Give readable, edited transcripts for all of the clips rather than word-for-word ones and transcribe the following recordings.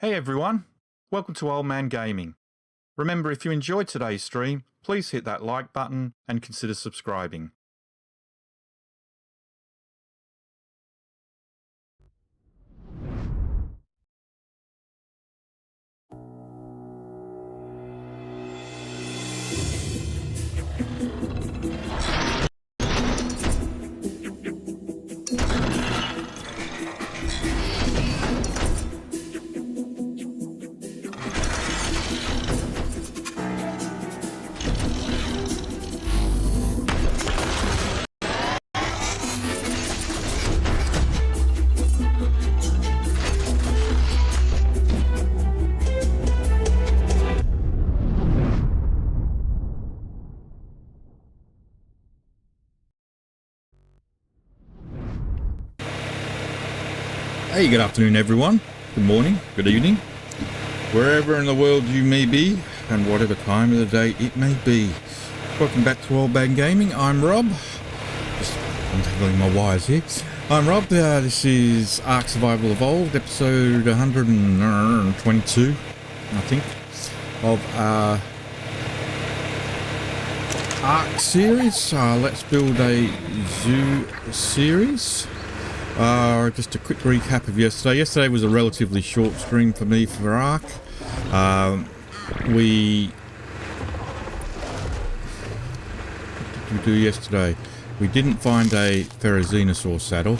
Hey everyone, welcome to Old Man Gaming. Remember, if you enjoyed today's stream, please hit that like button and consider subscribing. Hey, good afternoon everyone, good morning, good evening, wherever in the world you may be and whatever time of the day it may be. Welcome back to Old Man Gaming. I'm Rob. Just untangling my wires here. I'm Rob. This is Ark Survival Evolved, episode 122, I think, of Ark series. Let's build a zoo series. Just a quick recap of yesterday. Yesterday was a relatively short stream for me for Ark. What did we do yesterday? We didn't find a Therizinosaur saddle.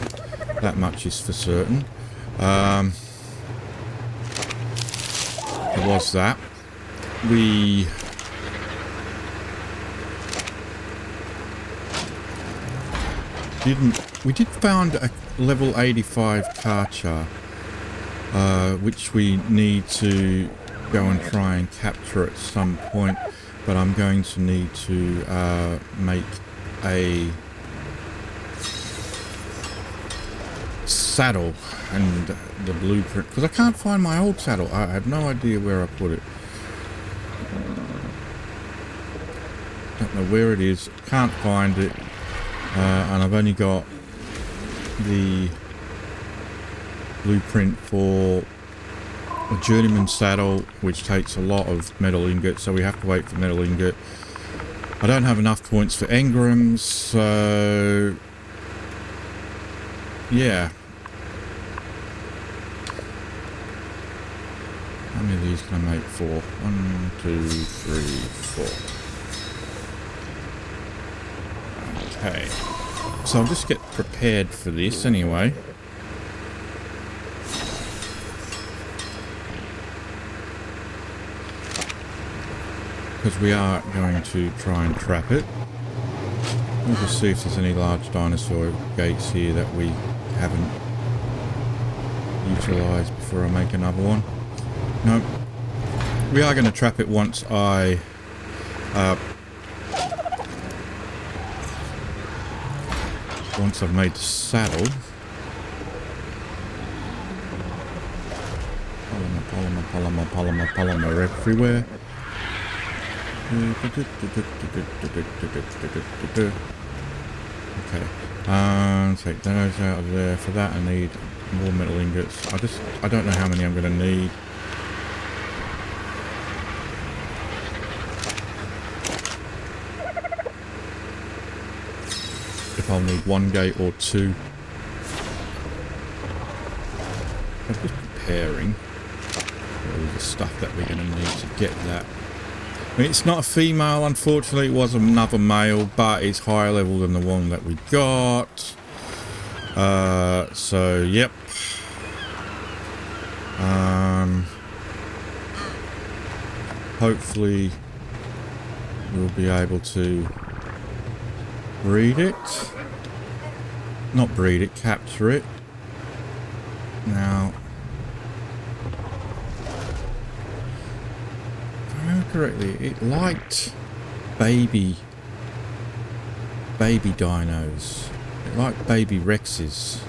That much is for certain. There was that. We did find a level 85 Carchar, which we need to go and try and capture at some point, but I'm going to need to make a saddle and the blueprint, because I can't find my old saddle. I have no idea where I put it. Don't know where it is, can't find it, and I've only got the blueprint for a journeyman saddle, which takes a lot of metal ingots, so we have to wait for metal ingot. I don't have enough points for engrams, so yeah. How many of these can I make? 4. 1, 2, 3, 4. Okay. So I'll just get prepared for this anyway. Because we are going to try and trap it. We'll just see if there's any large dinosaur gates here that we haven't utilised before I make another one. No. We are going to trap it once I once I've made the saddle. Polymer everywhere. Okay. Take those out of there. For that I need more metal ingots. I don't know how many I'm going to need. If I'll need 1 gate or 2. I'm just preparing all the stuff that we're going to need to get that. I mean, it's not a female, unfortunately. It was another male, but it's higher level than the one that we got. So, yep. Hopefully we'll be able to breed it. Not breed it, capture it. Now, if I remember correctly, it liked baby dinos. It liked baby Rexes.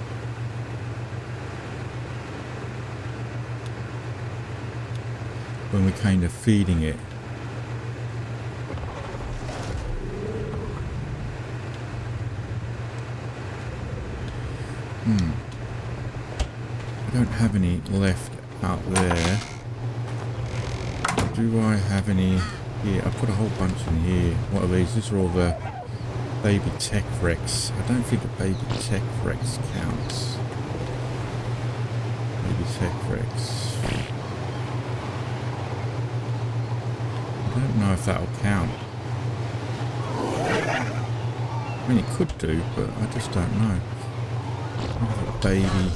When we came to feeding it. I don't have any left out there. Do I have any here? I've got a whole bunch in here. What are these? These are all the baby tech wrecks. I don't think a baby tech wrecks counts. Baby tech wrecks. I don't know if that'll count. I mean, it could do, but I just don't know. Baby.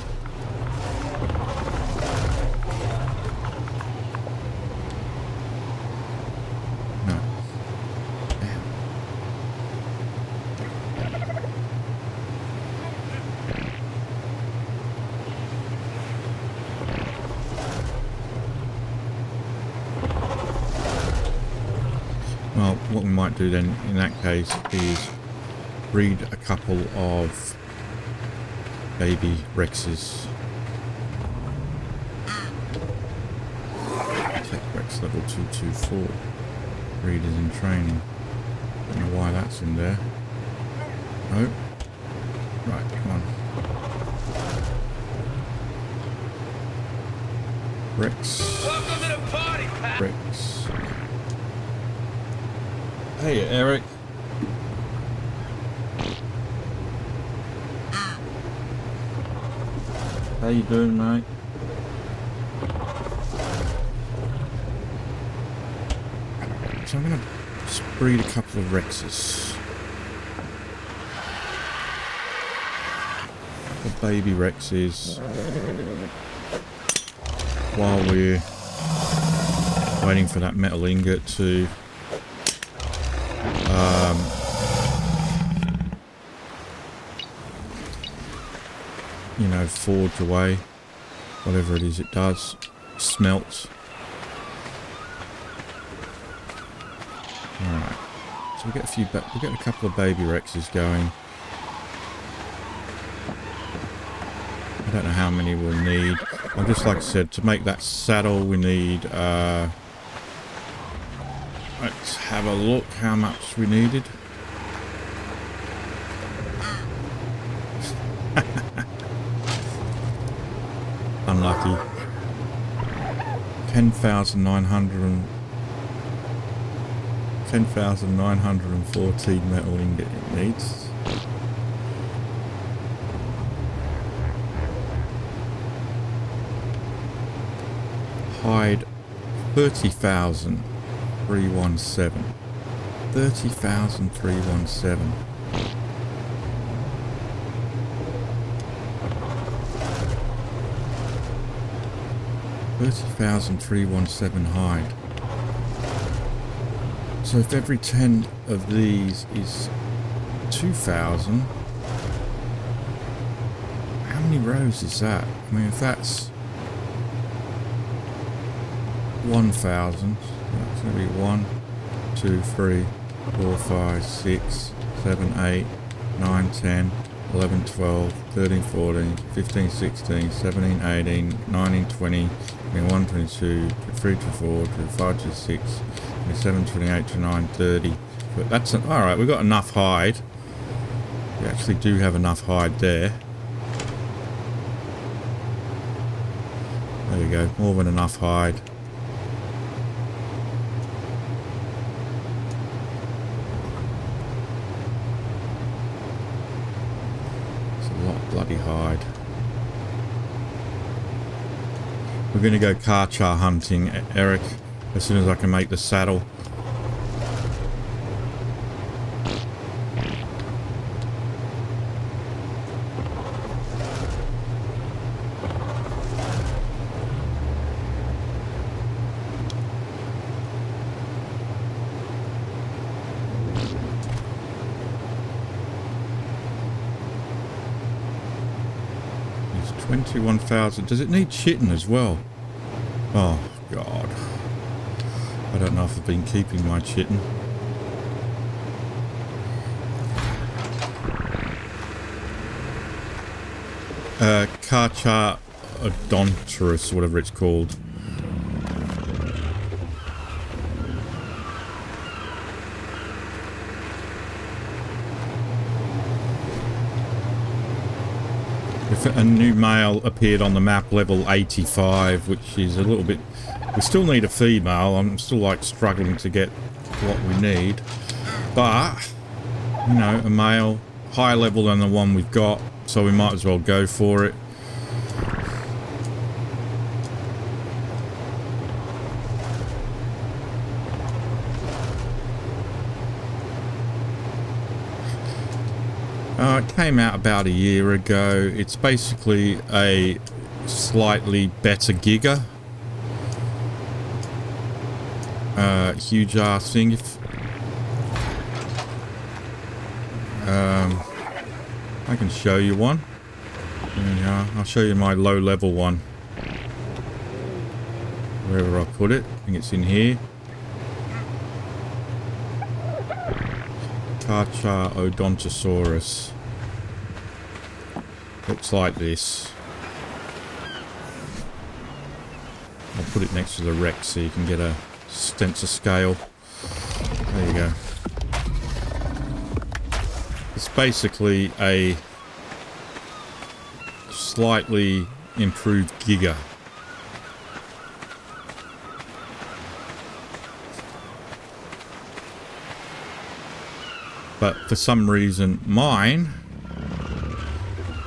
No. Damn. Well, what we might do then in that case is breed a couple of baby Rexes. Tech Rex level 224. Breeders in training. Don't know why that's in there. No. Right, come on. Rex. Welcome to the party, Pat. Rex. Hey, Eric. How you doing, mate? So I'm gonna breed a couple of Rexes. The baby Rexes. While we're waiting for that metal ingot to you know, forge away, whatever it is it does, smelts. Alright, so we get we get a couple of baby Rexes going. I don't know how many we'll need. Well, just like I said, to make that saddle we need, let's have a look how much we needed. Unlucky. 10,914 metal ingot it needs. Hide 30,317. 30,317. $30,317 hide. So if every 10 of these is 2,000, how many rows is that? I mean, if that's 1,000, that's going to be 1, 2, 3, 4, 5, 6, 7, 8, 9, 10, 11, 12, 13, 14, 15, 16, 17, 18, 19, 20, 21, 22, 23, 24, 25, 26, 27, 28, 29, 30. But that's alright, we've got enough hide. We actually do have enough hide there. There we go, more than enough hide. It's a lot of bloody hide. We're going to go Carchar hunting, Eric, as soon as I can make the saddle. It's 21,000. Does it need shitting as well? Oh, God. I don't know if I've been keeping my chitin. Carcharodontosaurus, whatever it's called. If a new male appeared on the map level 85, which is a little bit... We still need a female. I'm still like struggling to get what we need. But, you know, a male, higher level than the one we've got, so we might as well go for it. It came out about a year ago. It's basically a slightly better Giga. Huge ass thing. If I can show you one. Yeah, I'll show you my low level one. Wherever I put it. I think it's in here. Carcharodontosaurus. Looks like this. I'll put it next to the Rex so you can get a sense of scale. There you go. It's basically a slightly improved Giga. But for some reason mine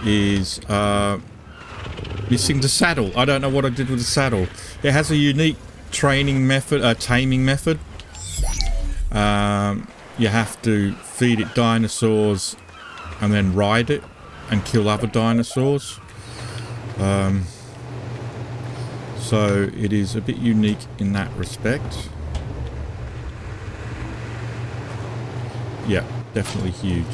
is missing the saddle. I don't know what I did with the saddle. It has a unique training method, taming method. You have to feed it dinosaurs and then ride it and kill other dinosaurs. So it is a bit unique in that respect. Yeah, definitely huge.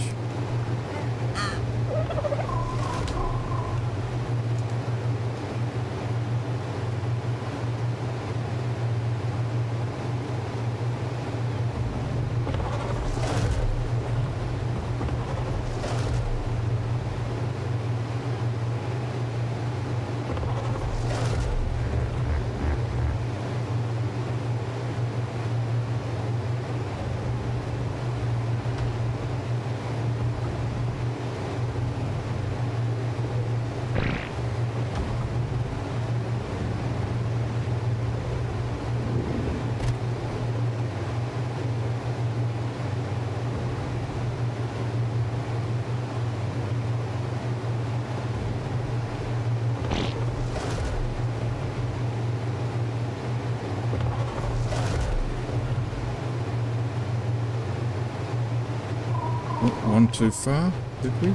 One too far, did we?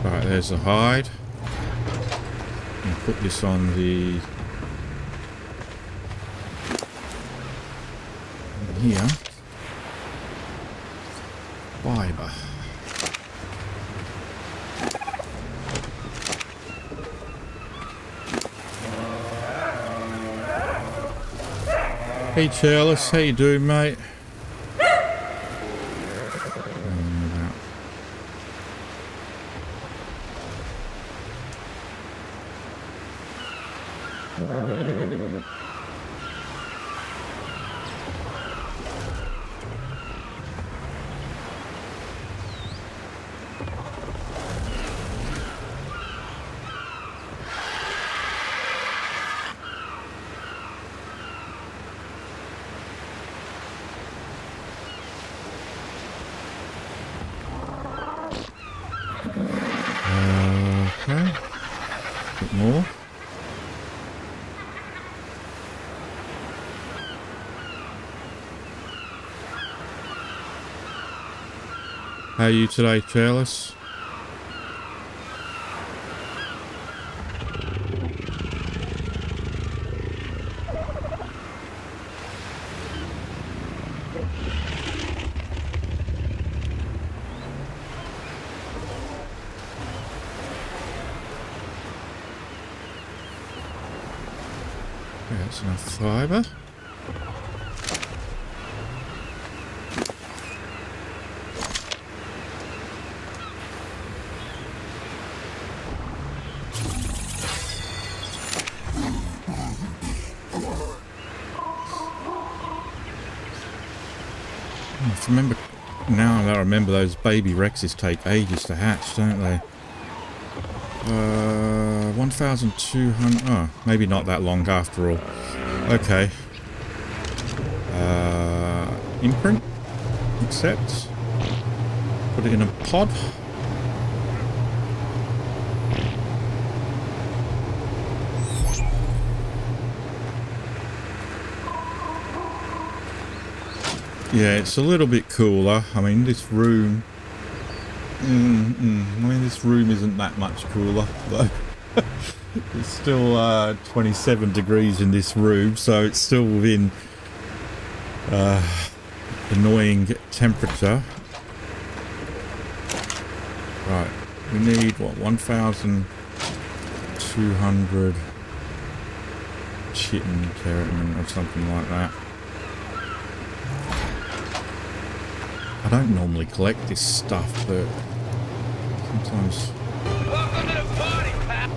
Right, there's the hide. And put this on the... here. Fiber. Hey Charles, how you doing, mate? Okay. A bit more. How are you today, Charles? Okay, that's enough fiber. Remember, Now that I remember, those baby Rexes take ages to hatch, don't they? 1,200... Oh, maybe not that long after all. Okay. Imprint. Accept. Put it in a pod. Yeah, it's a little bit cooler. I mean, this room... this room isn't that much cooler, though. It's still 27 degrees in this room, so it's still within annoying temperature. Right, we need, what, 1,200 chitin keratin or something like that. I don't normally collect this stuff, but sometimes... Welcome to the party, pal.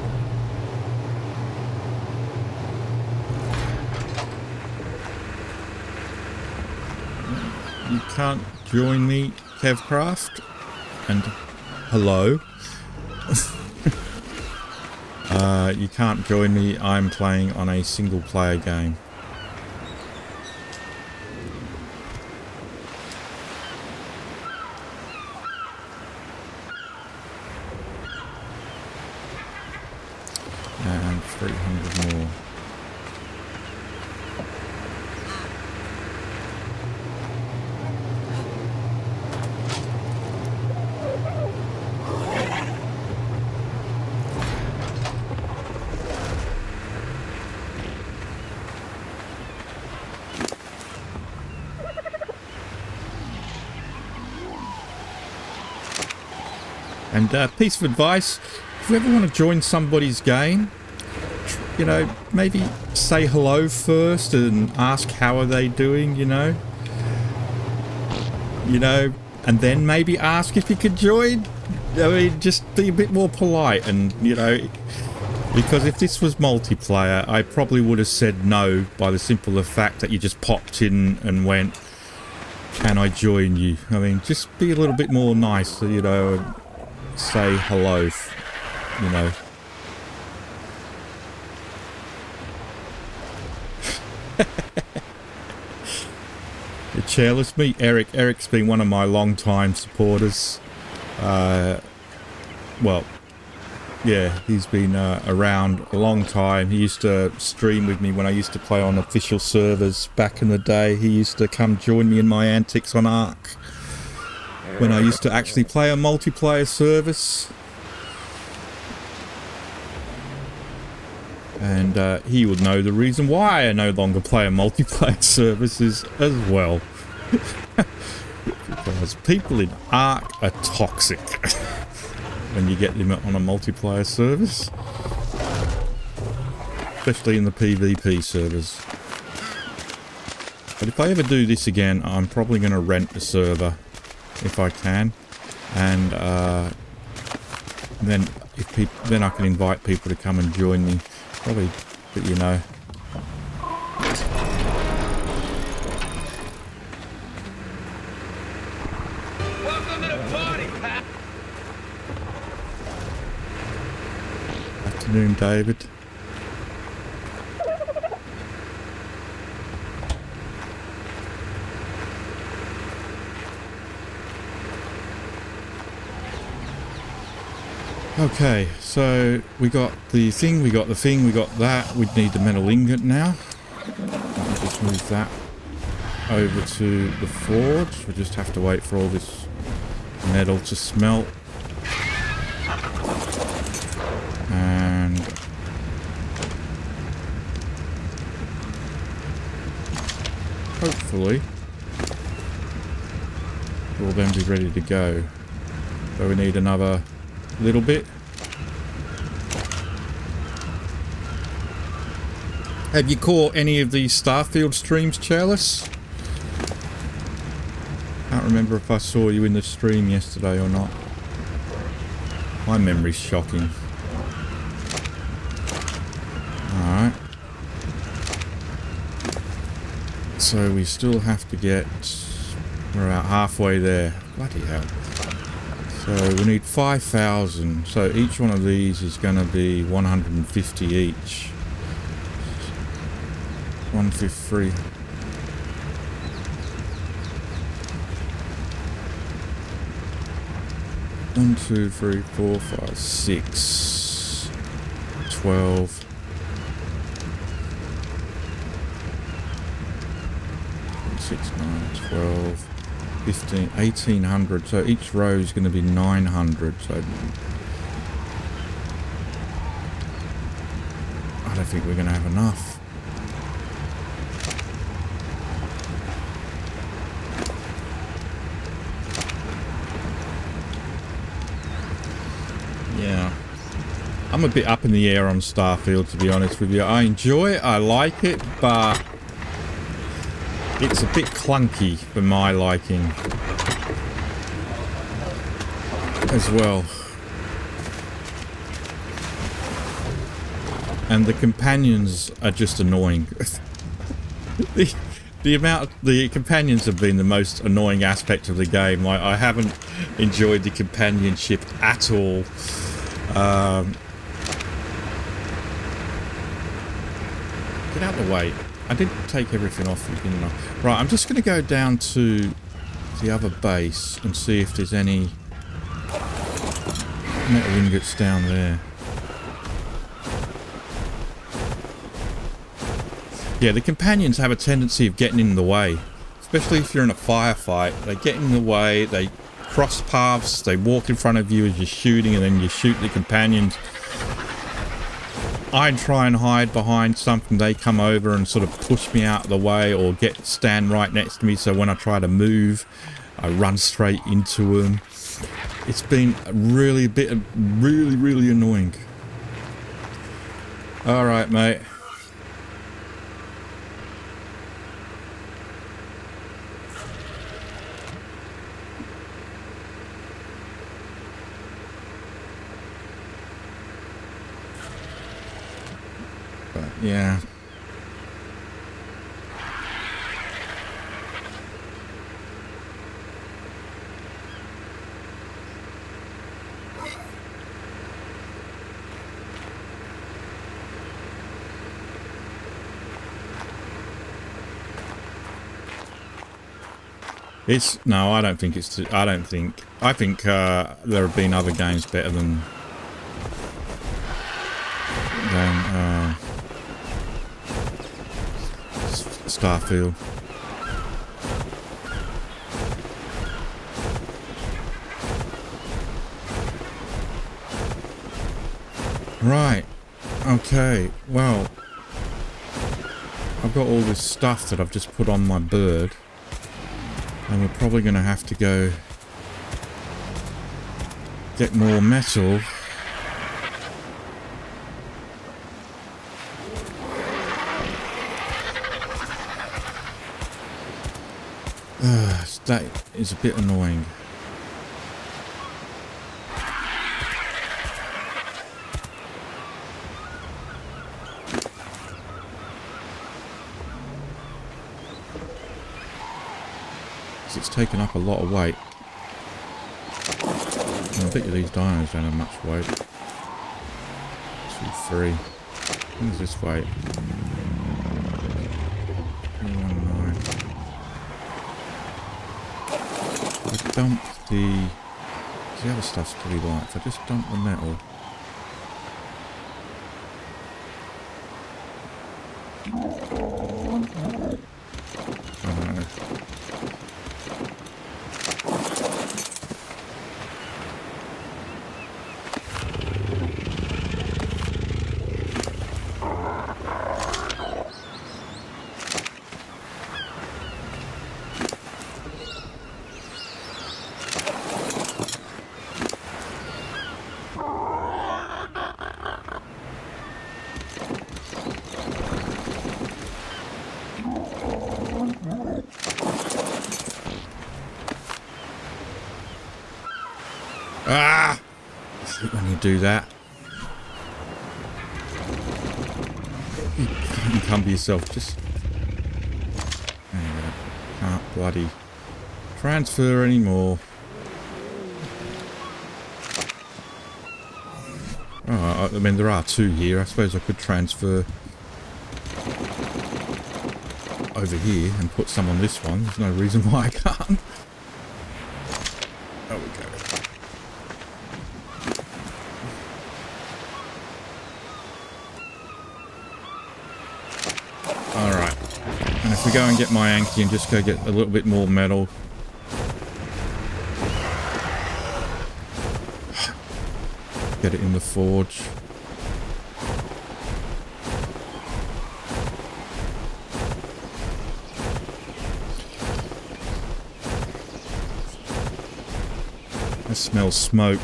You can't join me, Kevcraft. And hello. You can't join me. I'm playing on a single player game. And 300 more. And piece of advice, if you ever want to join somebody's game, you know, maybe say hello first and ask how are they doing, you know, and then maybe ask if you could join. I mean, just be a bit more polite, and, you know, because if this was multiplayer, I probably would have said no by the simple fact that you just popped in and went, can I join you? I mean, just be a little bit more nice, you know, and say hello, you know. Chair, let's meet Eric. Eric's been one of my long-time supporters. Well, yeah, he's been around a long time. He used to stream with me when I used to play on official servers back in the day. He used to come join me in my antics on Ark when I used to actually play a multiplayer service. And he would know the reason why I no longer play a multiplayer services as well. Because people in Ark are toxic when you get them on a multiplayer service. Especially in the PvP servers. But if I ever do this again, I'm probably going to rent the server if I can. And then then I can invite people to come and join me. Probably, but you know. Welcome to the party, pal. Afternoon, David. Okay, so we got the thing, we got the thing, we got that. We'd need the metal ingot now. I'll just move that over to the forge. We just have to wait for all this metal to smelt. And hopefully we'll then be ready to go. So we need another little bit. Have you caught any of these Starfield streams, Chalice? Can't remember if I saw you in the stream yesterday or not. My memory's shocking. Alright. So we still have to get We're about halfway there. Bloody hell. So we need 5,000. So each one of these is going to be 150 each. 153. One, 2, 3, 4, 5, 6, 12. 6, 9, 12, 15, 1,800. So each row is going to be 900. So I don't think we're going to have enough. Yeah, I'm a bit up in the air on Starfield, to be honest with you. I enjoy it, I like it, but it's a bit clunky for my liking as well. And the companions are just annoying. The companions have been the most annoying aspect of the game. I haven't enjoyed the companionship at all. Get out of the way. I did take everything off you, didn't I? Right, I'm just going to go down to the other base and see if there's any metal ingots down there. Yeah, the companions have a tendency of getting in the way, especially if you're in a firefight. They get in the way, they cross paths, they walk in front of you as you're shooting, and then you shoot the companions. I try and hide behind something, they come over and sort of push me out of the way or stand right next to me, so when I try to move, I run straight into them. It's been really annoying. Alright, mate. Yeah. No, I don't think it's, I think there have been other games better than Starfield. Right. Okay. Well, I've got all this stuff that I've just put on my bird, and we're probably going to have to go get more metal. That is a bit annoying. It's taken up a lot of weight. And I bet you these dinos don't have much weight. 2, 3. What is this weight? 319. I dumped the other stuff's pretty light. If I just dump the metal. Ah! I hate when you do that. You can't come to yourself. Just... Can't bloody transfer anymore. Oh, I mean, there are two here. I suppose I could transfer over here and put some on this one. There's no reason why I can't. There we go. Alright. And if we go and get my Anki and just go get a little bit more metal. Get it in the forge. I smell smoke.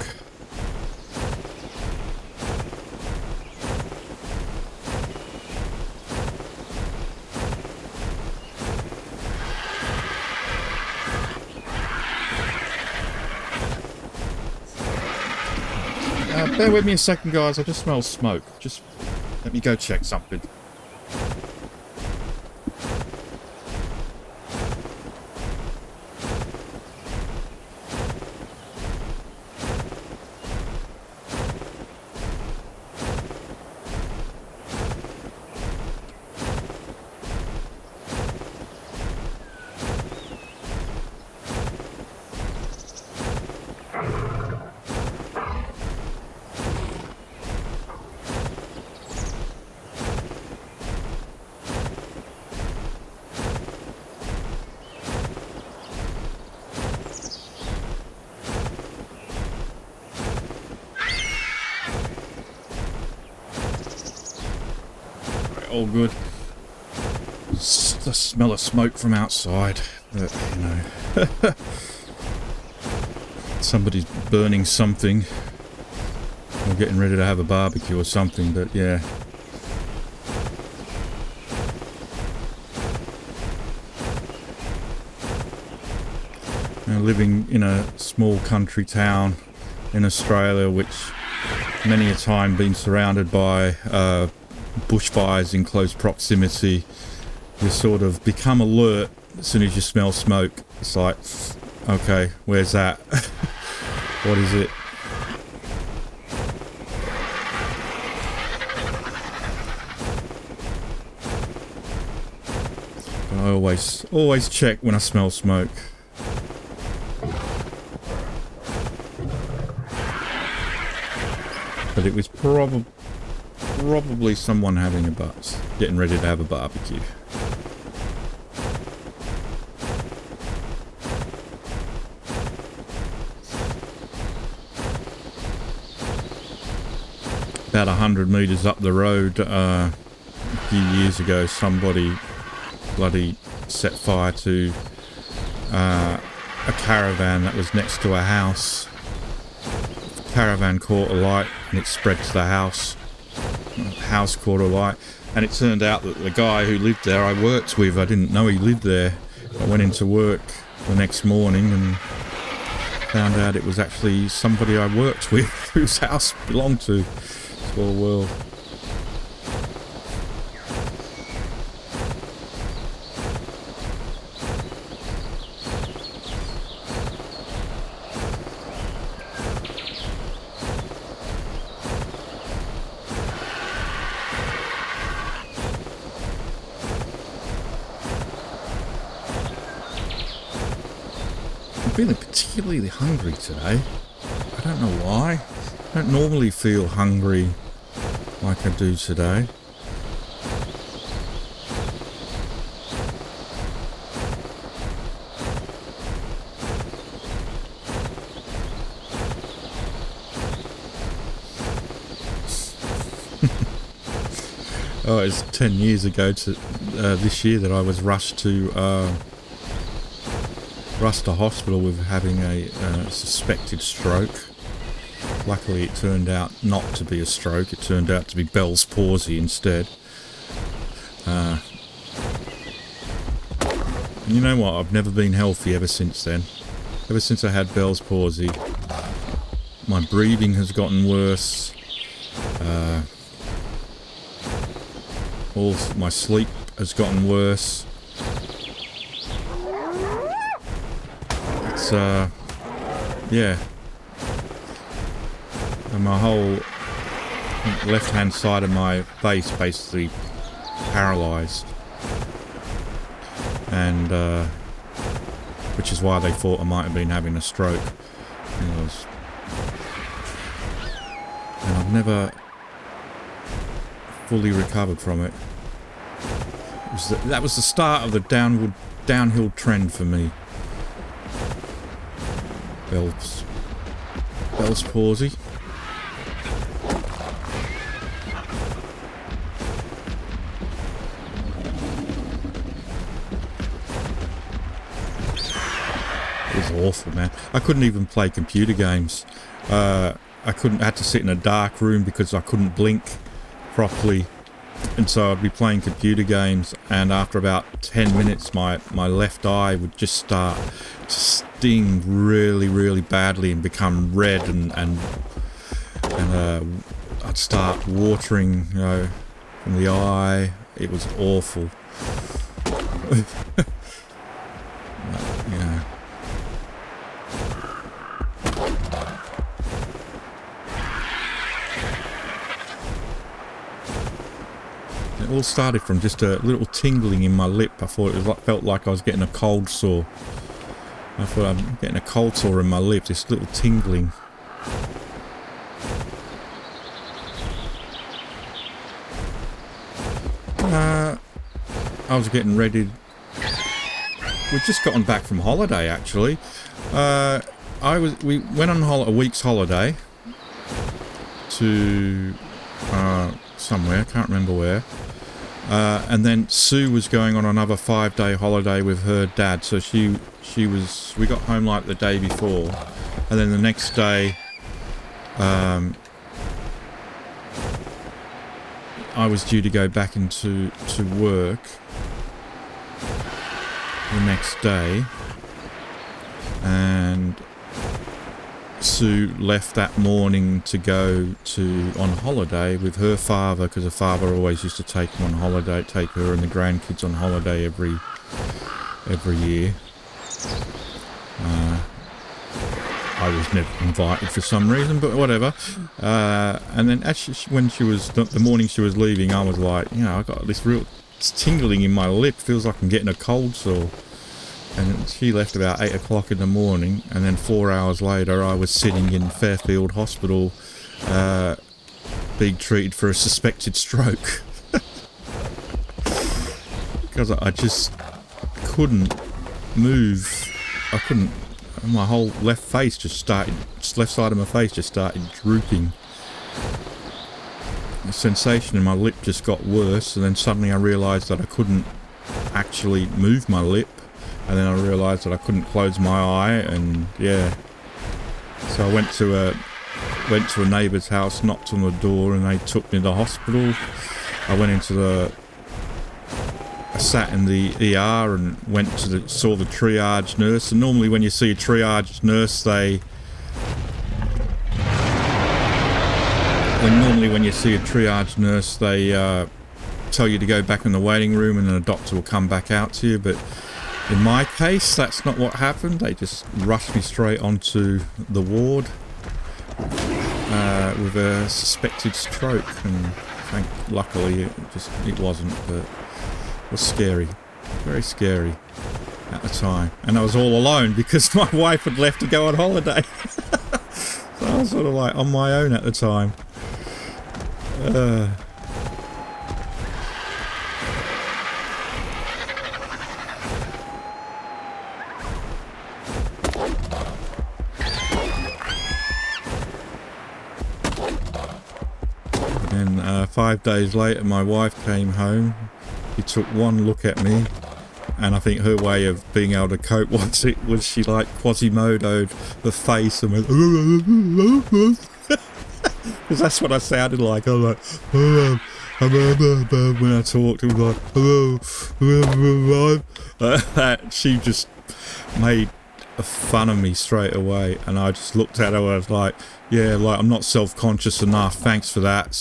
Bear with me a second, guys. I just smell smoke. Just let me go check something. All good. It's the smell of smoke from outside, but you know, somebody's burning something or getting ready to have a barbecue or something. But yeah, now, living in a small country town in Australia, which many a time been surrounded by bushfires in close proximity, you sort of become alert as soon as you smell smoke. It's like, okay, where's that? What is it? But I always check when I smell smoke. But it was probably someone having getting ready to have a barbecue. About 100 meters up the road, a few years ago, somebody bloody set fire to a caravan that was next to a house. The caravan caught alight and it spread to the house. House caught alight, and it turned out that the guy who lived there I worked with, I didn't know he lived there. I went into work the next morning and found out it was actually somebody I worked with whose house belonged to. Small world. Feeling particularly hungry today. I don't know why. I don't normally feel hungry like I do today. Oh, it's 10 years ago to this year that I was rushed to hospital with having a suspected stroke. Luckily it turned out not to be a stroke, it turned out to be Bell's palsy instead. And you know what, I've never been healthy ever since then. Ever since I had Bell's palsy, my breathing has gotten worse, my sleep has gotten worse. was, yeah. And my whole left-hand side of my face basically paralysed. And, which is why they thought I might have been having a stroke. And I've never fully recovered from it. That was the start of the downhill trend for me. Bell's palsy. It was awful, man. I couldn't even play computer games. I had to sit in a dark room because I couldn't blink properly. And so I'd be playing computer games, and after about 10 minutes my left eye would just start to sting really, really badly and become red, and I'd start watering, you know, from the eye. It was awful. You know. It all started from just a little tingling in my lip. I thought felt like I was getting a cold sore. I thought I'm getting a cold sore in my lip, this little tingling. I was getting ready. We'd just gotten back from holiday, actually. We went on a week's holiday to somewhere, can't remember where. And then Sue was going on another 5-day holiday with her dad, so we got home like the day before, and then the next day I was due to go back to work the next day, and Sue left that morning to go on holiday with her father, because her father always used to take her and the grandkids on holiday every year. I was never invited for some reason, but whatever. And then actually, when the morning she was leaving, I was like, you know, I got this real tingling in my lip. Feels like I'm getting a cold sore. And she left about 8 o'clock in the morning, and then 4 hours later I was sitting in Fairfield Hospital being treated for a suspected stroke. Because I just couldn't move. I couldn't, my whole left side of my face just started drooping. The sensation in my lip just got worse, and then suddenly I realised that I couldn't actually move my lip. And then I realised that I couldn't close my eye, and yeah. So I went to a neighbour's house, knocked on the door, and they took me to the hospital. I sat in the ER and saw the triage nurse. And normally when you see a triage nurse, they tell you to go back in the waiting room, and then a doctor will come back out to you. But in my case, that's not what happened. They just rushed me straight onto the ward with a suspected stroke, and luckily it wasn't, but it was scary, very scary at the time. And I was all alone because my wife had left to go on holiday. So I was sort of like on my own at the time. And 5 days later, my wife came home. She took one look at me, and I think her way of being able to cope was she like Quasimodo'd the face and went, because that's what I sounded like. I was like, hello, when I talked, it was like, she just made fun of me straight away, and I just looked at her and I was like, yeah, like, I'm not self-conscious enough, thanks for that.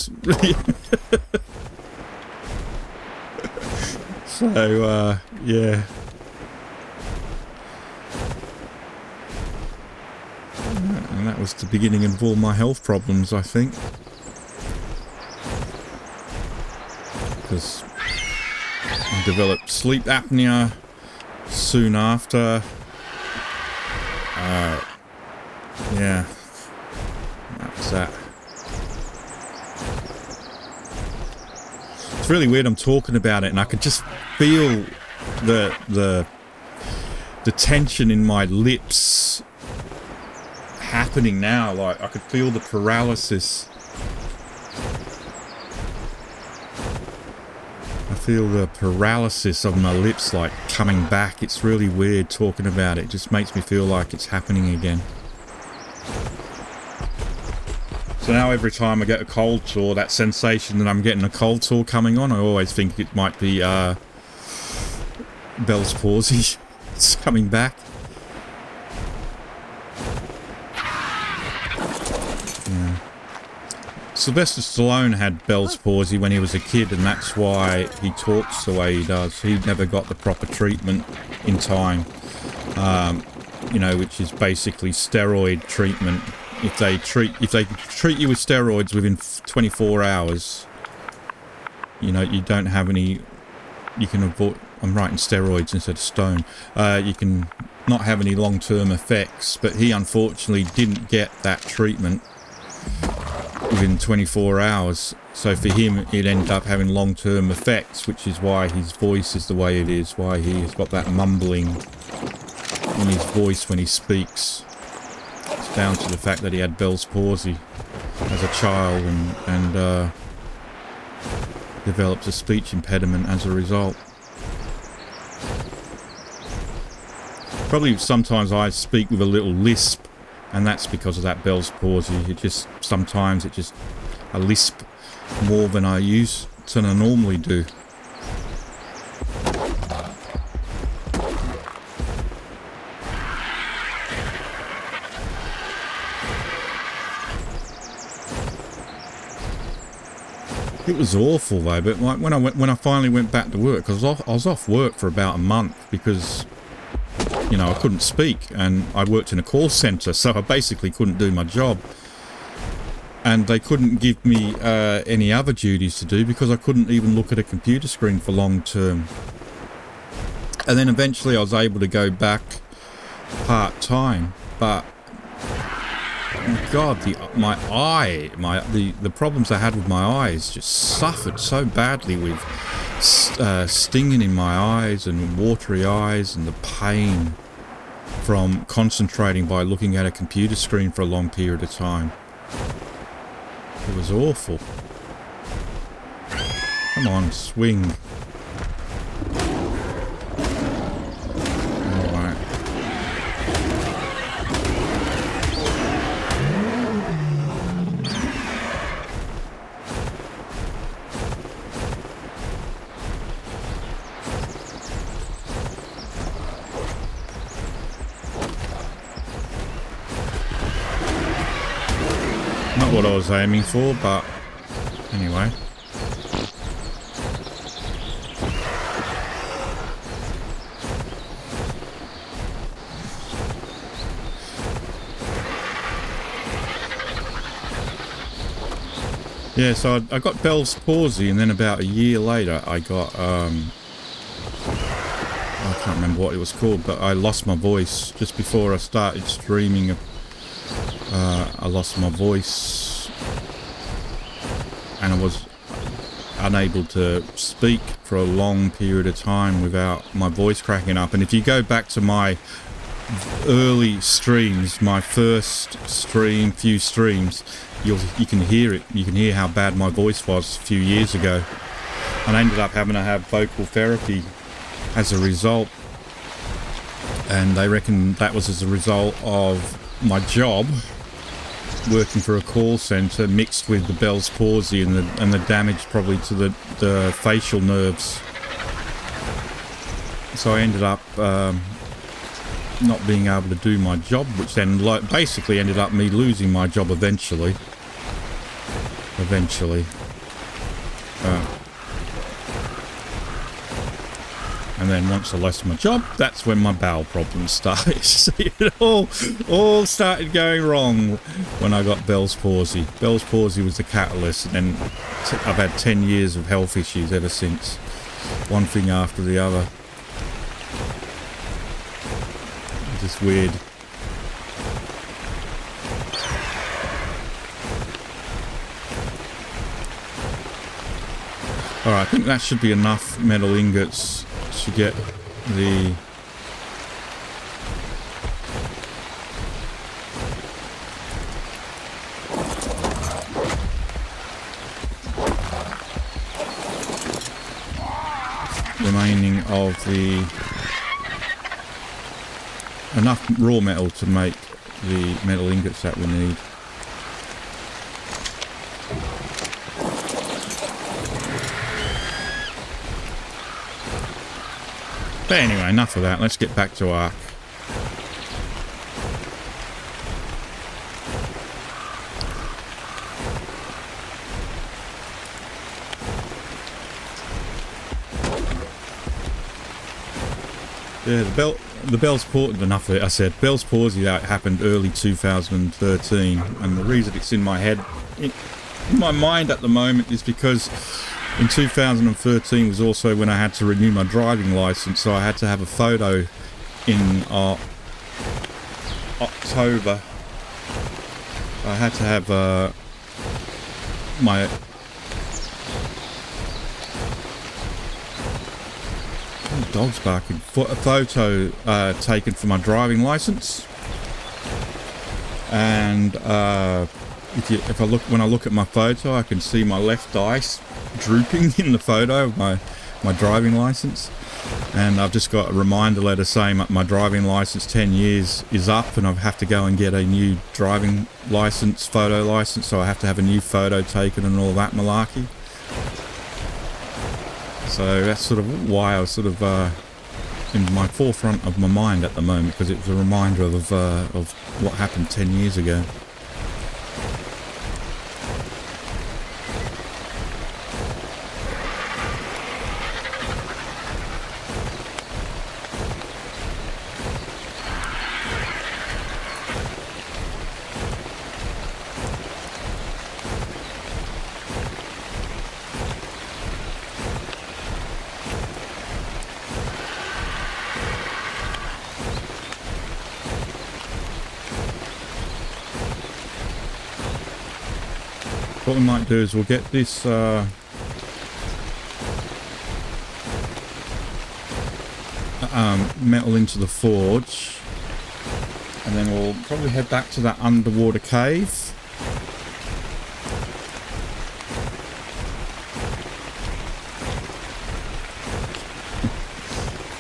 So, yeah. And that was the beginning of all my health problems, I think. Because I developed sleep apnea soon after. Yeah, that was that. It's really weird. I'm talking about it, and I could just feel the tension in my lips happening now. Like I could feel the paralysis. I feel the paralysis of my lips like coming back. It's really weird talking about it. It just makes me feel like it's happening again. So now every time I get a cold sore, that sensation that I'm getting a cold sore coming on, I always think it might be Bell's palsy. It's coming back. Yeah. Sylvester Stallone had Bell's palsy when he was a kid, and that's why he talks the way he does. He never got the proper treatment in time, you know, which is basically steroid treatment. If they treat you with steroids within 24 hours, you know, you don't have any. You can avoid. I'm writing steroids instead of stone. You can not have any long-term effects, but he unfortunately didn't get that treatment within 24 hours. So for him, it ended up having long-term effects, which is why his voice is the way it is. Why he has got that mumbling in his voice when he speaks. It's down to the fact that he had Bell's palsy as a child and developed a speech impediment as a result. Probably sometimes I speak with a little lisp, and that's because of that Bell's palsy. It just sometimes I lisp more than I normally do. It was awful though, but like when I finally went back to work, because I was off work for about a month because, you know, I couldn't speak, and I worked in a call centre, so I basically couldn't do my job, and they couldn't give me any other duties to do because I couldn't even look at a computer screen for long term. And then eventually I was able to go back part time, but God, the problems I had with my eyes just suffered so badly with stinging in my eyes and watery eyes, and the pain from concentrating by looking at a computer screen for a long period of time. It was awful. Come on, swing. Alright. Not what I was aiming for, but anyway. Yeah, so I got Bell's palsy, and then about a year later I got, I can't remember what it was called, but I lost my voice just before I started streaming. I lost my voice, and I was unable to speak for a long period of time without my voice cracking up. And if you go back to my early streams, my first few streams, you can hear it. You can hear how bad my voice was a few years ago, and I ended up having to have vocal therapy as a result. And they reckon that was as a result of my job working for a call centre, mixed with the Bell's palsy and the damage probably to the facial nerves. So I ended up not being able to do my job, which then basically ended up me losing my job eventually. And And then once I lost my job, that's when my bowel problems started. So it all started going wrong when I got Bell's palsy. Bell's palsy was the catalyst, and then I've had 10 years of health issues ever since. One thing after the other. Just weird. Alright, I think that should be enough metal ingots to get the remaining of the enough raw metal to make the metal ingots that we need. But anyway, enough of that. Let's get back to Ark. Yeah, the Bell's palsy, enough of it, I said. Bell's palsy that happened early 2013, and the reason it's in my head, in my mind at the moment, is because in 2013 was also when I had to renew my driving license, so I had to have a photo in October. I had to have my dog's barking. A photo taken for my driving license, and when I look at my photo, I can see my left eye drooping in the photo of my driving license, and I've just got a reminder letter saying that my driving license 10 years is up, and I have to go and get a new driving license, photo license, so I have to have a new photo taken and all that malarkey. So that's sort of why I was sort of in my forefront of my mind at the moment, because it was a reminder of what happened 10 years ago. What we might do is we'll get this metal into the forge, and then we'll probably head back to that underwater cave.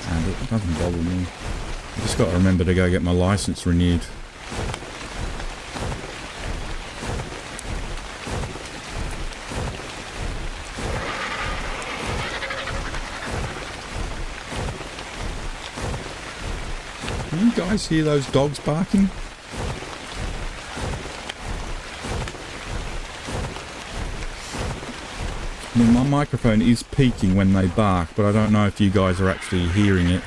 And it doesn't bother me. I just got to remember to go get my license renewed. Can you guys hear those dogs barking? I mean, my microphone is peaking when they bark, but I don't know if you guys are actually hearing it.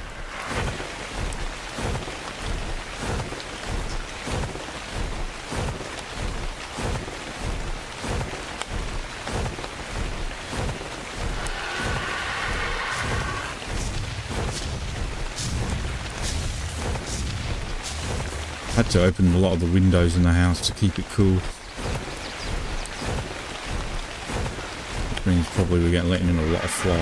Had to open a lot of the windows in the house to keep it cool. Which means probably we're letting in a lot of flies.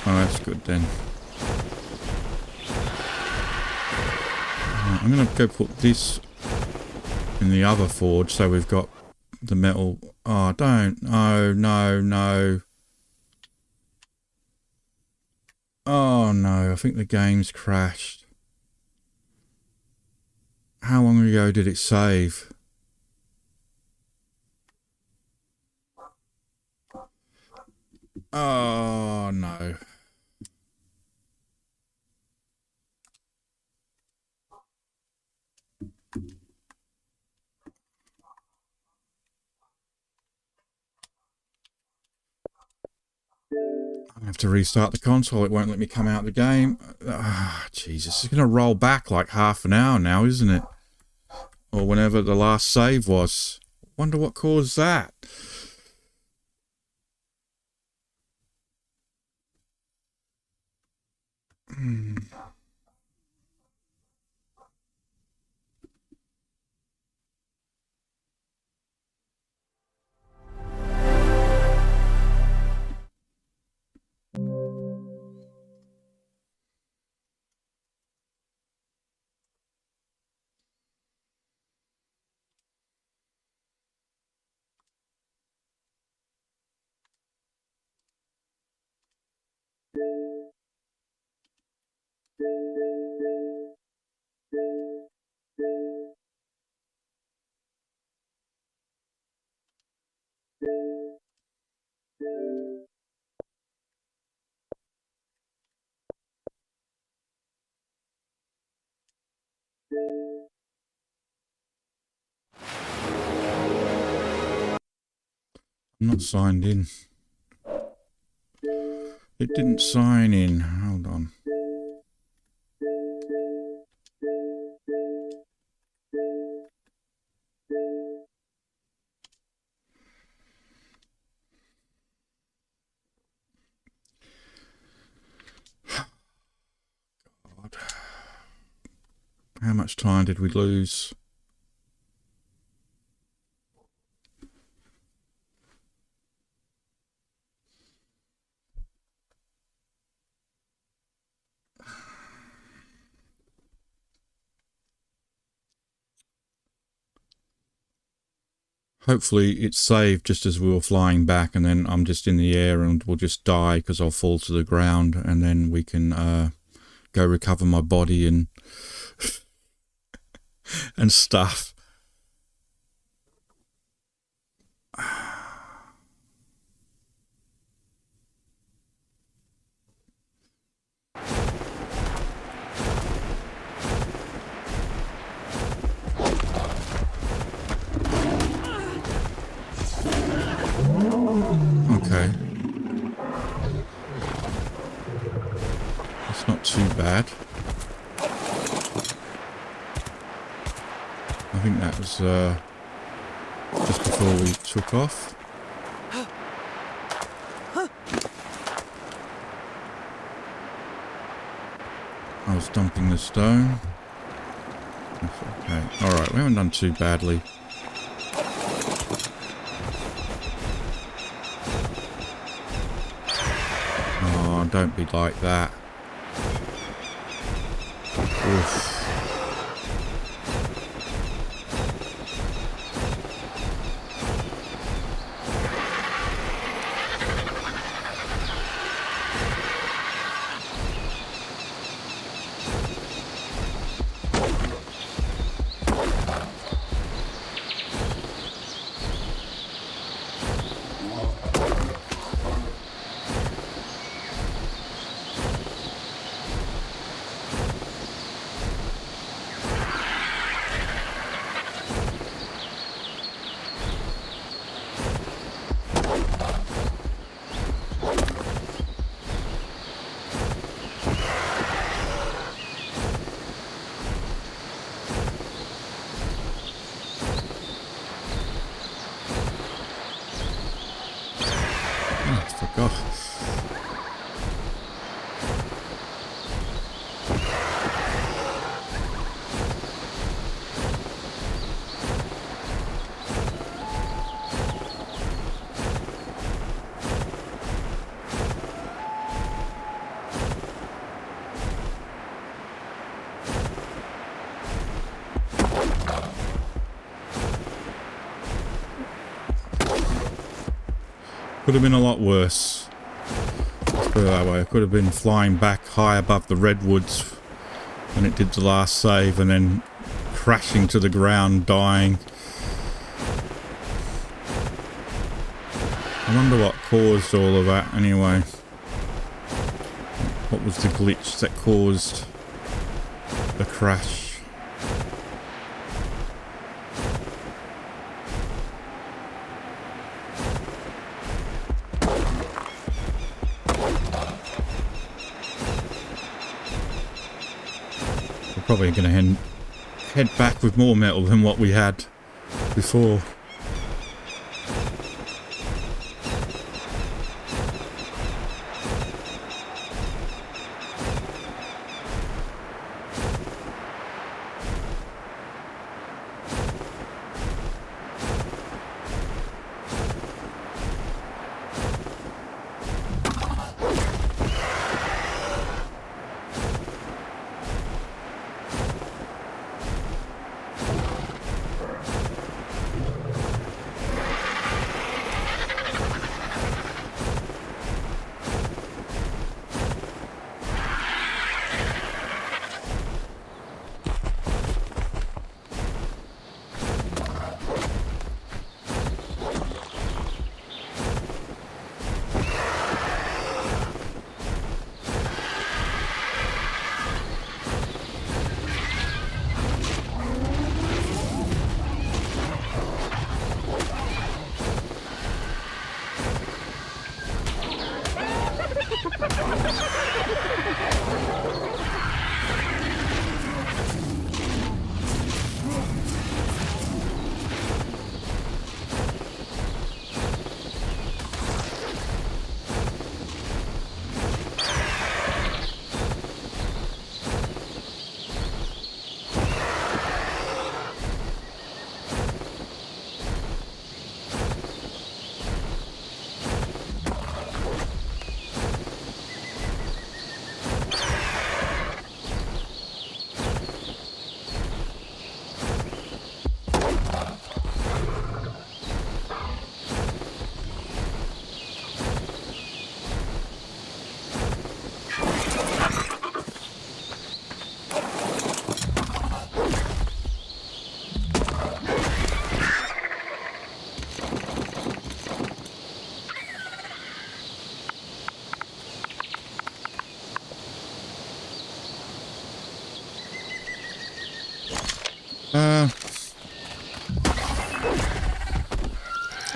Oh, that's good then. Right, I'm going to go put this in the other forge so we've got the metal. Oh, don't. Oh, no, no. Oh no, I think the game's crashed. How long ago did it save? Oh no. have to restart the console. It won't let me come out of the game. Ah, Jesus, it's going to roll back like half an hour now, isn't it? Or whenever the last save was. Wonder what caused that. I'm not signed in. It didn't sign in. Hold on. God. How much time did we lose? Hopefully it's saved just as we were flying back, and then I'm just in the air and we'll just die because I'll fall to the ground, and then we can go recover my body and and stuff. Okay. That's not too bad. I think that was just before we took off. I was dumping the stone. Okay, alright, we haven't done too badly. Oh, don't be like that. Oof. Could have been a lot worse. Let's put it that way. I could have been flying back high above the redwoods when it did the last save and then crashing to the ground, dying. I wonder what caused all of that anyway. What was the glitch that caused the crash? Probably going to head back with more metal than what we had before.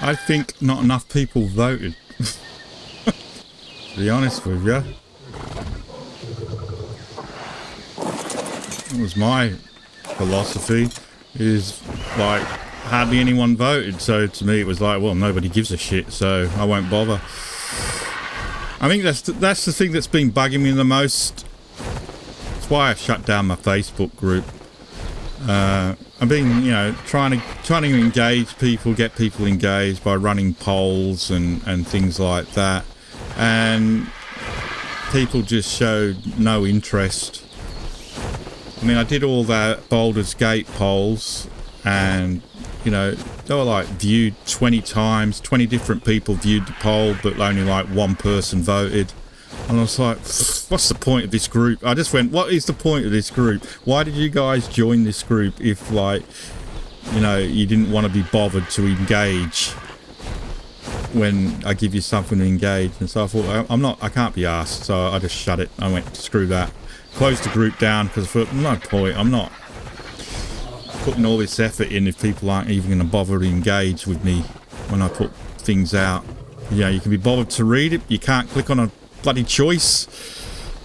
I think not enough people voted. To be honest with you. That was my philosophy, is like hardly anyone voted, so to me it was like, well, nobody gives a shit, so I won't bother. I think that's the thing that's been bugging me the most. That's why I shut down my Facebook group. I've been, you know, trying to engage people, get people engaged by running polls and things like that, and people just showed no interest. I mean, I did all that Baldur's Gate polls, and you know, they were like viewed 20 times, 20 different people viewed the poll, but only like one person voted. And I was like, what's the point of this group? I just went, what is the point of this group? Why did you guys join this group if, like, you know, you didn't want to be bothered to engage when I give you something to engage? And so I thought, I can't be asked. So I just shut it. I went, screw that. Closed the group down because I thought, no point. I'm not putting all this effort in if people aren't even going to bother to engage with me when I put things out. You know, you can be bothered to read it. You can't click on a bloody choice.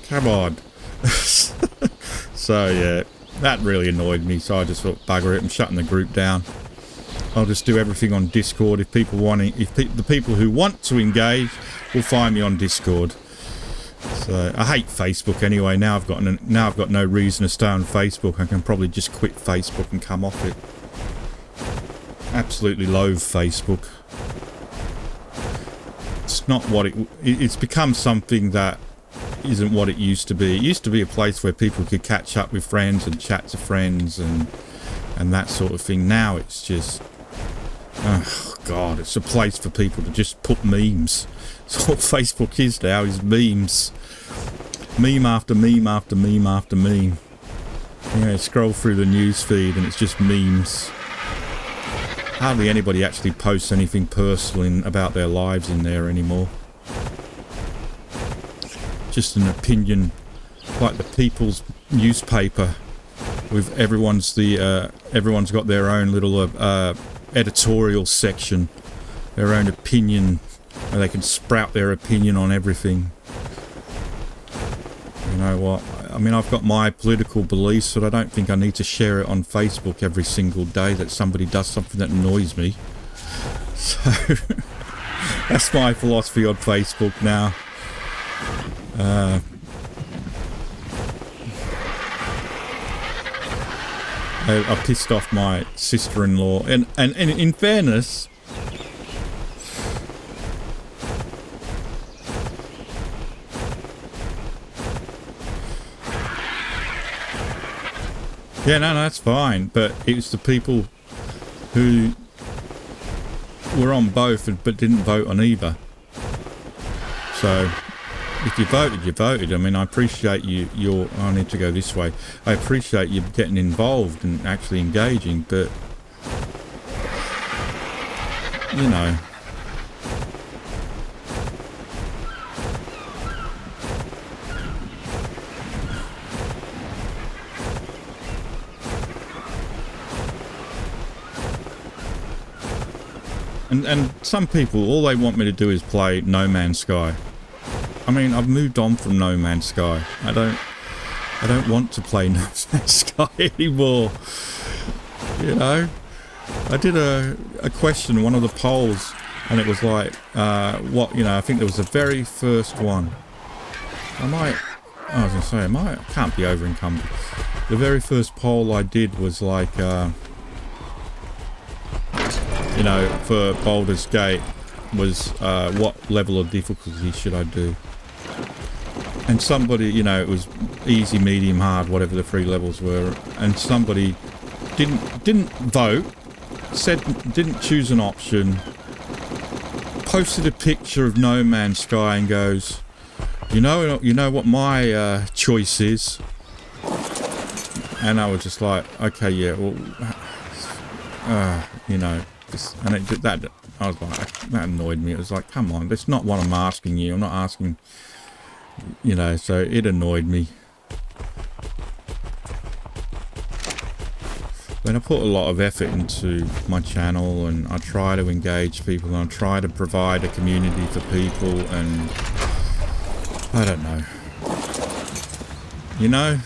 Come on. So yeah, that really annoyed me, so I just thought, bugger it, I'm shutting the group down. I'll just do everything on Discord. If people want to, the people who want to engage will find me on Discord. So I hate Facebook anyway. Now I've got no reason to stay on Facebook. I can probably just quit Facebook and come off it. Absolutely loathe Facebook. It's not what it's become, something that isn't what it used to be. It used to be a place where people could catch up with friends and chat to friends and that sort of thing. Now it's just, oh god, it's a place for people to just put memes. That's what Facebook is now, is memes. Meme after meme after meme after meme. You know, scroll through the news feed and it's just memes. Hardly anybody actually posts anything personal about their lives in there anymore. Just an opinion, like the People's newspaper, with everyone's got their own little editorial section, their own opinion, where they can sprout their opinion on everything. You know what? mean, I've got my political beliefs, but I don't think I need to share it on Facebook every single day that somebody does something that annoys me. So that's my philosophy on Facebook now. I pissed off my sister-in-law, and in fairness, yeah, no, that's fine, but it was the people who were on both but didn't vote on either. So if you voted, you voted. I mean, I appreciate I need to go this way. I appreciate you getting involved and actually engaging, but you know, and some people, all they want me to do is play No Man's Sky. I mean, I've moved on from No Man's Sky. I don't want to play No Man's Sky anymore. You know, I did a question, one of the polls, and it was like, what, you know, I think there was the very first one. I can't be over encumbered. The very first poll I did was like, you know, for Baldur's Gate was, what level of difficulty should I do? And somebody, you know, it was easy, medium, hard, whatever the 3 levels were, and somebody didn't vote, said didn't choose an option, posted a picture of No Man's Sky and goes, you know what my choice is? And I was just like, okay, yeah, well, you know, and that I was like, that annoyed me. It was like, come on, that's not what I'm asking you. I'm not asking. You know, so it annoyed me. But I put a lot of effort into my channel, and I try to engage people, and I try to provide a community for people, and I don't know. You know?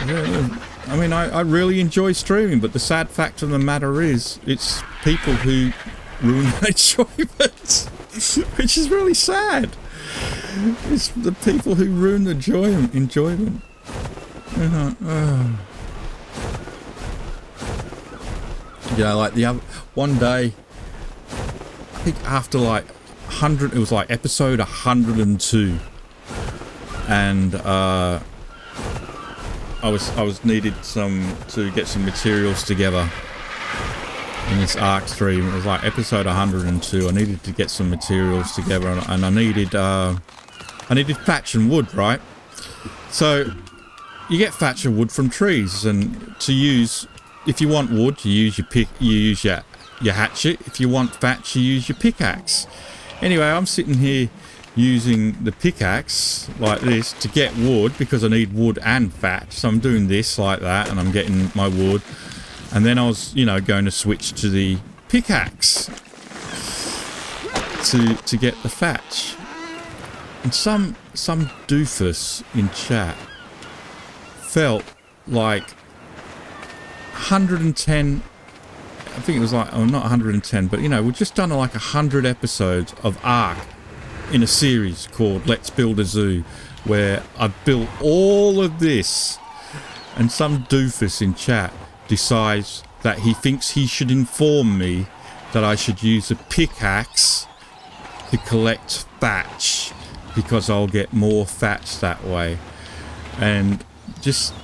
Yeah, I mean, I really enjoy streaming, but the sad fact of the matter is, it's people who ruin my enjoyment, which is really sad. It's the people who ruin the enjoyment. Yeah, like the other one day, I think after like 100, it was like episode 102, and I was needed to get some materials together in this Ark stream. It was like episode 102. I needed to get some materials together, and I needed thatch and wood, right? So you get thatch and wood from trees, and to use, if you want wood, you use your pick, you use your hatchet. If you want thatch, you use your pickaxe. Anyway, I'm sitting here using the pickaxe like this to get wood because I need wood and thatch. So I'm doing this like that, and I'm getting my wood, and then I was, you know, going to switch to the pickaxe to get the thatch. And some doofus in chat felt like 110, I think it was like, oh, not 110, but you know, we've just done like 100 episodes of Ark in a series called Let's Build a Zoo, where I built all of this, and some doofus in chat decides that he thinks he should inform me that I should use a pickaxe to collect thatch because I'll get more thatch that way. And just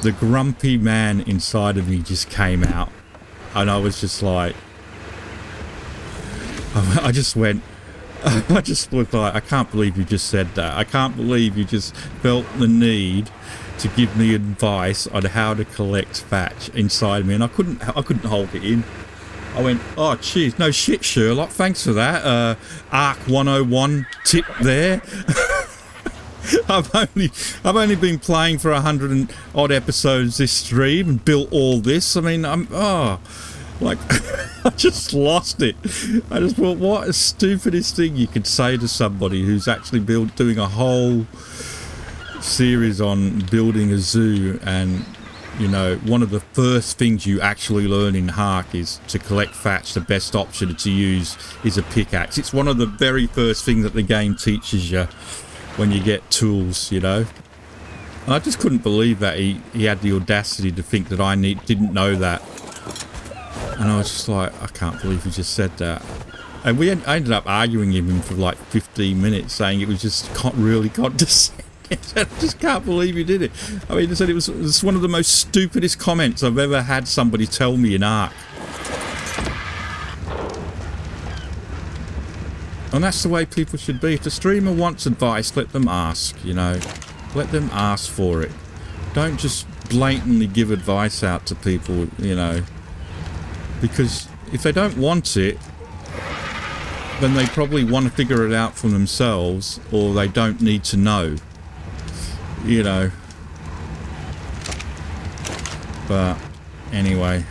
the grumpy man inside of me just came out, and I was just like, I just went, I just looked like, I can't believe you just said that. I can't believe you just felt the need to give me advice on how to collect thatch inside me, and I couldn't hold it in. I went, oh cheers, no shit, Sherlock, thanks for that. Ark 101 tip there. I've only been playing for 100 and odd episodes this stream and built all this. I mean, Like, I just lost it. I just thought, what a stupidest thing you could say to somebody who's actually doing a whole series on building a zoo, and you know, one of the first things you actually learn in Ark is to collect thatch. The best option to use is a pickaxe. It's one of the very first things that the game teaches you when you get tools, you know. And I just couldn't believe that he had the audacity to think that I didn't know that. And I was just like, I can't believe he just said that. And I ended up arguing with him for like 15 minutes, saying it was just really condescending. I just can't believe he did it. I mean, he said it was one of the most stupidest comments I've ever had somebody tell me in Ark. And that's the way people should be. If the streamer wants advice, let them ask, you know. Let them ask for it. Don't just blatantly give advice out to people, you know. Because if they don't want it, then they probably want to figure it out for themselves, or they don't need to know. You know. But anyway,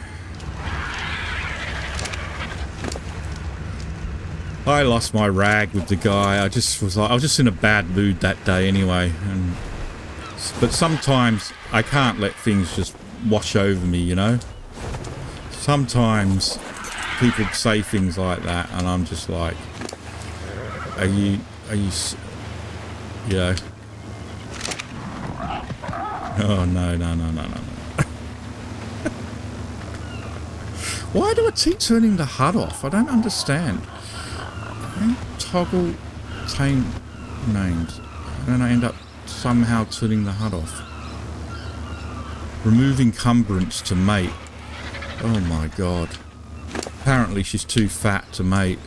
I lost my rag with the guy. I just was like, I was just in a bad mood that day anyway. But sometimes I can't let things just wash over me, you know. Sometimes people say things like that, and I'm just like, are you, you know. Oh, no. Why do I keep turning the HUD off? I don't understand. I toggle tame names, and then I end up somehow turning the HUD off. Remove encumbrance to mate. Oh my god. Apparently she's too fat to mate.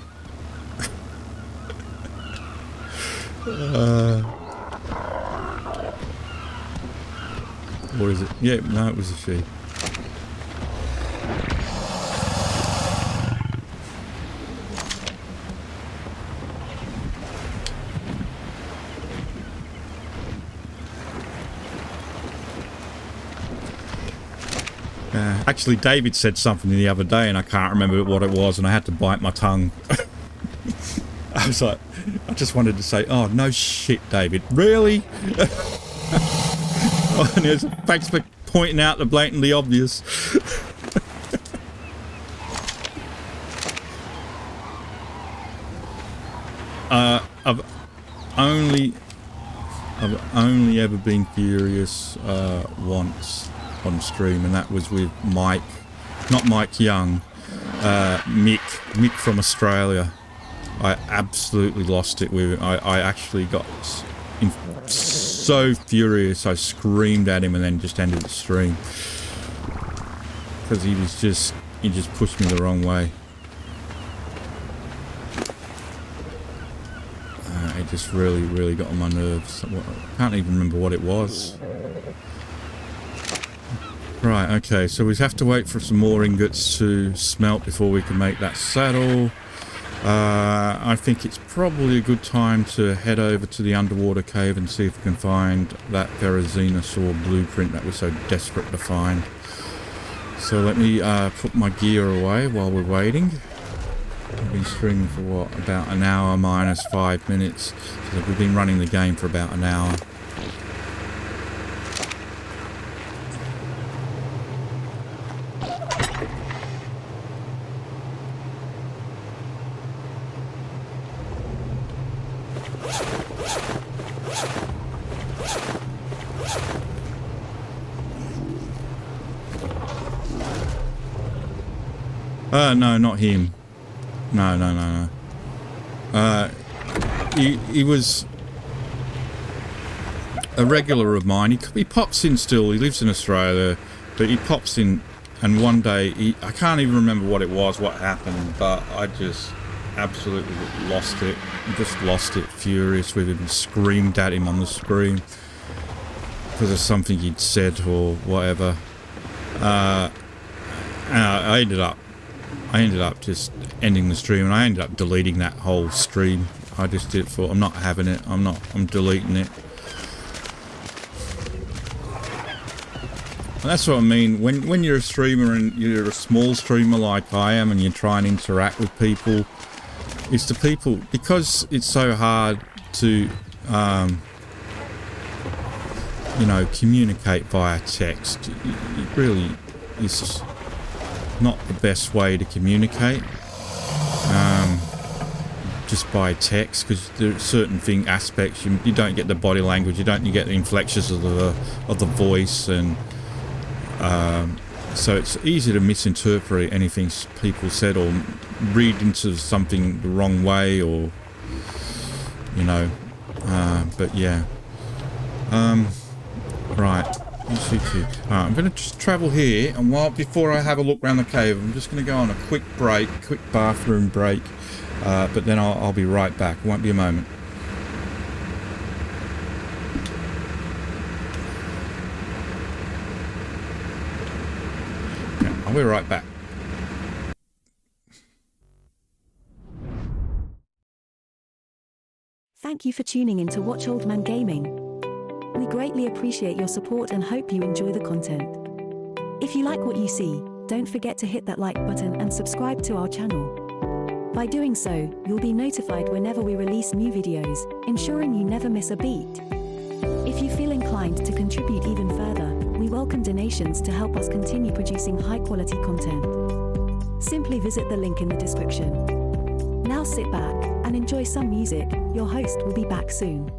Or is it? Yeah, no, it was a she. Actually, David said something the other day, and I can't remember what it was, and I had to bite my tongue. I was like, I just wanted to say, oh, no shit, David. Really? Oh, thanks for pointing out the blatantly obvious. I've only ever been furious once on stream, and that was with Mike, not Mike Young, Mick from Australia. I absolutely lost it with him. I actually got so furious I screamed at him and then just ended the stream because he just pushed me the wrong way. It just really got on my nerves. I can't even remember what it was. Right, okay, so we have to wait for some more ingots to smelt before we can make that saddle. I think it's probably a good time to head over to the underwater cave and see if we can find that Therizinosaur blueprint that we're so desperate to find. So let me put my gear away while we're waiting. We've been streaming for what, about an hour minus 5 minutes. So we've been running the game for about an hour. No, not him. No. He was a regular of mine. He pops in still. He lives in Australia, but he pops in, and one day, I can't even remember what it was, what happened, but I just absolutely lost it. Just lost it, furious with him, and screamed at him on the screen because of something he'd said or whatever. I ended up just ending the stream, and I ended up deleting that whole stream. I just did for, I'm not having it. I'm deleting it. And that's what I mean. When you're a streamer and you're a small streamer like I am, and you try and interact with people, it's the people, because it's so hard to you know, communicate via text. It really is not the best way to communicate, just by text, because there are certain aspects you don't get the body language, you get the inflections of the voice, and so it's easy to misinterpret anything people said, or read into something the wrong way, or you know. But yeah. Right. I'm going to just travel here, and before I have a look around the cave, I'm just going to go on a quick bathroom break. But then I'll be right back. It won't be a moment. Okay, I'll be right back. Thank you for tuning in to Watch Old Man Gaming. We greatly appreciate your support and hope you enjoy the content. If you like what you see, don't forget to hit that like button and subscribe to our channel. By doing so, you'll be notified whenever we release new videos, ensuring you never miss a beat. If you feel inclined to contribute even further, we welcome donations to help us continue producing high-quality content. Simply visit the link in the description. Now sit back and enjoy some music. Your host will be back soon.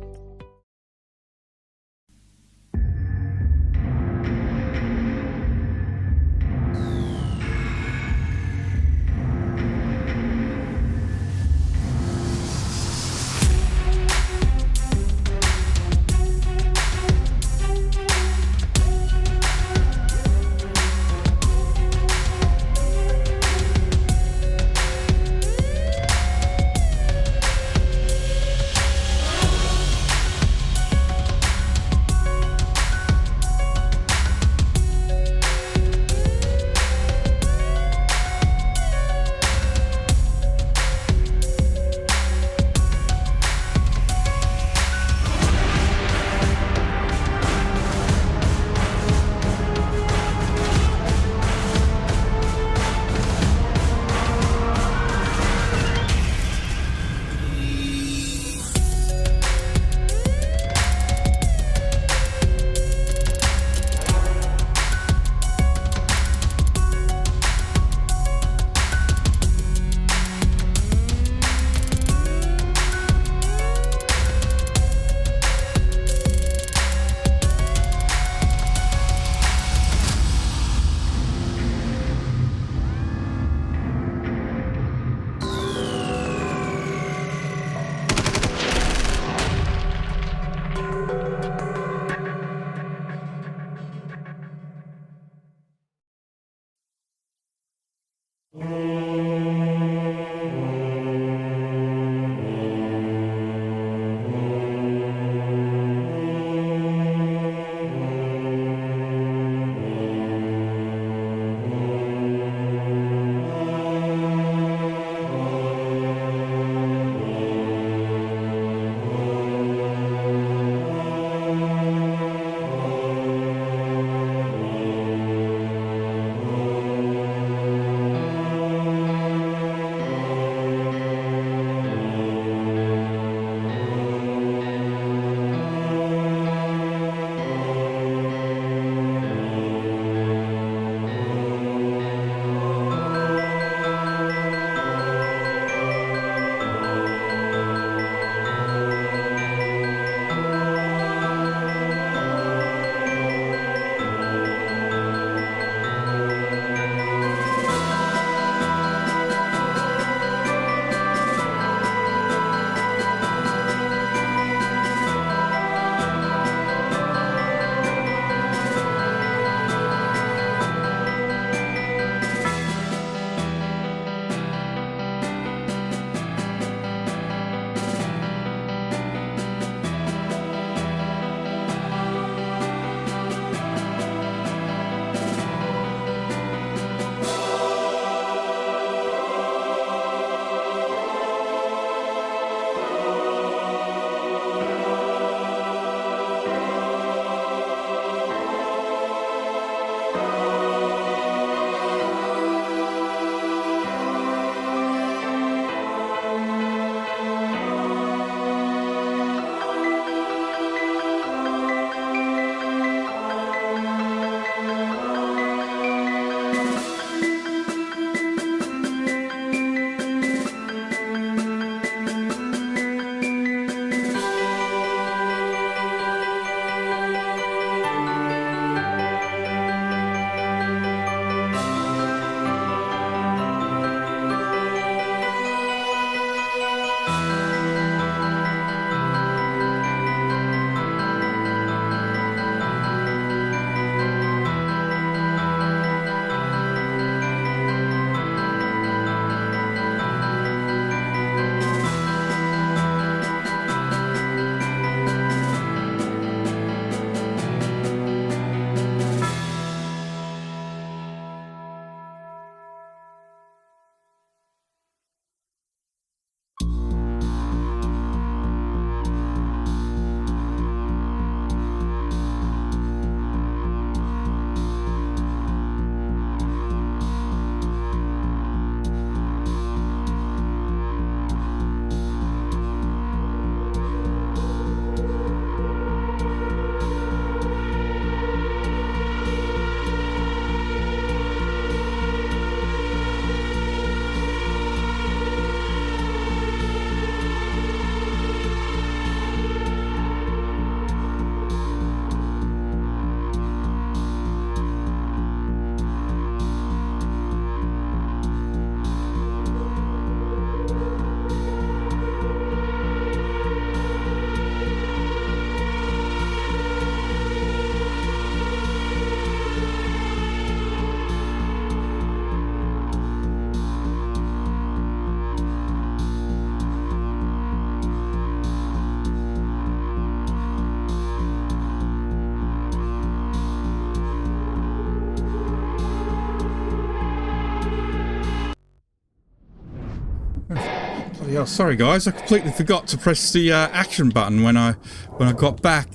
Yeah, sorry guys, I completely forgot to press the action button when I got back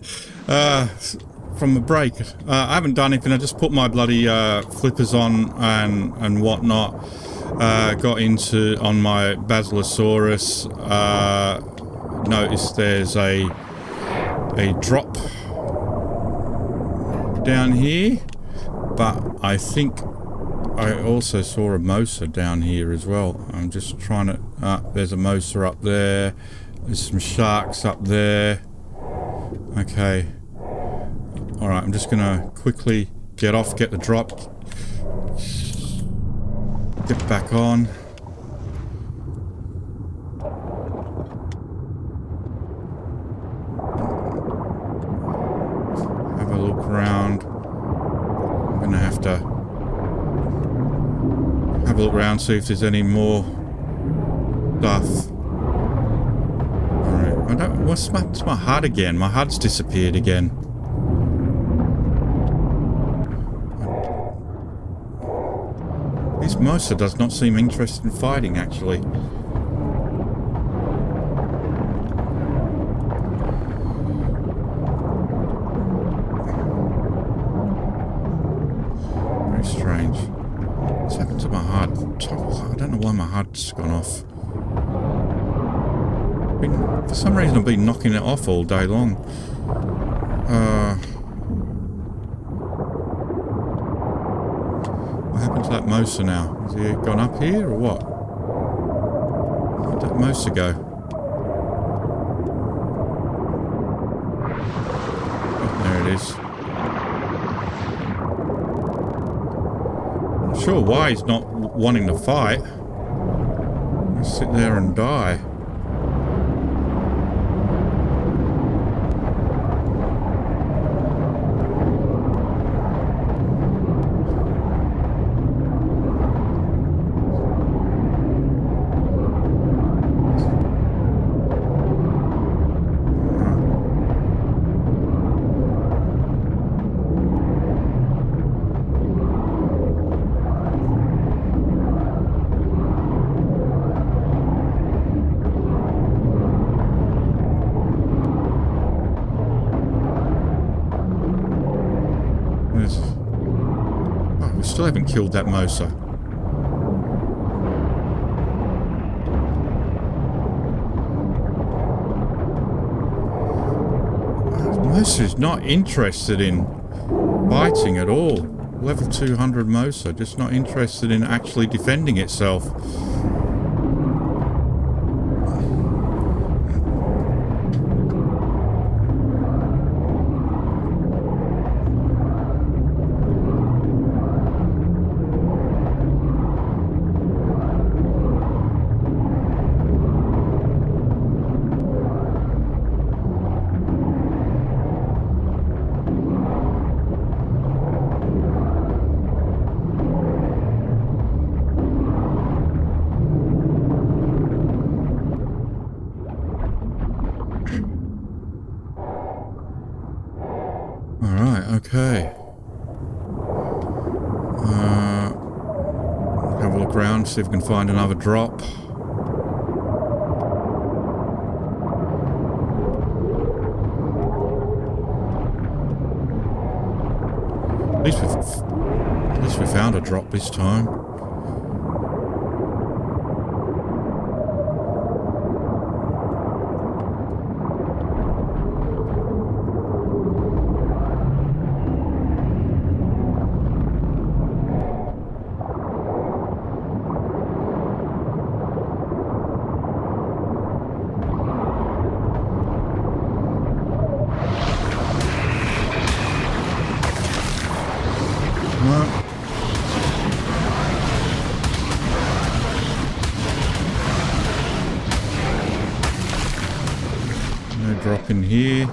from the break. I haven't done anything. I just put my bloody flippers on and whatnot. Got into on my Basilosaurus. Noticed there's a drop down here, but I think I also saw a Mosa down here as well. I'm just trying to... there's a Mosa up there. There's some sharks up there. Okay. Alright, I'm just going to quickly get off, get the drop. Get back on. Have a look around. I'm going to have to... have a look around, see if there's any more stuff. Alright, I don't... what's my HUD again? My HUD's disappeared again. This Mosa does not seem interested in fighting, actually. Very strange. What's happened to my HUD? I don't know why my HUD's gone off. For some reason I've been knocking it off all day long. What happened to that Mosa now? Has he gone up here or what? Where'd that Mosa go? Oh, there it is. Not sure why he's not wanting to fight. Just sit there and die. Still haven't killed that Mosa. Mosa is not interested in fighting at all. Level 200 Mosa, just not interested in actually defending itself. Okay. Have a look around, see if we can find another drop. At least we found a drop this time. No drop in here.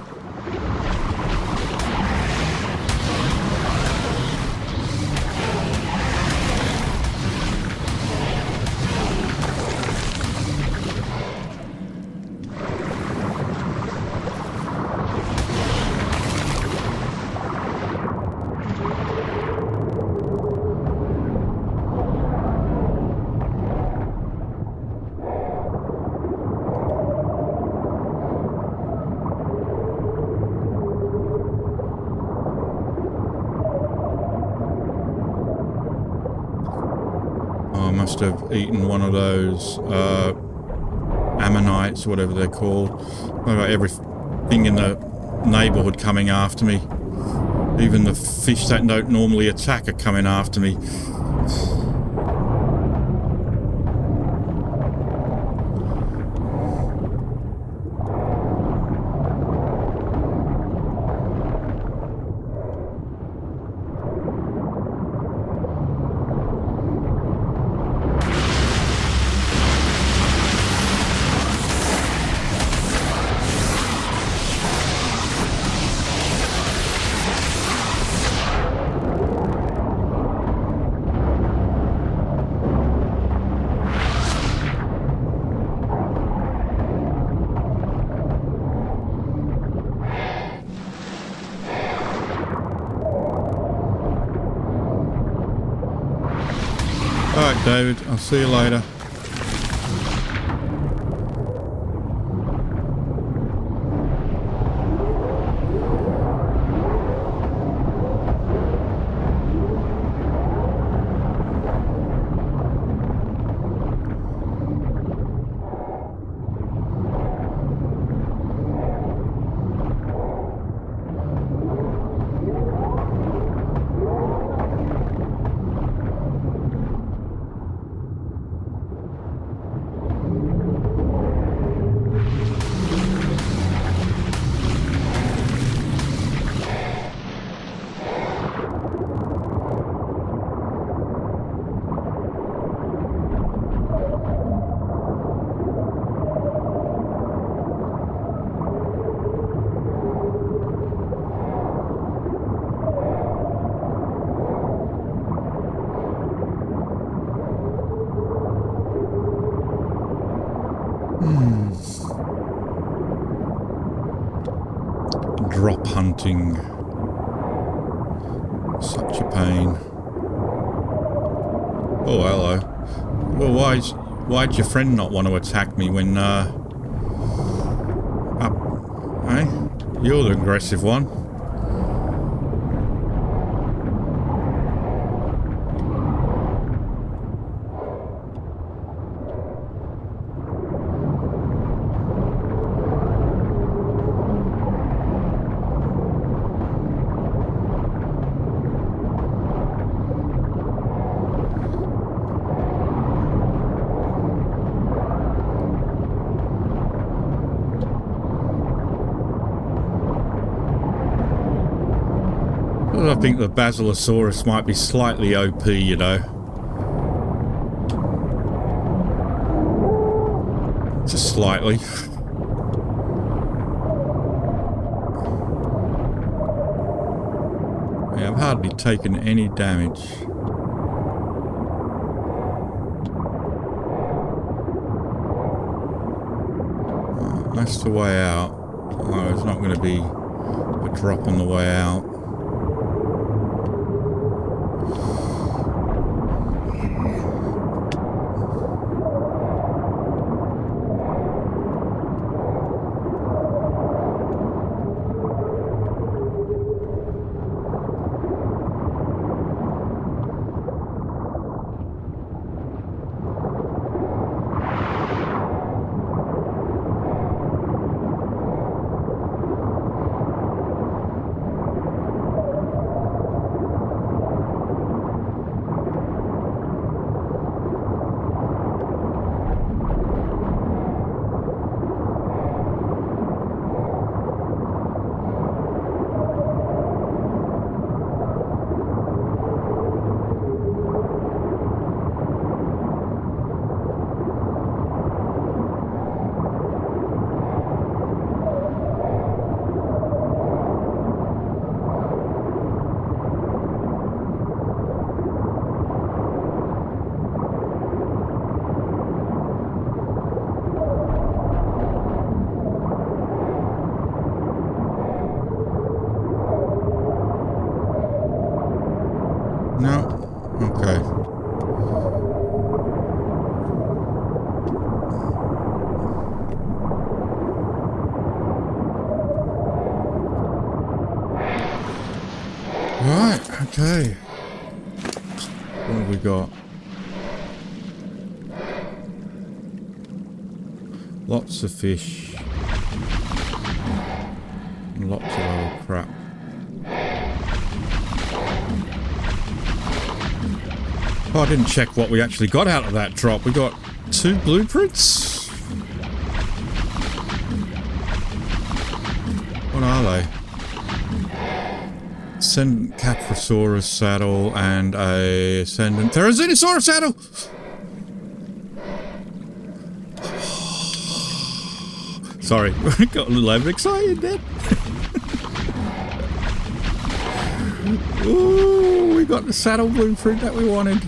must have eaten one of those ammonites, whatever they're called. I've got everything in the neighbourhood coming after me. Even the fish that don't normally attack are coming after me. Alright, David, I'll see you later. Drop hunting. Such a pain. Oh, hello. Well, why'd your friend not want to attack me when, Hey? You're the aggressive one. I think the Basilosaurus might be slightly OP, you know. Just slightly. Yeah, I've hardly taken any damage. That's the way out. Oh, there's not going to be a drop on the way out. No? Okay. Right, okay. What have we got? Lots of fish. And lots of other crap. Oh, I didn't check what we actually got out of that drop. We got 2 blueprints. What are they? Ascendant Carcharodontosaurus saddle and a Ascendant Therizinosaurus saddle. Sorry, I got a little overexcited then. Ooh, we got the saddle blueprint that we wanted.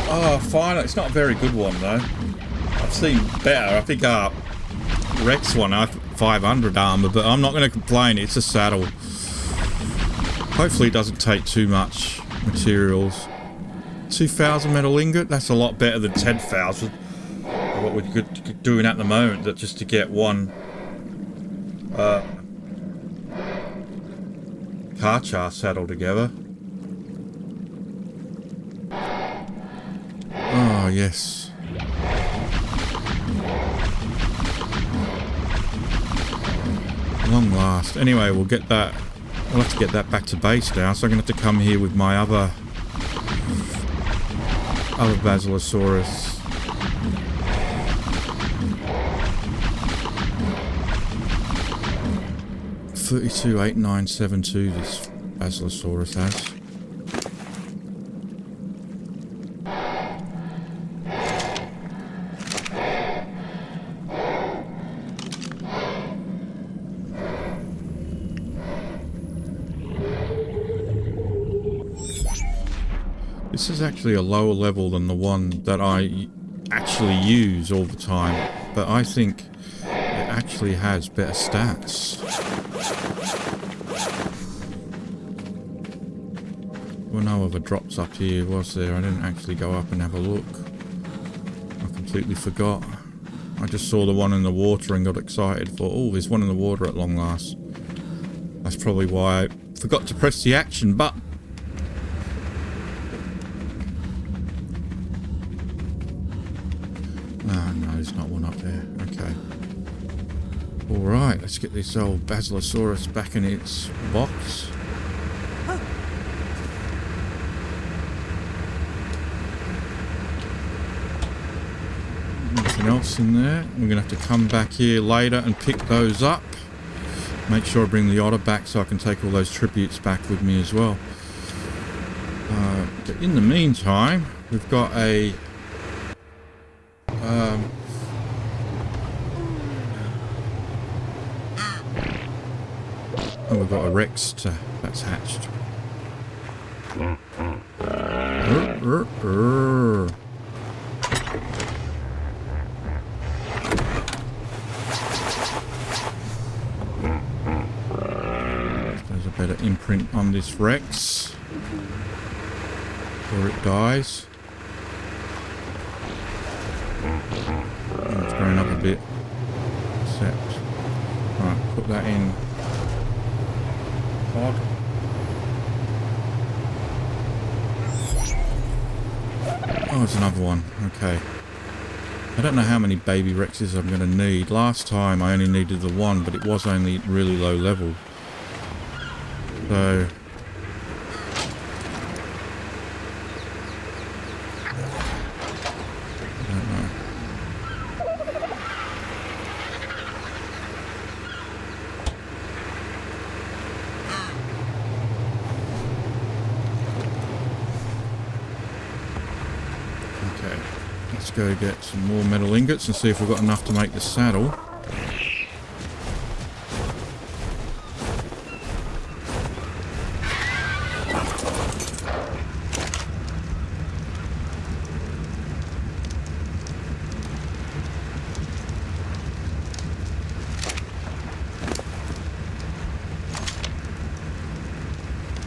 Oh, finally. It's not a very good one, though. I've seen better. I think Rex one, I 500 armor, but I'm not going to complain. It's a saddle. Hopefully it doesn't take too much materials. 2,000 metal ingot? That's a lot better than 10,000. What we're doing at the moment, that just to get one Carchar saddle together. Oh, yes. Long last. Anyway, we'll get that. We'll have to get that back to base now. So I'm going to have to come here with my other Basilosaurus. $32,8972 this Basilosaurus has. This is actually a lower level than the one that I actually use all the time, but I think it actually has better stats. Well, no other drops up here, was there? I didn't actually go up and have a look. I completely forgot. I just saw the one in the water and got excited for, oh, there's one in the water at long last. That's probably why I forgot to press the action button. No, there's not one up there. Okay. Alright, let's get this old Basilosaurus back in its box. Nothing else in there. We're going to have to come back here later and pick those up. Make sure I bring the otter back so I can take all those tributes back with me as well. But in the meantime, we've got a... oh, we've got a Rex that's hatched. There's a better imprint on this Rex before it dies. Oh, it's growing up a bit. Except, right, put that in. Pod. Oh, there's another one. Okay. I don't know how many baby Rexes I'm going to need. Last time I only needed the one, but it was only really low level. So... I don't know. Okay, let's go get some more metal ingots and see if we've got enough to make the saddle.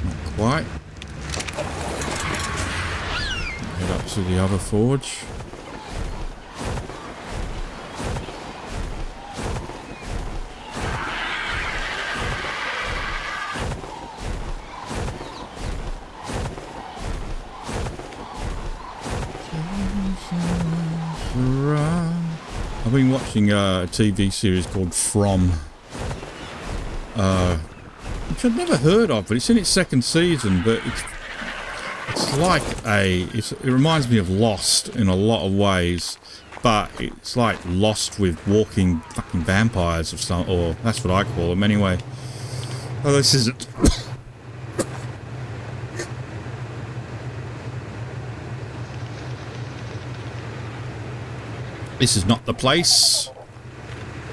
Not quite. Head up to the other forge. watching a TV series called From, which I've never heard of, but it's in its second season. But it's like it reminds me of Lost in a lot of ways, but it's like Lost with walking fucking vampires of some, or that's what I call them anyway. Oh, this isn't. This is not the place.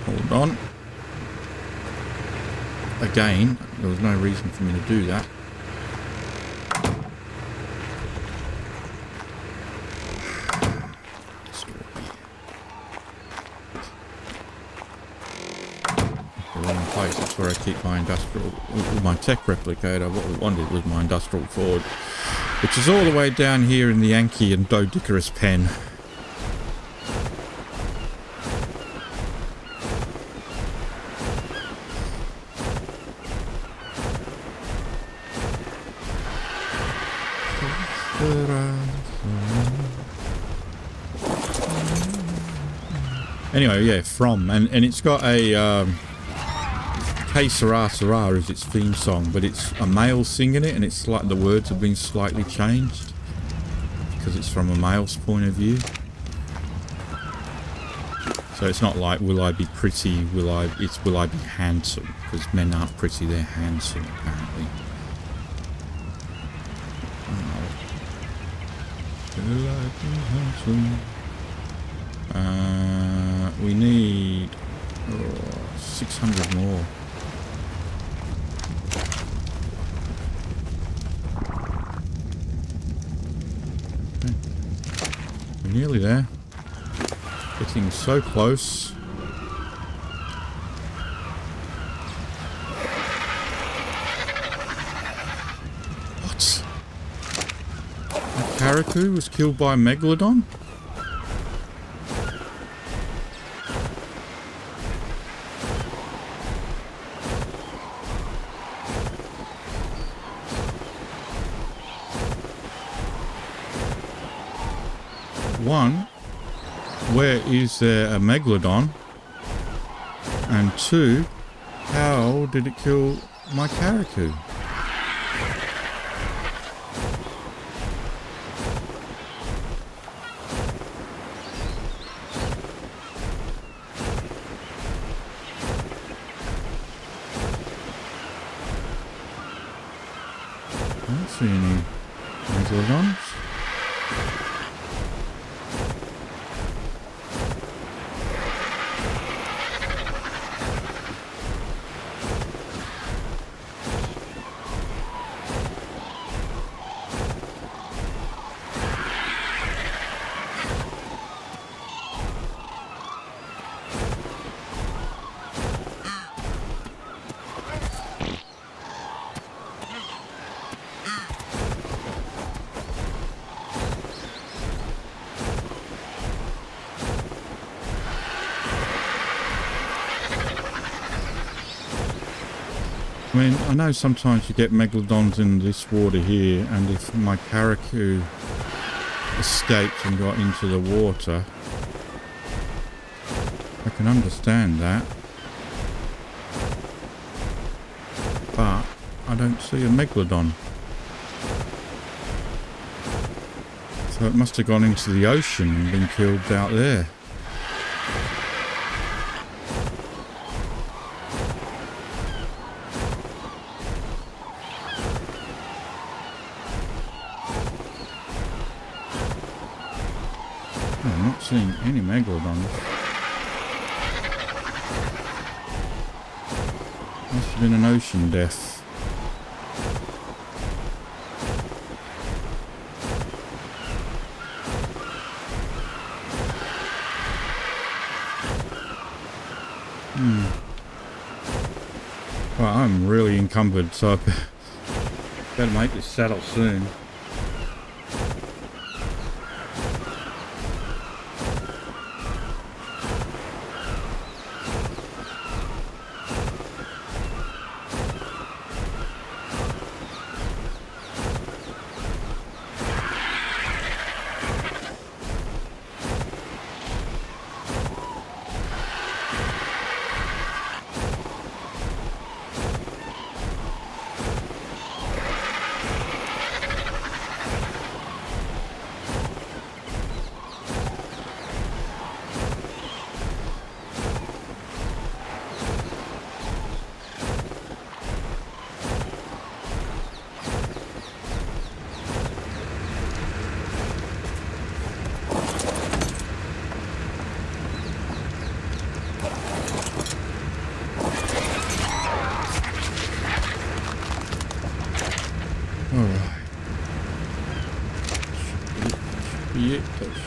Hold on. Again, there was no reason for me to do that. The wrong place. That's where I keep my industrial, my tech replicator. What we wanted was my industrial forge, which is all the way down here in the Yankee and Doedicurus pen. Anyway, yeah, From, and it's got a Hey Sarah Sarah is its theme song, but it's a male singing it, and it's like the words have been slightly changed because it's from a male's point of view. So it's not like will I be pretty, it's will I be handsome, because men aren't pretty, they're handsome apparently. Will I be handsome? We need 600 more. Okay. We're nearly there. Getting so close. What? A Carcharodontosaurus was killed by a Megalodon? One, where is there a Megalodon? And two, how did it kill my Carcharodontosaurus? I don't see any Megalodons. I mean, I know sometimes you get Megalodons in this water here, and if my Carcharodontosaurus escaped and got into the water, I can understand that. But I don't see a Megalodon. So it must have gone into the ocean and been killed out there. I'm not seeing any Megalodons. Must have been an ocean death. Well, I'm really encumbered, so I better make this saddle soon.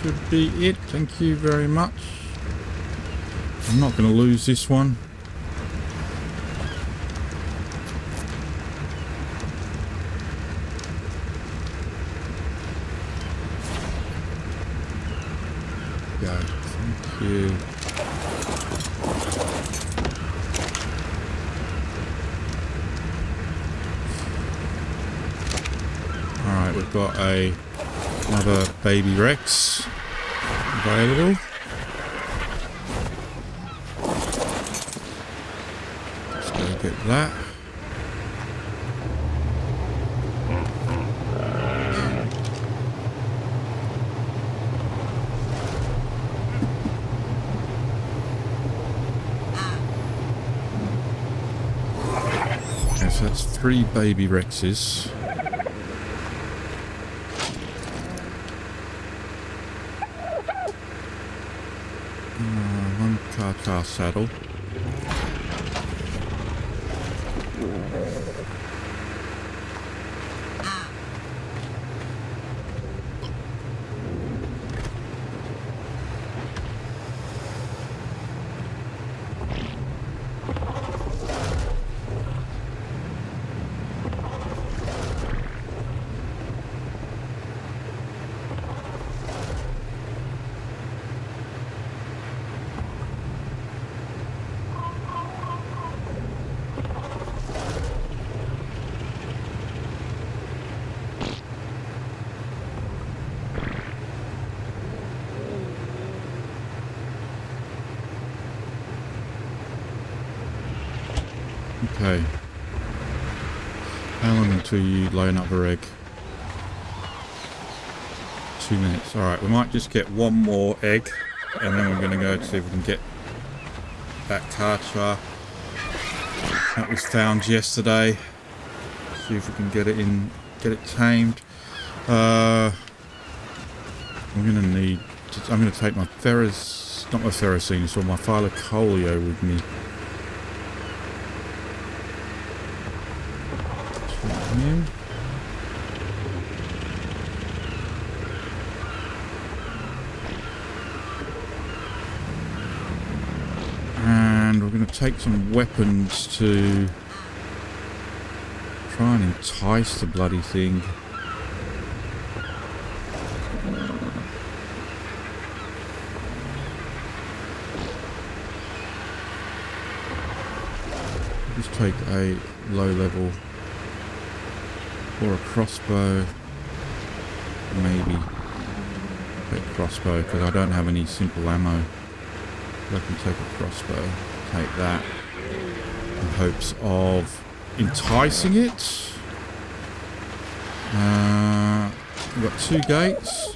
should be it. Thank you very much. I'm not going to lose this one. Go. Thank you. Alright, we've got another baby Rex available. Let's go get that. Okay, so that's 3 baby Rexes. One Carchar saddle. Okay. How long until you lay another egg? 2 minutes. Alright, we might just get one more egg and then we're going to go to see if we can get that Carchar that was found yesterday. See if we can get it tamed. I'm going to need... I'm going to take my not my Ferrocinus or my Philocolio with me. Him. And we're going to take some weapons to try and entice the bloody thing. Just take a low level or a crossbow, maybe a crossbow because I don't have any simple ammo. I can take a crossbow, take that in hopes of enticing it. We've got 2 gates,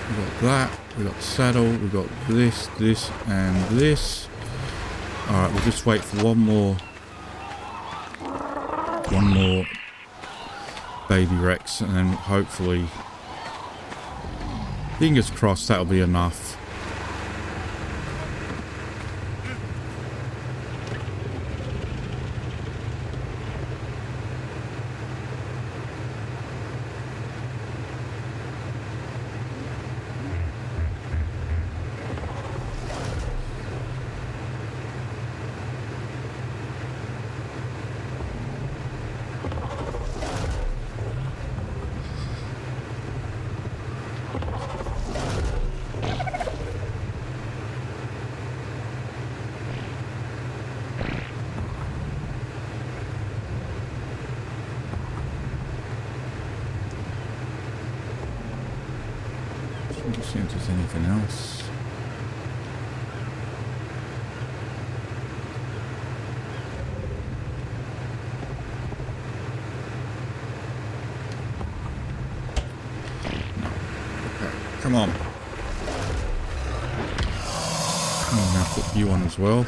we've got that, we've got saddle, we've got this, and this. Alright, we'll just wait for one more baby Rex, and then hopefully, fingers crossed, that'll be enough. Let's see if there's anything else. No. Okay, come on. Come on, now put you on as well.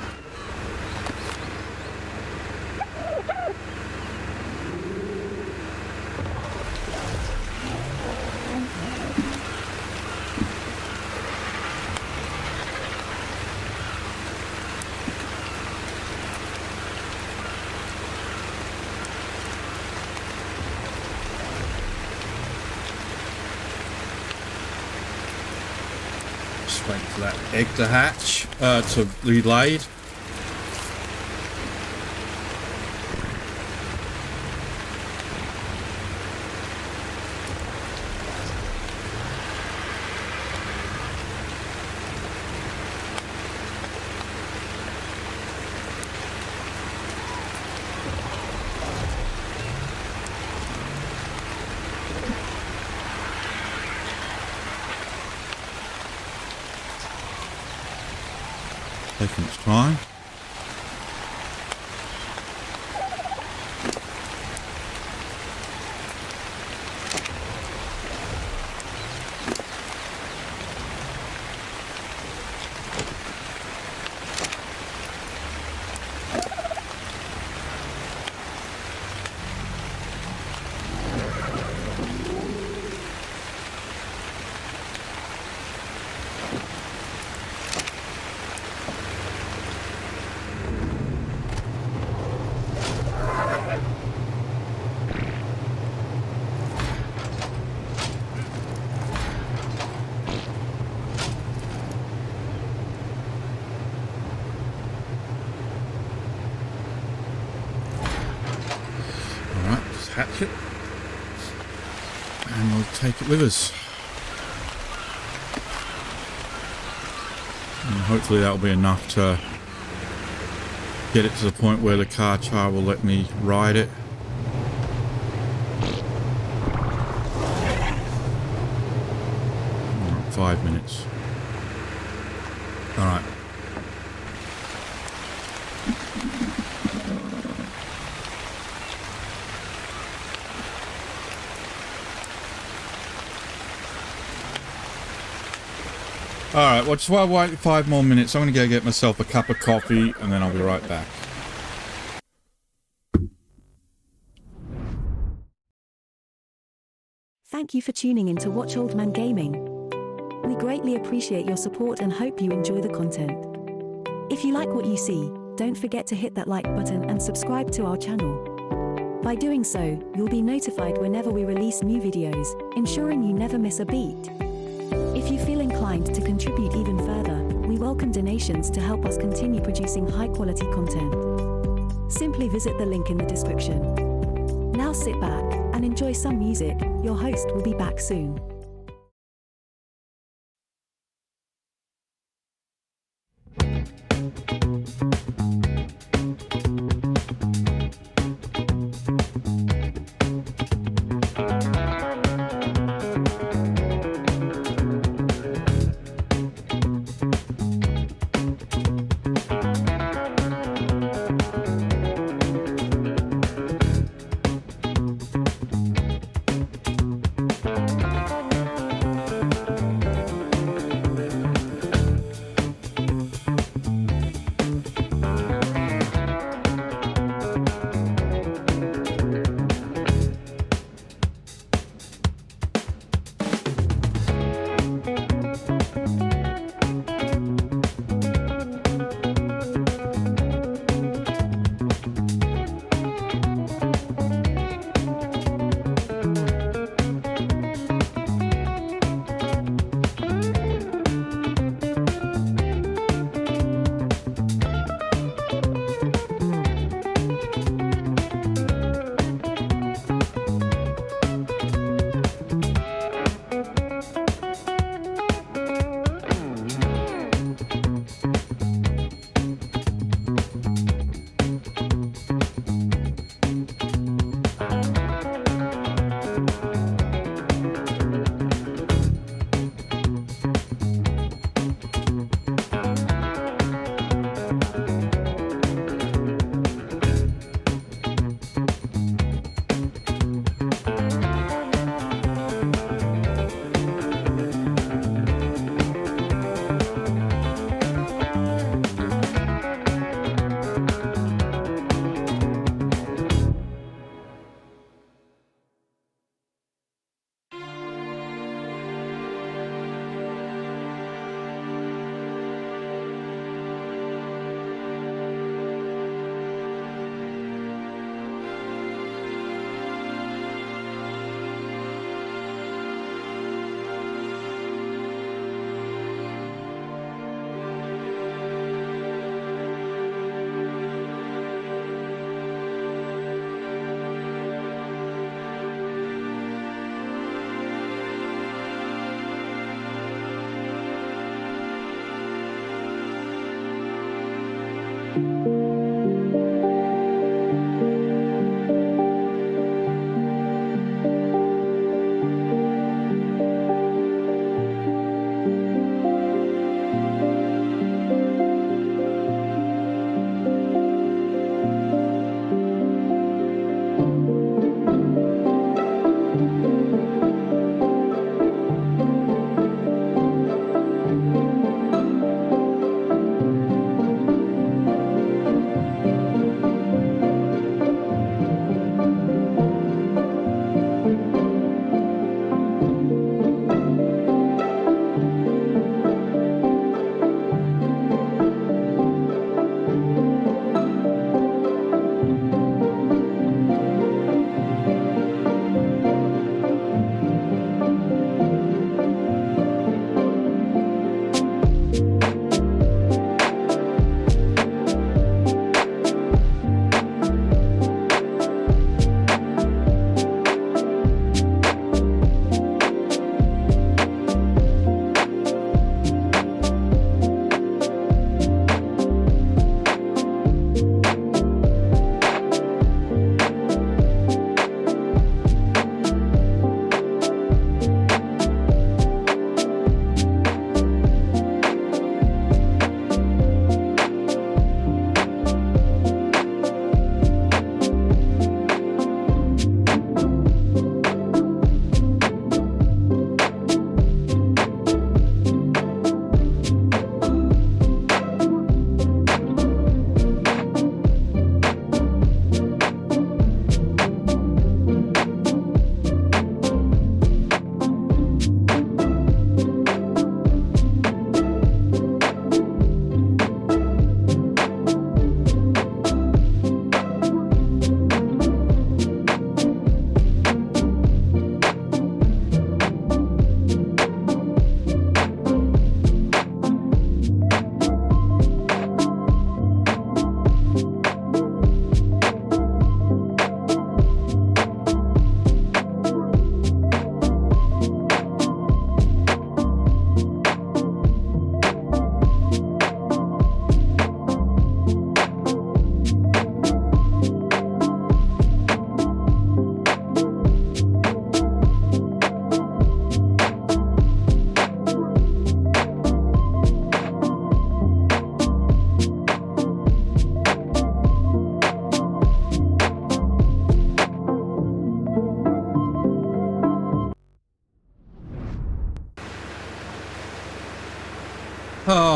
Just waiting for that egg to hatch, to be laid. Taking its time. Hatch it and we'll take it with us, and hopefully that'll be enough to get it to the point where the Carchar will let me ride it. Alright, 5 minutes. Alright. Alright, well, just while I wait 5 more minutes, I'm going to go get myself a cup of coffee and then I'll be right back. Thank you for tuning in to Watch Old Man Gaming. We greatly appreciate your support and hope you enjoy the content. If you like what you see, don't forget to hit that like button and subscribe to our channel. By doing so, you'll be notified whenever we release new videos, ensuring you never miss a beat. If you feel inclined to contribute even further, we welcome donations to help us continue producing high-quality content. Simply visit the link in the description. Now sit back and enjoy some music. Your host will be back soon.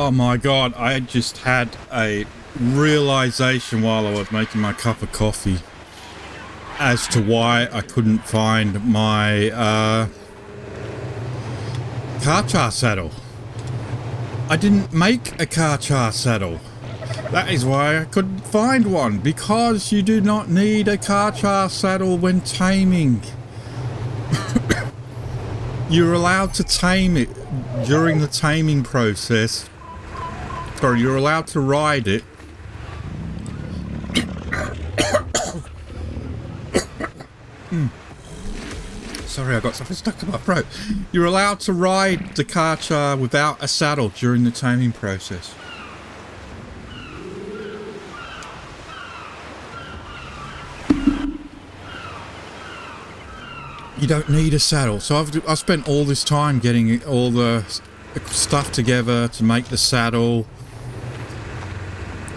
Oh my god, I just had a realization while I was making my cup of coffee as to why I couldn't find my Carchar saddle. I didn't make a Carchar saddle. That is why I couldn't find one, because you do not need a Carchar saddle when taming. You're allowed to tame it during the taming process. Sorry, you're allowed to ride it. Sorry, I got something stuck in my throat. You're allowed to ride the Carchar without a saddle during the taming process. You don't need a saddle. So I've spent all this time getting all the stuff together to make the saddle.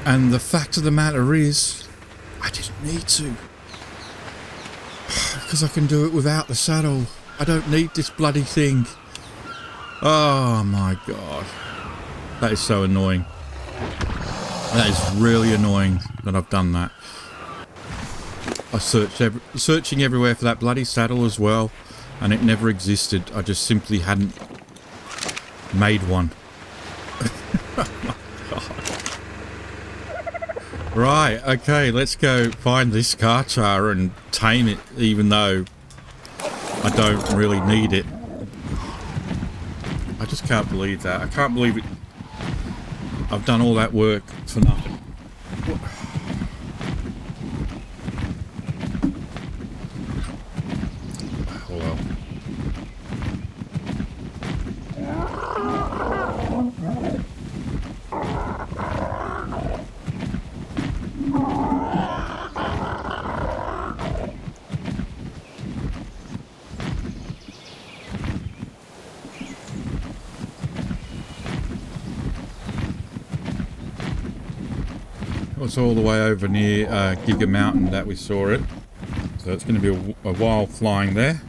And the fact of the matter is, I didn't need to. Because I can do it without the saddle. I don't need this bloody thing. Oh my god. That is so annoying. That is really annoying that I've done that. I searched searching everywhere for that bloody saddle as well, and it never existed. I just simply hadn't made one. Oh my god. Right, okay, let's go find this Carchar and tame it, even though I don't really need it. I just can't believe that. I can't believe it. I've done all that work for nothing. Well. It was all the way over near Giga Mountain that we saw it, so it's going to be a while flying there.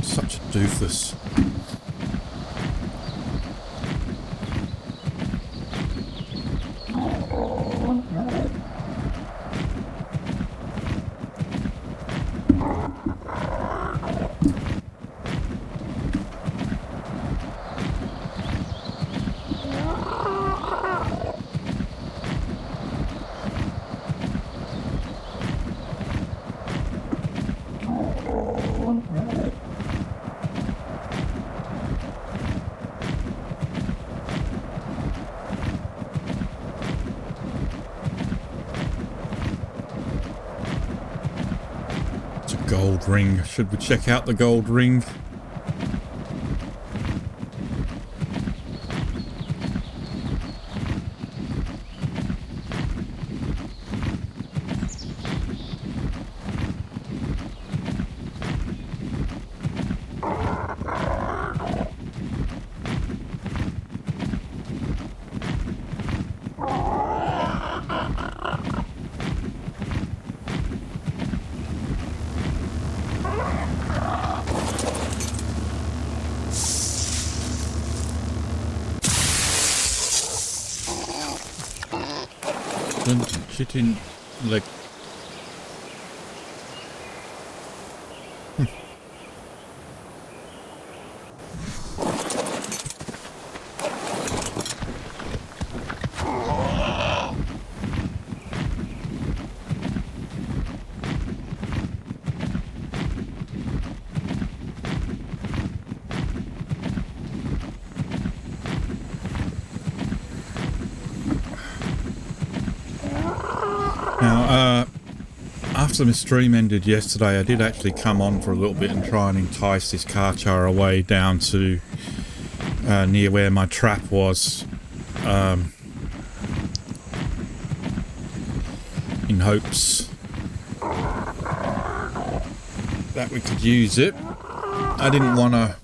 Such a doofus. Gold ring. Should we check out the gold ring? Shit in like after my stream ended yesterday, I did actually come on for a little bit and try and entice this Carchar away down to near where my trap was, in hopes that we could use it. I didn't want to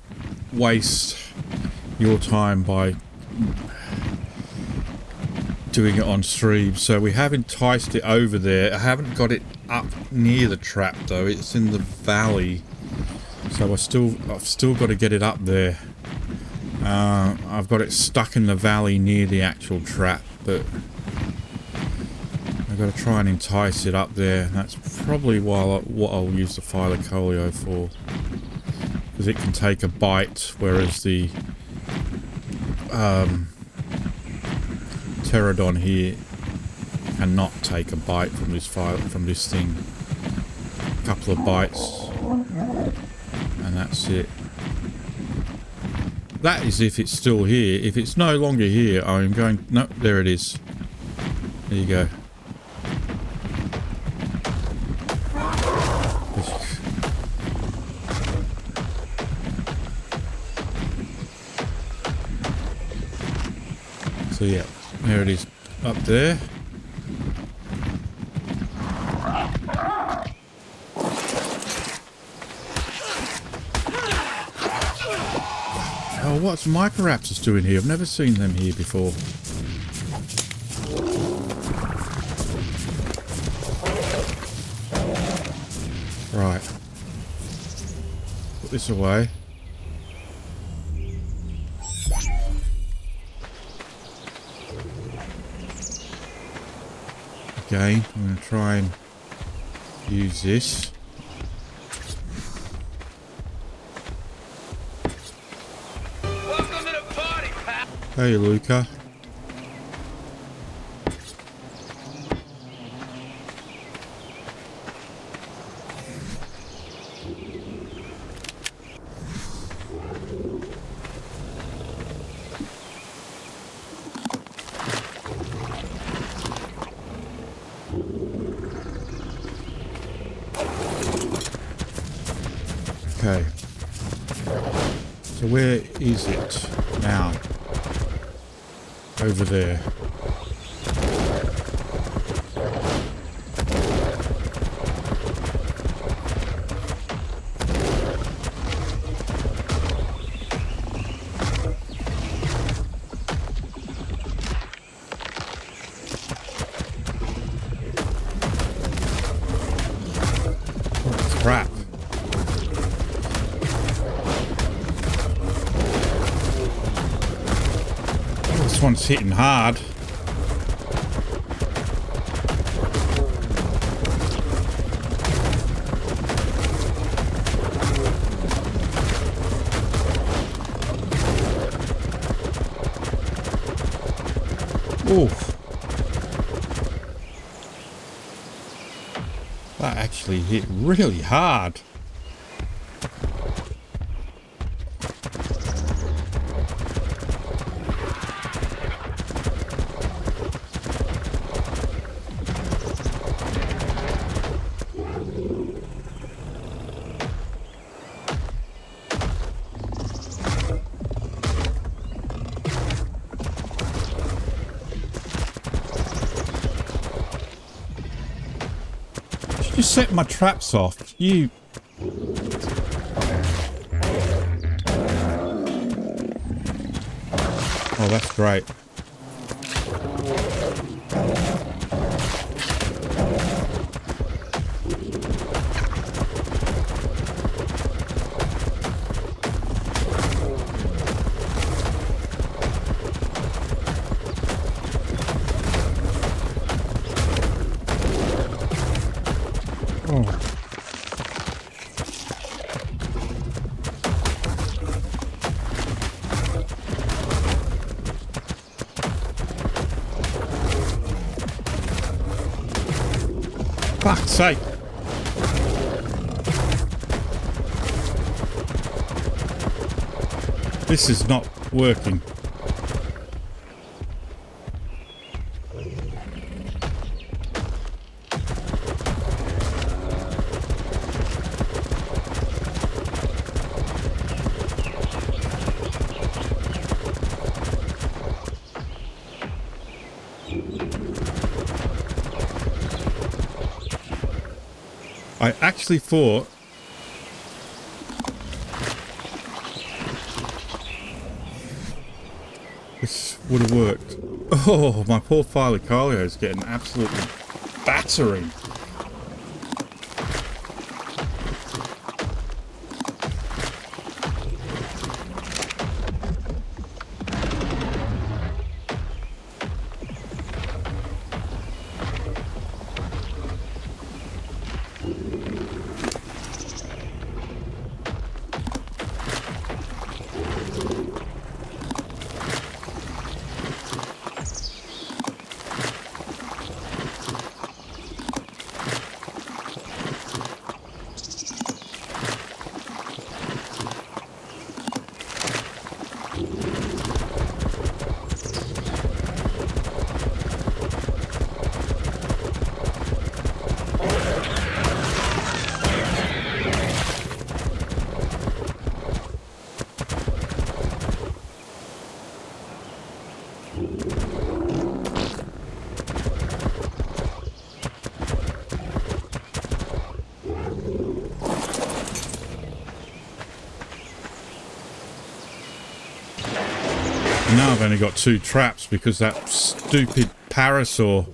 waste your time by doing it on stream, so we have enticed it over there. I haven't got it up near the trap though. It's in the valley, so I've still got to get it up there. I've got it stuck in the valley near the actual trap, but I've got to try and entice it up there. That's probably what I'll use the Filocolio for, because it can take a bite, whereas the Pterodon here cannot take a bite from this thing. A couple of bites and that's it. That is if it's still here. If it's no longer here, I'm going... No, there it is. There you go. So yeah, there it is, up there. Oh, what's Microraptors doing here? I've never seen them here before. Right. Put this away. Again, I'm going to try and use this. Welcome to the party, pal. Hey, Luca. Okay. So where is it now? Over there. Oh, crap. This one's hitting hard. Oof. That actually hit really hard. Just set my traps off. You... Oh, that's great. Oh. Fuck's sake. This is not working. I actually thought this would have worked. Oh, my poor Thylacoleo is getting absolutely battering. Now I've only got 2 traps because that stupid parasaur.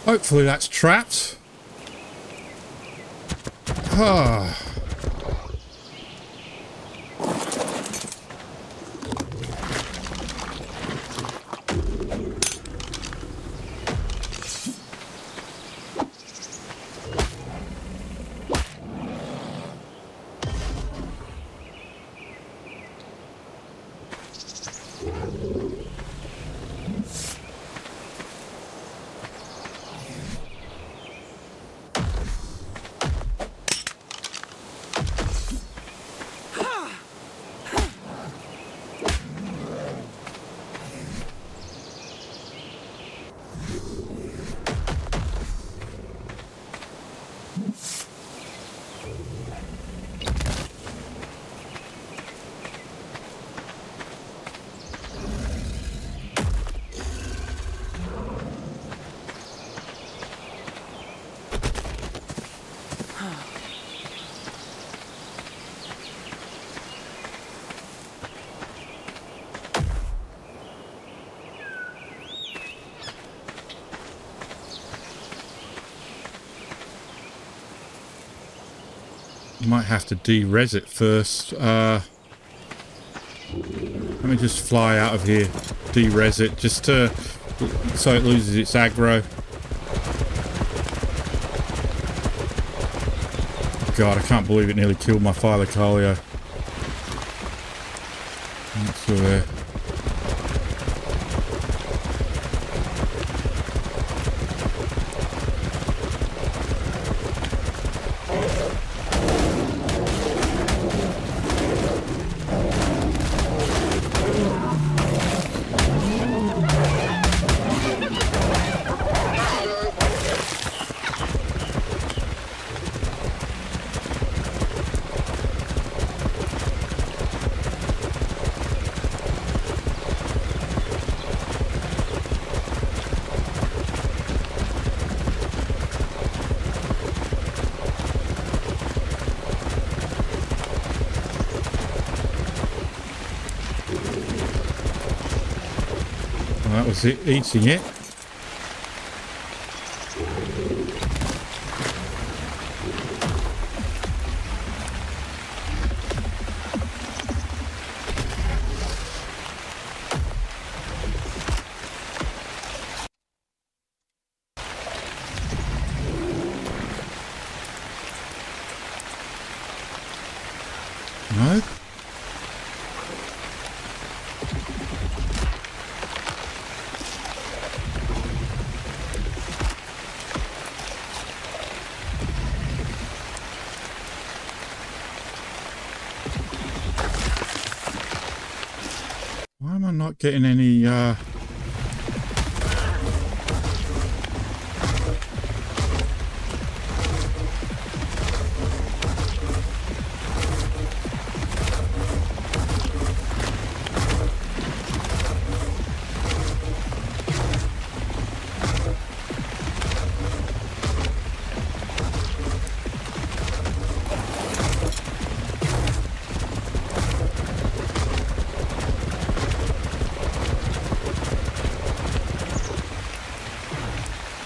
Hopefully that's trapped. Ah. Might have to de-res it first. Let me just fly out of here, de-res it, just to, so it loses its aggro. God, I can't believe it nearly killed my Thylacoleo. That's still there. that was it, eating it. No? Why am I not getting any,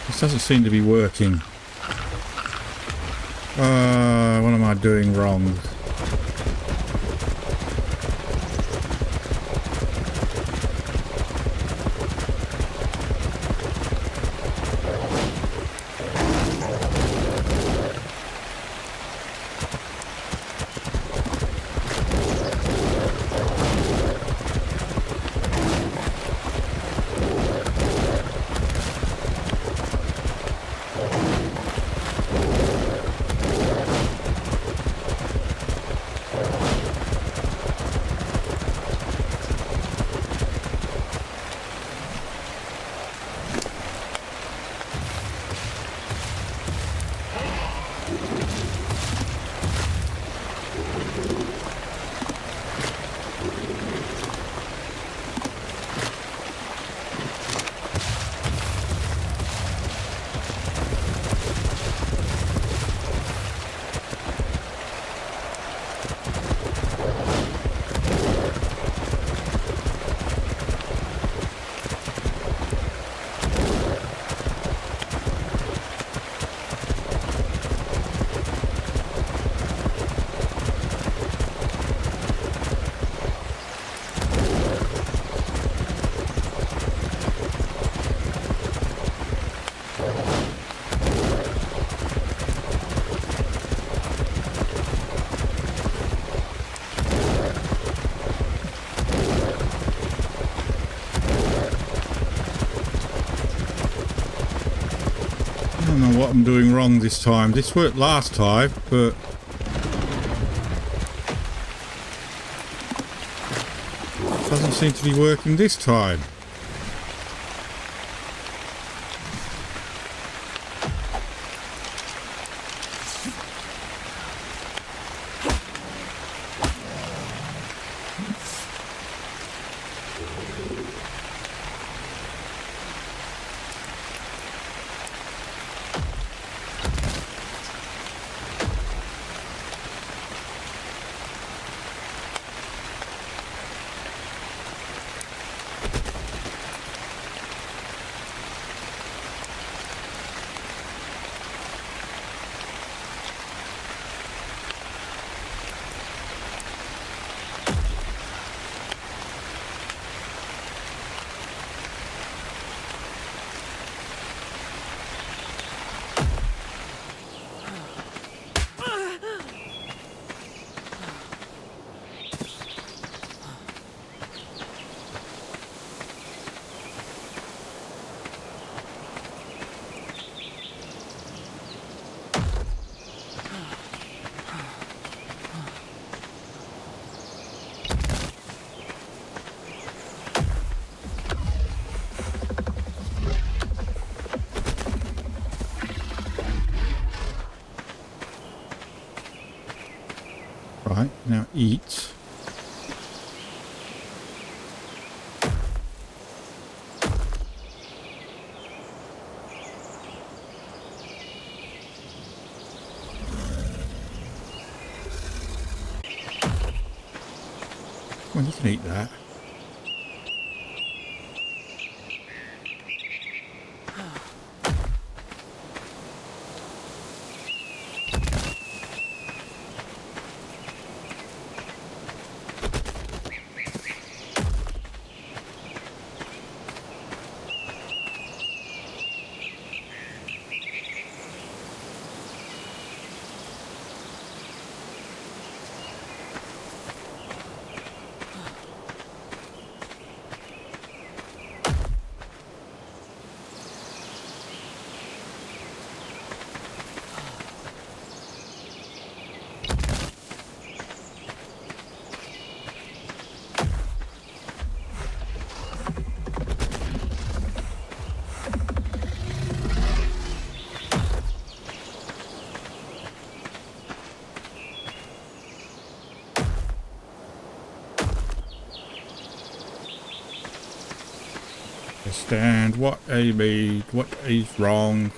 this doesn't seem to be working. What am I doing wrong? I don't know what I'm doing wrong this time. This worked last time, but doesn't seem to be working this time. Right, now eat. Well, you can eat that. understand what I mean. What is wrong?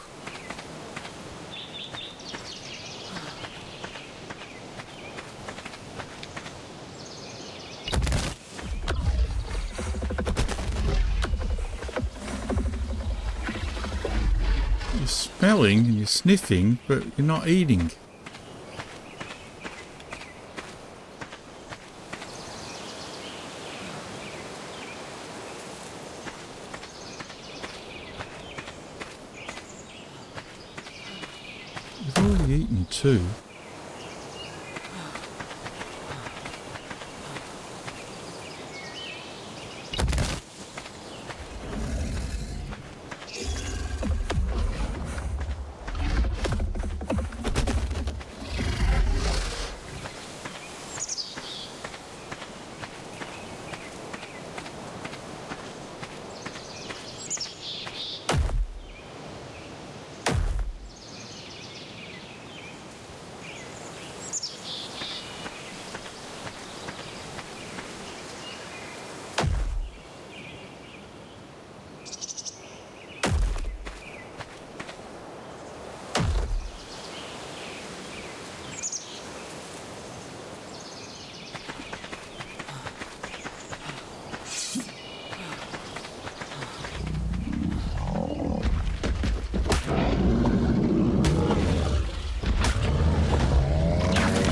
You're smelling and you're sniffing, but you're not eating. You've already eaten two.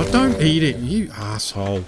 Oh, don't eat it, you asshole.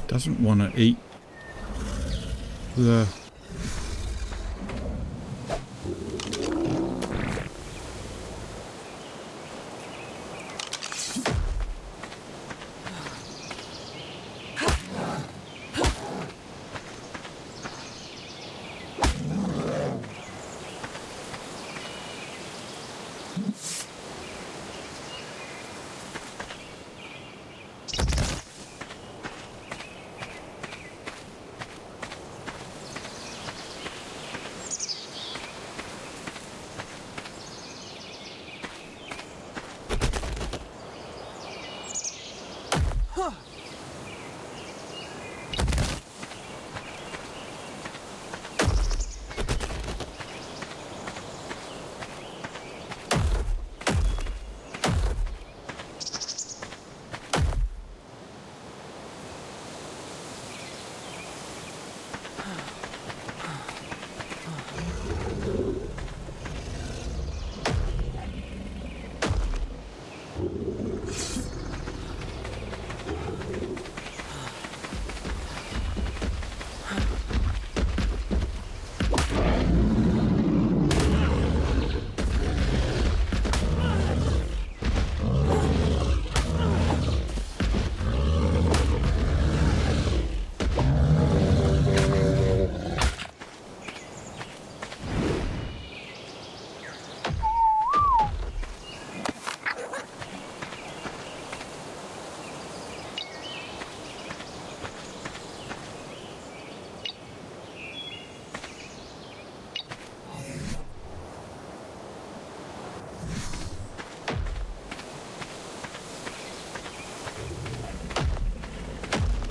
Doesn't want to eat the...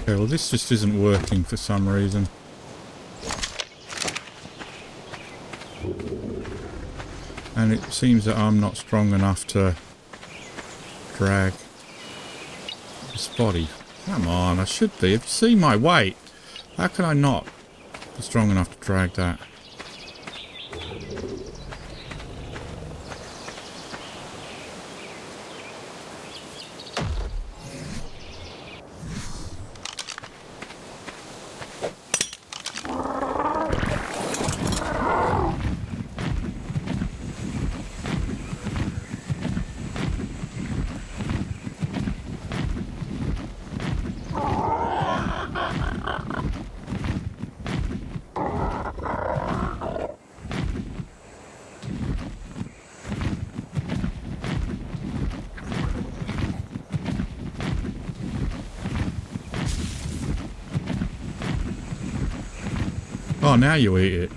Okay, well this just isn't working for some reason. And it seems that I'm not strong enough to drag this body. Come on, I should be. If you see my weight, how can I not be strong enough to drag that? Oh, now you eat it.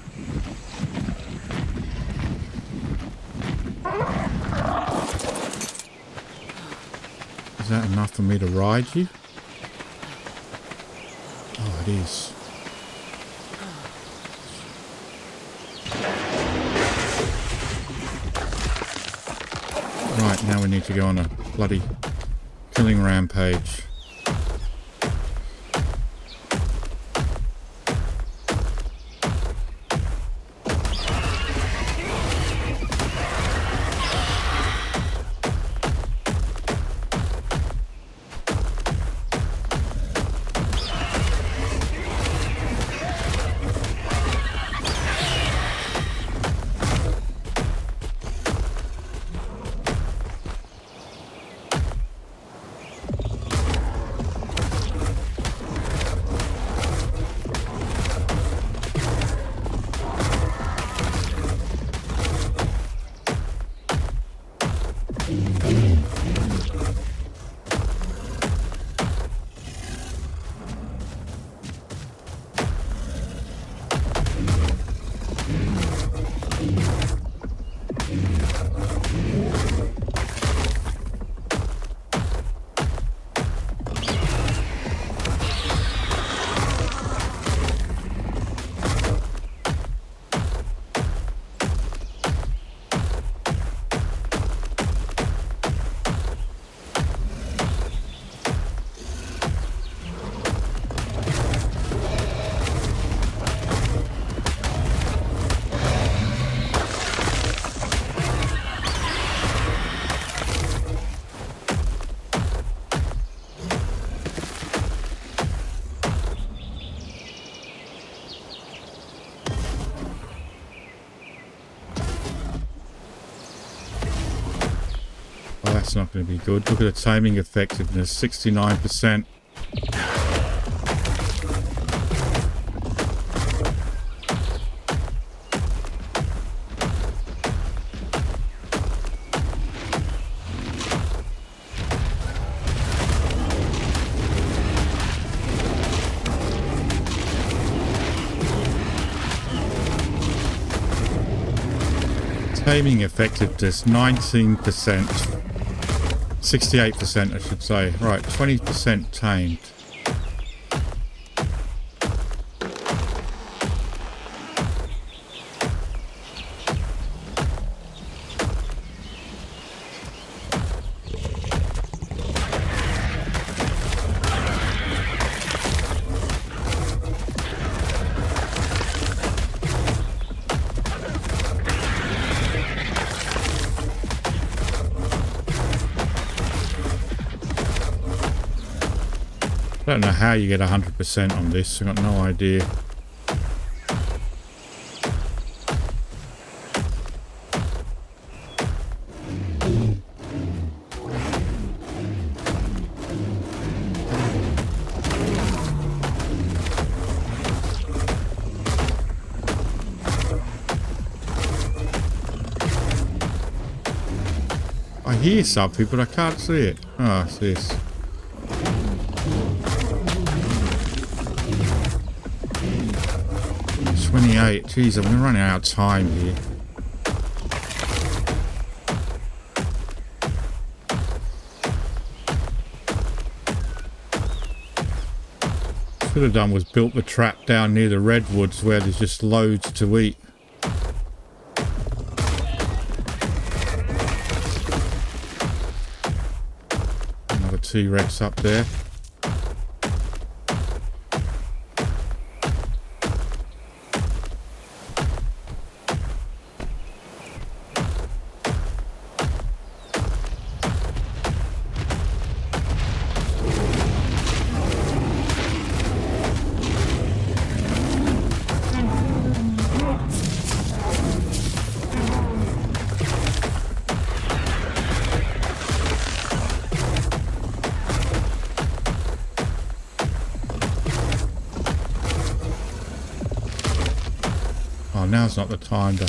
Is that enough for me to ride you? Oh, it is. Right, now we need to go on a bloody killing rampage. Oh, that's not going to be good. Look at the taming effectiveness, 69%. Taming effectiveness, 19%. 68% I should say. Right, 20% tamed. I don't know how you get 100% on this. I've got no idea. I hear something, but I can't see it. Oh, it's this. Jeez, I'm running out of time here. Should have done was built the trap down near the redwoods where there's just loads to eat. Another T-Rex up there. Now's not the time to...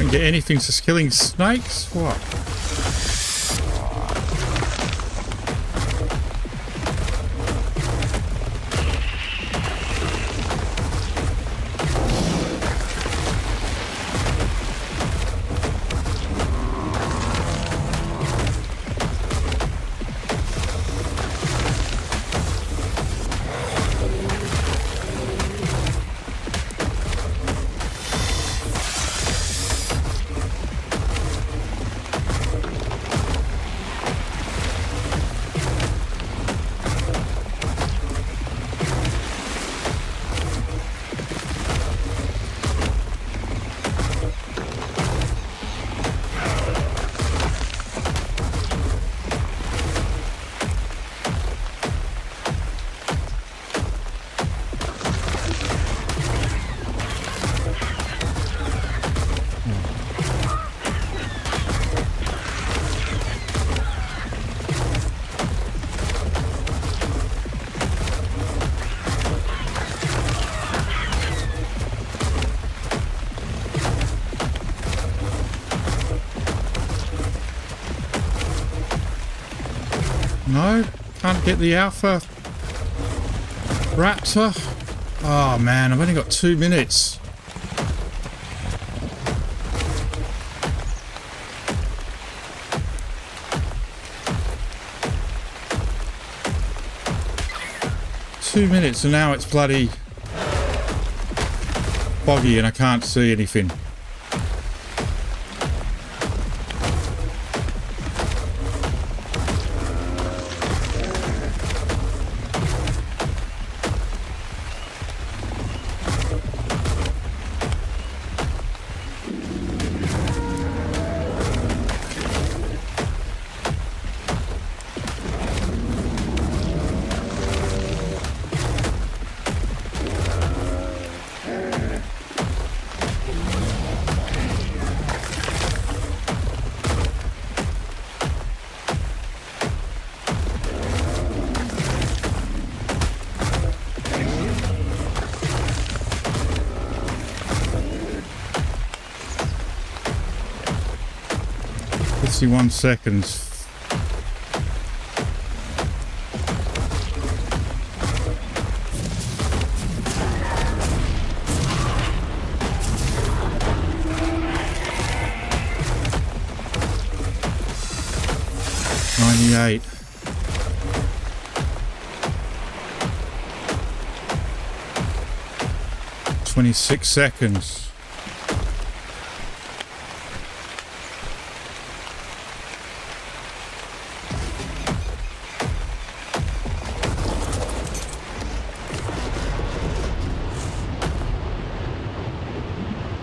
Don't get anything for killing snakes? What? No, can't get the alpha raptor. Oh man, I've only got 2 minutes. And now it's bloody foggy and I can't see anything. One seconds. $98. 26 seconds.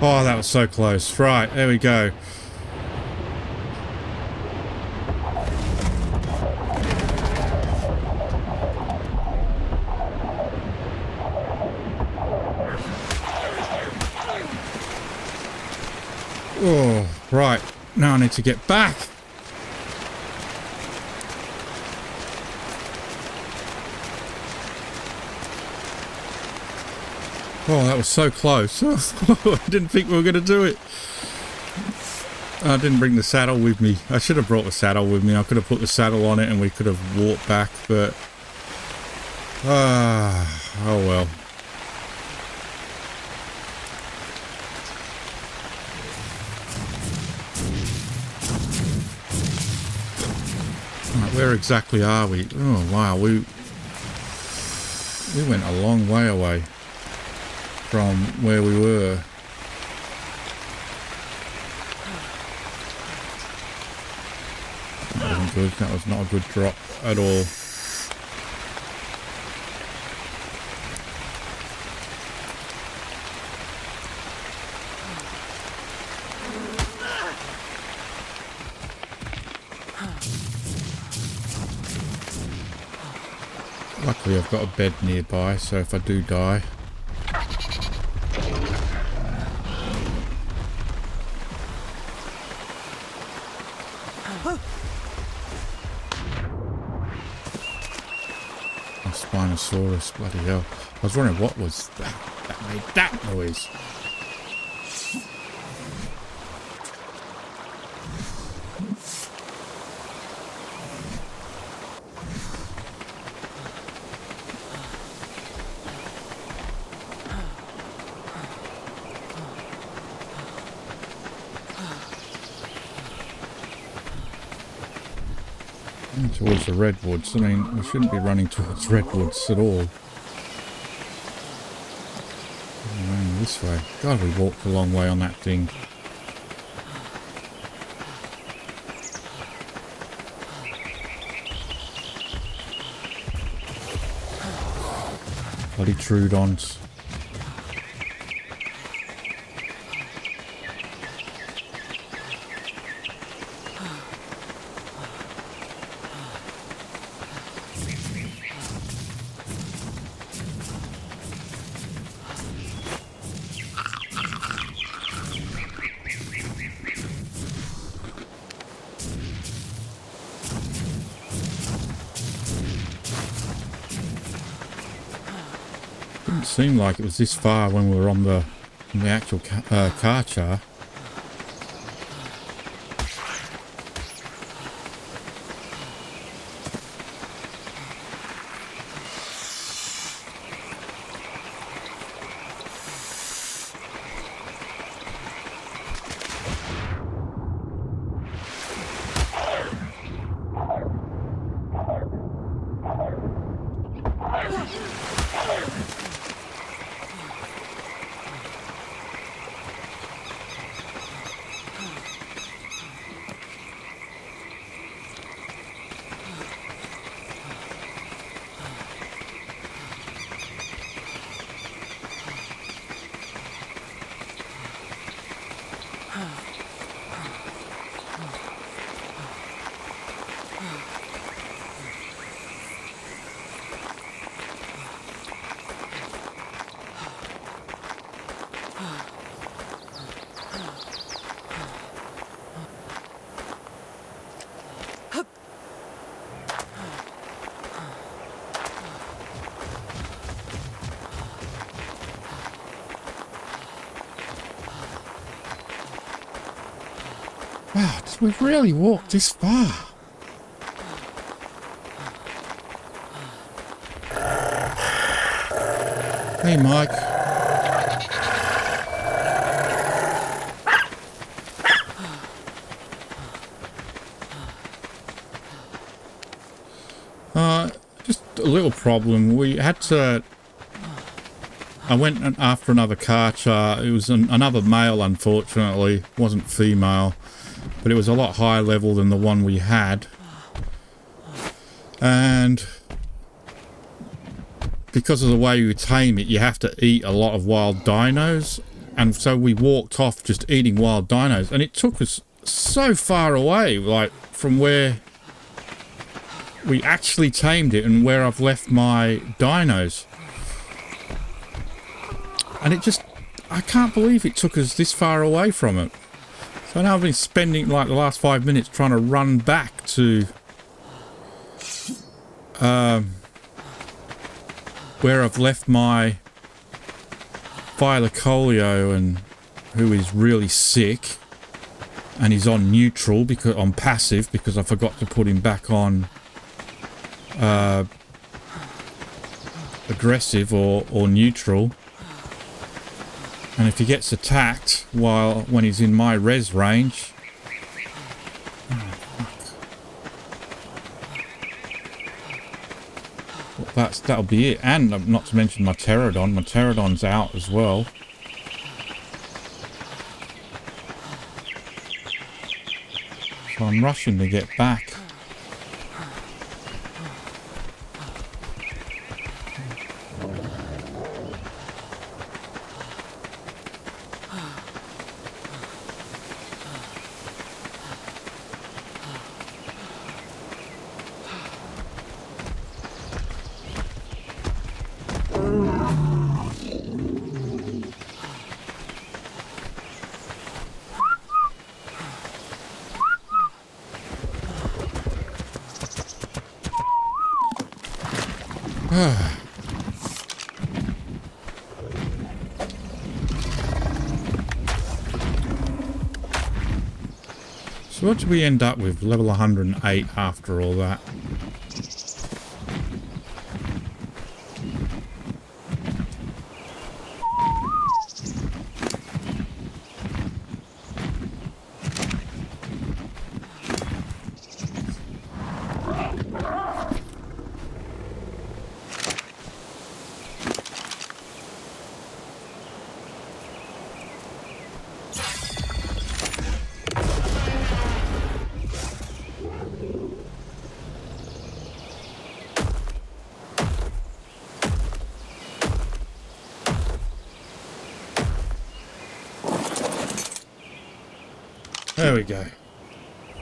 Oh, that was so close. Right, there we go. Oh, right. Now I need to get back. Oh, that was so close. I didn't think we were going to do it. I didn't bring the saddle with me. I should have brought the saddle with me. I could have put the saddle on it and we could have walked back, but... oh well. Right, where exactly are we? Oh, wow. We went a long way away from where we were. That wasn't good. That was not a good drop at all. Luckily I've got a bed nearby, so if I do die... Spinosaurus, bloody hell. I was wondering what was that made that noise. Towards the redwoods. I mean, we shouldn't be running towards redwoods at all. Running this way. God, we walked a long way on that thing. Bloody Troodons. Didn't seem like it was this far when we were on the actual Carchar. Wow, we've really walked this far. Hey, Mike. Just a little problem. We had to... I went after another Carchar. It was another male, unfortunately. It wasn't female. But it was a lot higher level than the one we had. And because of the way you tame it, you have to eat a lot of wild dinos. And so we walked off just eating wild dinos. And it took us so far away, like from where we actually tamed it and where I've left my dinos. And it just, I can't believe it took us this far away from it. So now I've been spending like the last 5 minutes trying to run back to where I've left my Filocolio, and who is really sick, and he's on neutral because on passive because I forgot to put him back on aggressive or neutral. And if he gets attacked when he's in my res range, well, that'll be it. And not to mention my pterodon. My pterodon's out as well. So I'm rushing to get back. So what did we end up with? Level 108 after all that. There we go.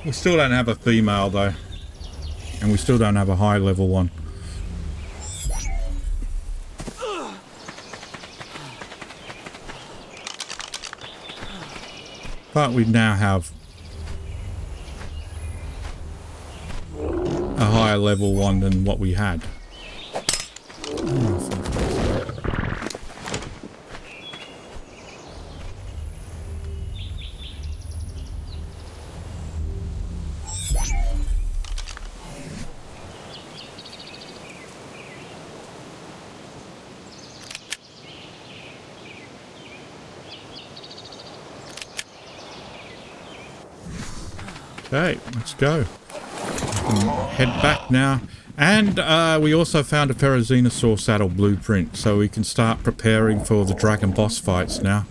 We still don't have a female though. And we still don't have a high level one. But we now have a higher level one than what we had. Okay, let's go. Head back now. And we also found a Ferrozenosaur saddle blueprint, so we can start preparing for the dragon boss fights now.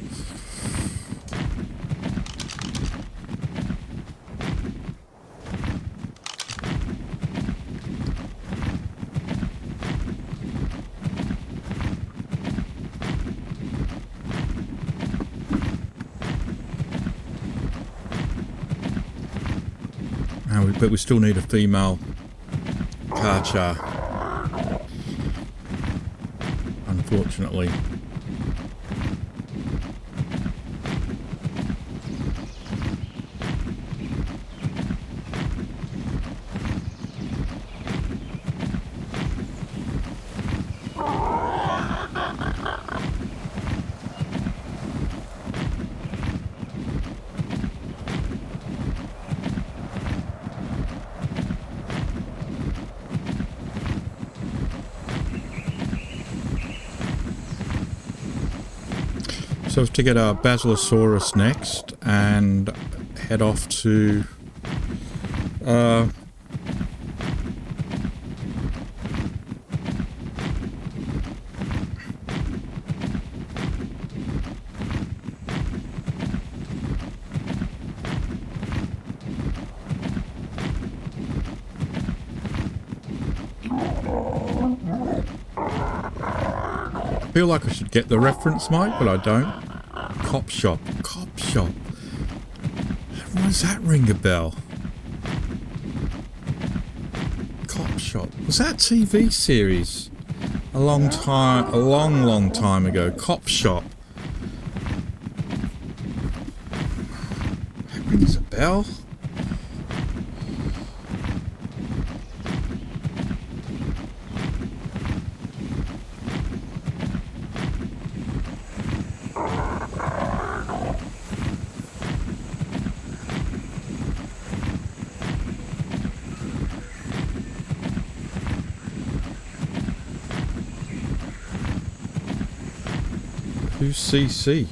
But we still need a female Carchar, unfortunately. So to get our Basilosaurus next and head off to I feel like I should get the reference, Mike, but I don't. Cop shop. Cop shop. Why does that ring a bell? Cop shop. Was that a TV series? A long time ago. Cop shop. That rings a bell. Who's CC?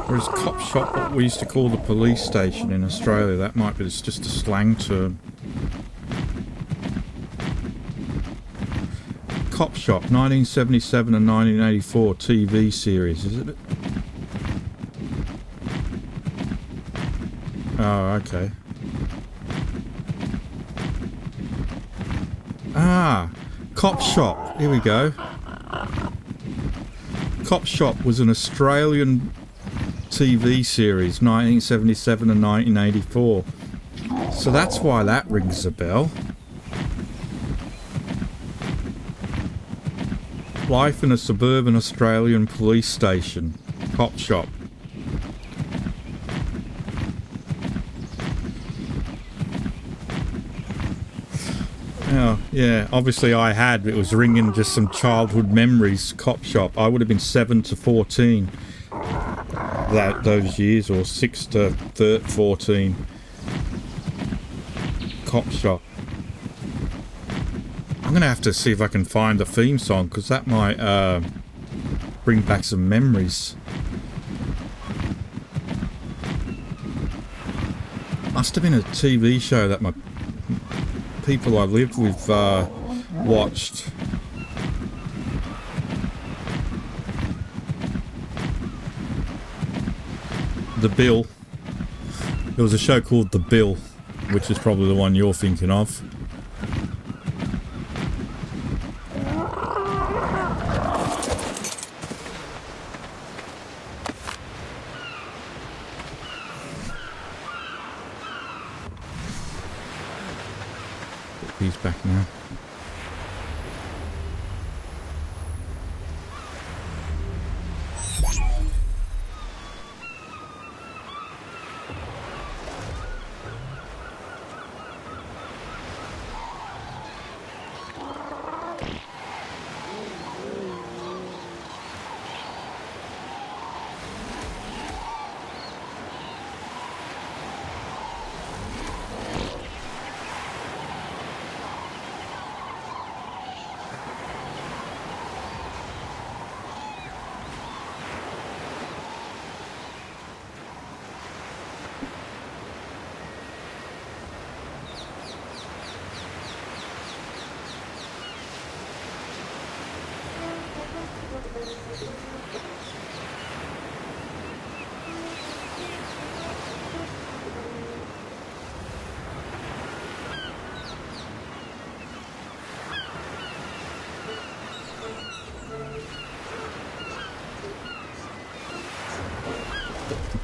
Or is cop shop what we used to call the police station in Australia? That might be just a slang term. Cop shop, 1977 and 1984 TV series, is it? Oh, okay. Ah, Cop Shop. Here we go. Cop Shop was an Australian TV series, 1977 and 1984. So that's why that rings a bell. Life in a suburban Australian police station. Cop Shop. Oh, yeah, obviously it was ringing just some childhood memories. Cop Shop. I would have been 7 to 14 those years, or 6 to 14. Cop Shop. I'm gonna have to see if I can find the theme song, because that might bring back some memories. Must have been a TV show that my people I lived with watched. The Bill. There was a show called The Bill, which is probably the one you're thinking of. He's back now.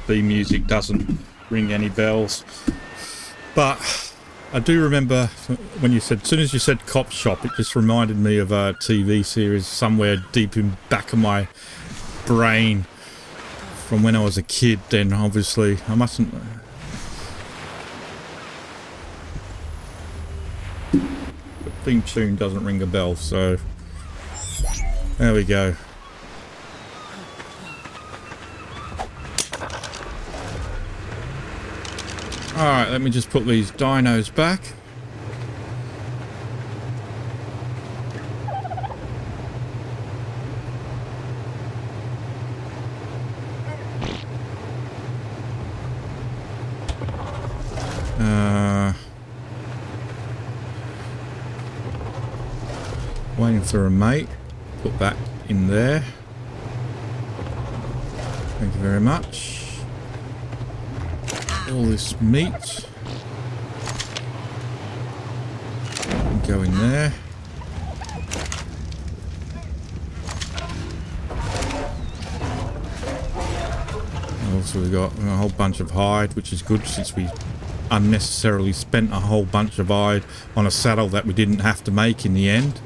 The music doesn't ring any bells, but I do remember when you said, as soon as you said cop shop, it just reminded me of a TV series somewhere deep in back of my brain from when I was a kid. Then obviously I mustn't. The theme tune doesn't ring a bell, so there we go. Alright, let me just put these dinos back. Waiting for a mate. Put that in there. Thank you very much. All this meat go in there. Also we've got a whole bunch of hide, which is good since we unnecessarily spent a whole bunch of hide on a saddle that we didn't have to make in the end.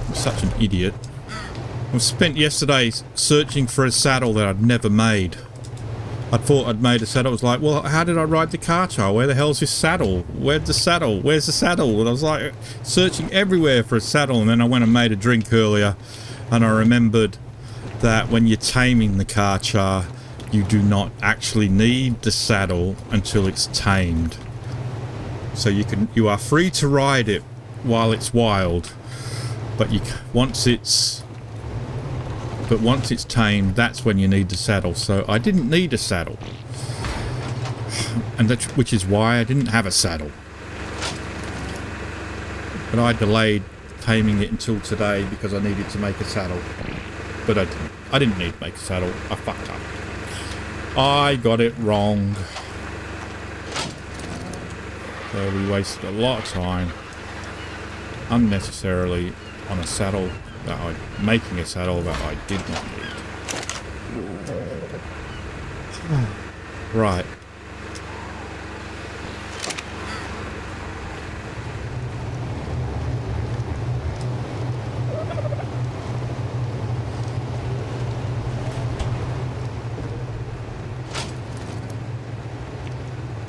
I'm such an idiot. I spent yesterday searching for a saddle that I'd never made. I thought I'd made a saddle. I was like, well, how did I ride the Carchar? Where the hell's this saddle? Where's the saddle? Where's the saddle? And I was like searching everywhere for a saddle, and then I went and made a drink earlier, and I remembered that when you're taming the Carchar, you do not actually need the saddle until it's tamed. So you are free to ride it while it's wild, but once it's tamed, that's when you need the saddle. So I didn't need a saddle, and which is why I didn't have a saddle. But I delayed taming it until today because I needed to make a saddle. But I didn't need to make a saddle. I fucked up. I got it wrong. So we wasted a lot of time unnecessarily on a saddle. Making a saddle that I did not need. Right.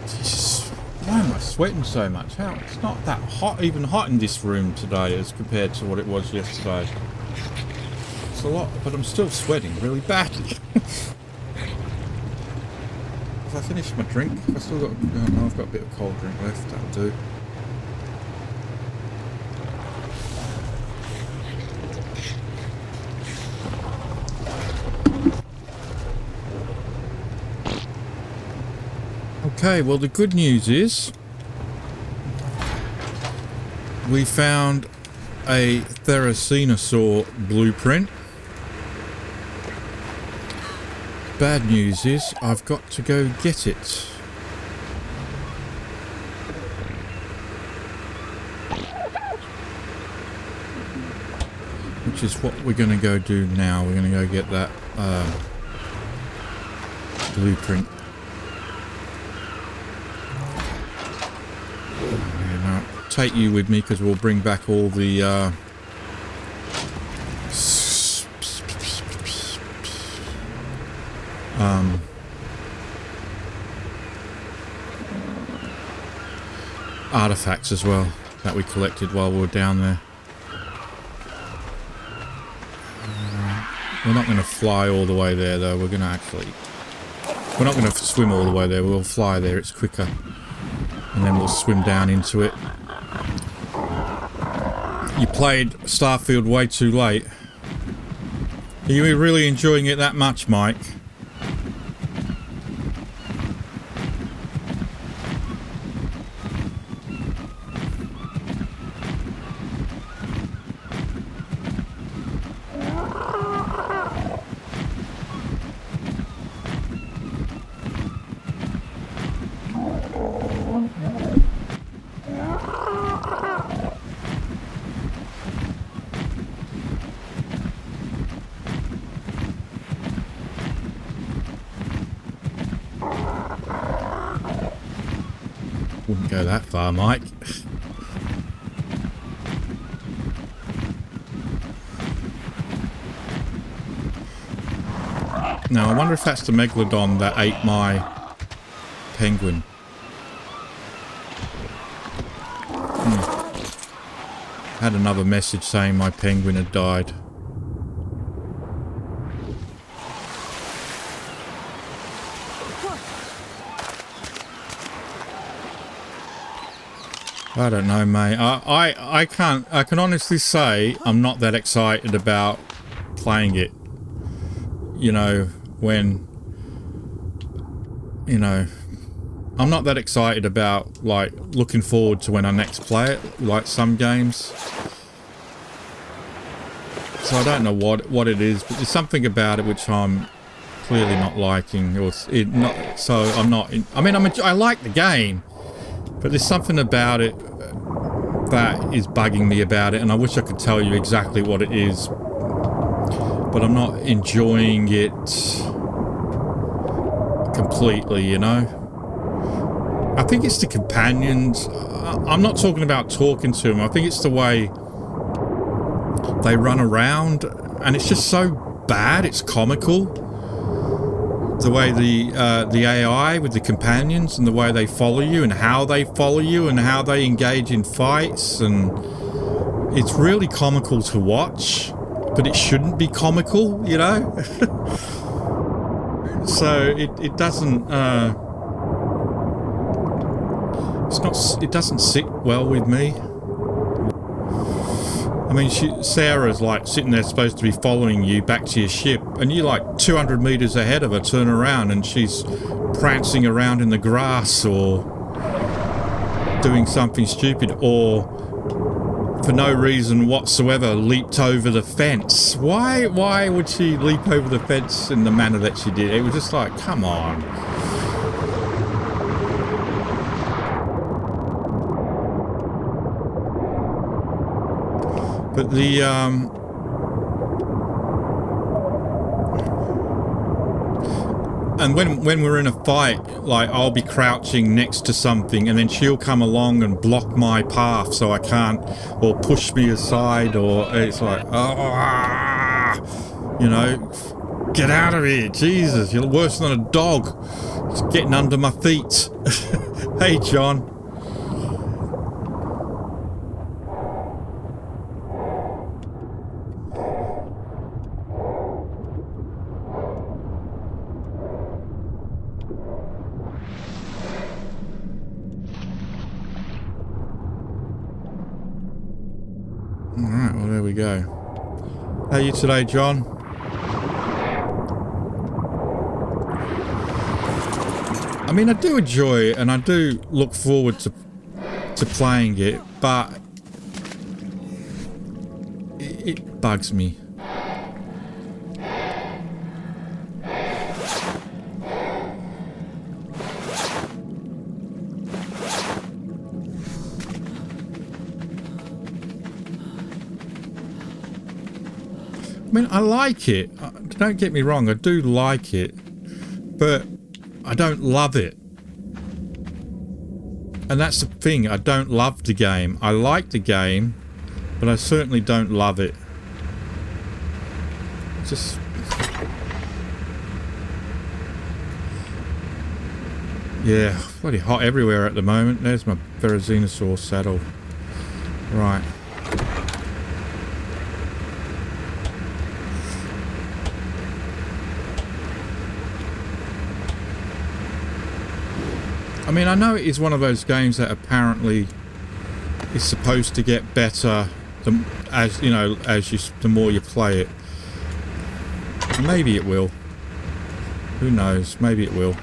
Jesus, why am I sweating so much? How it's not that hot, even hot in this room today as compared to what it was yesterday. It's a lot, but I'm still sweating really badly. If I finish my drink, I've still got. Oh no, I've got a bit of cold drink left. That'll do. Okay, well the good news is we found a Therizinosaur blueprint. Bad news is I've got to go get it. Which is what we're going to go do now. We're going to go get that blueprint. take you with me because we'll bring back all the artifacts as well that we collected while we were down there. We're not going to fly all the way there though. We're not going to swim all the way there. We'll fly there, it's quicker, and then we'll swim down into it. You played Starfield way too late. Are you really enjoying it that much, Mike? Wouldn't go that far, Mike. Now, I wonder if that's the megalodon that ate my penguin. Had another message saying my penguin had died. I don't know, mate. I can honestly say I'm not that excited about playing it. You know, when, you know, I'm not that excited about, like, looking forward to when I next play it, like some games. So I don't know what it is, but there's something about it which I'm clearly not liking, or so I'm not. I mean, I like the game, but there's something about it that is bugging me about it, and I wish I could tell you exactly what it is, but I'm not enjoying it completely, you know. I think it's the companions. I'm not talking about talking to them. I think it's the way they run around, and it's just so bad. It's comical. The way the AI with the companions, and the way they follow you, and how they follow you, and how they engage in fights, and it's really comical to watch, but it shouldn't be comical, you know. So it doesn't it doesn't sit well with me. I mean, Sarah's like sitting there supposed to be following you back to your ship, and you're like 200 meters ahead of her, turn around, and she's prancing around in the grass or doing something stupid, or for no reason whatsoever leaped over the fence. Why would she leap over the fence in the manner that she did? It was just like, come on. But the and when we're in a fight, like, I'll be crouching next to something, and then she'll come along and block my path so I can't, or push me aside, or it's like, you know, get out of here, Jesus, you're worse than a dog. It's getting under my feet. Hey, John. Alright, well, there we go. How are you today, John? I mean, I do enjoy it, and I do look forward to playing it, but it bugs me. I mean, I like it. Don't get me wrong, I do like it, but I don't love it. And that's the thing, I don't love the game. I like the game, but I certainly don't love it. Just... yeah, bloody hot everywhere at the moment. There's my Verazenosaur saddle. Right. I mean, I know it is one of those games that apparently is supposed to get better as you know, the more you play it. And maybe it will. Who knows? Maybe it will.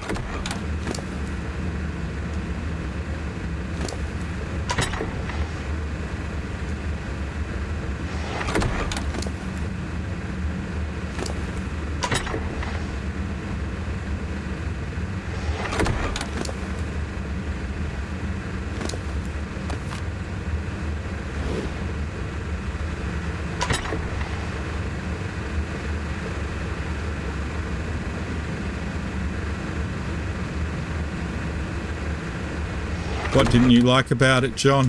What didn't you like about it, John?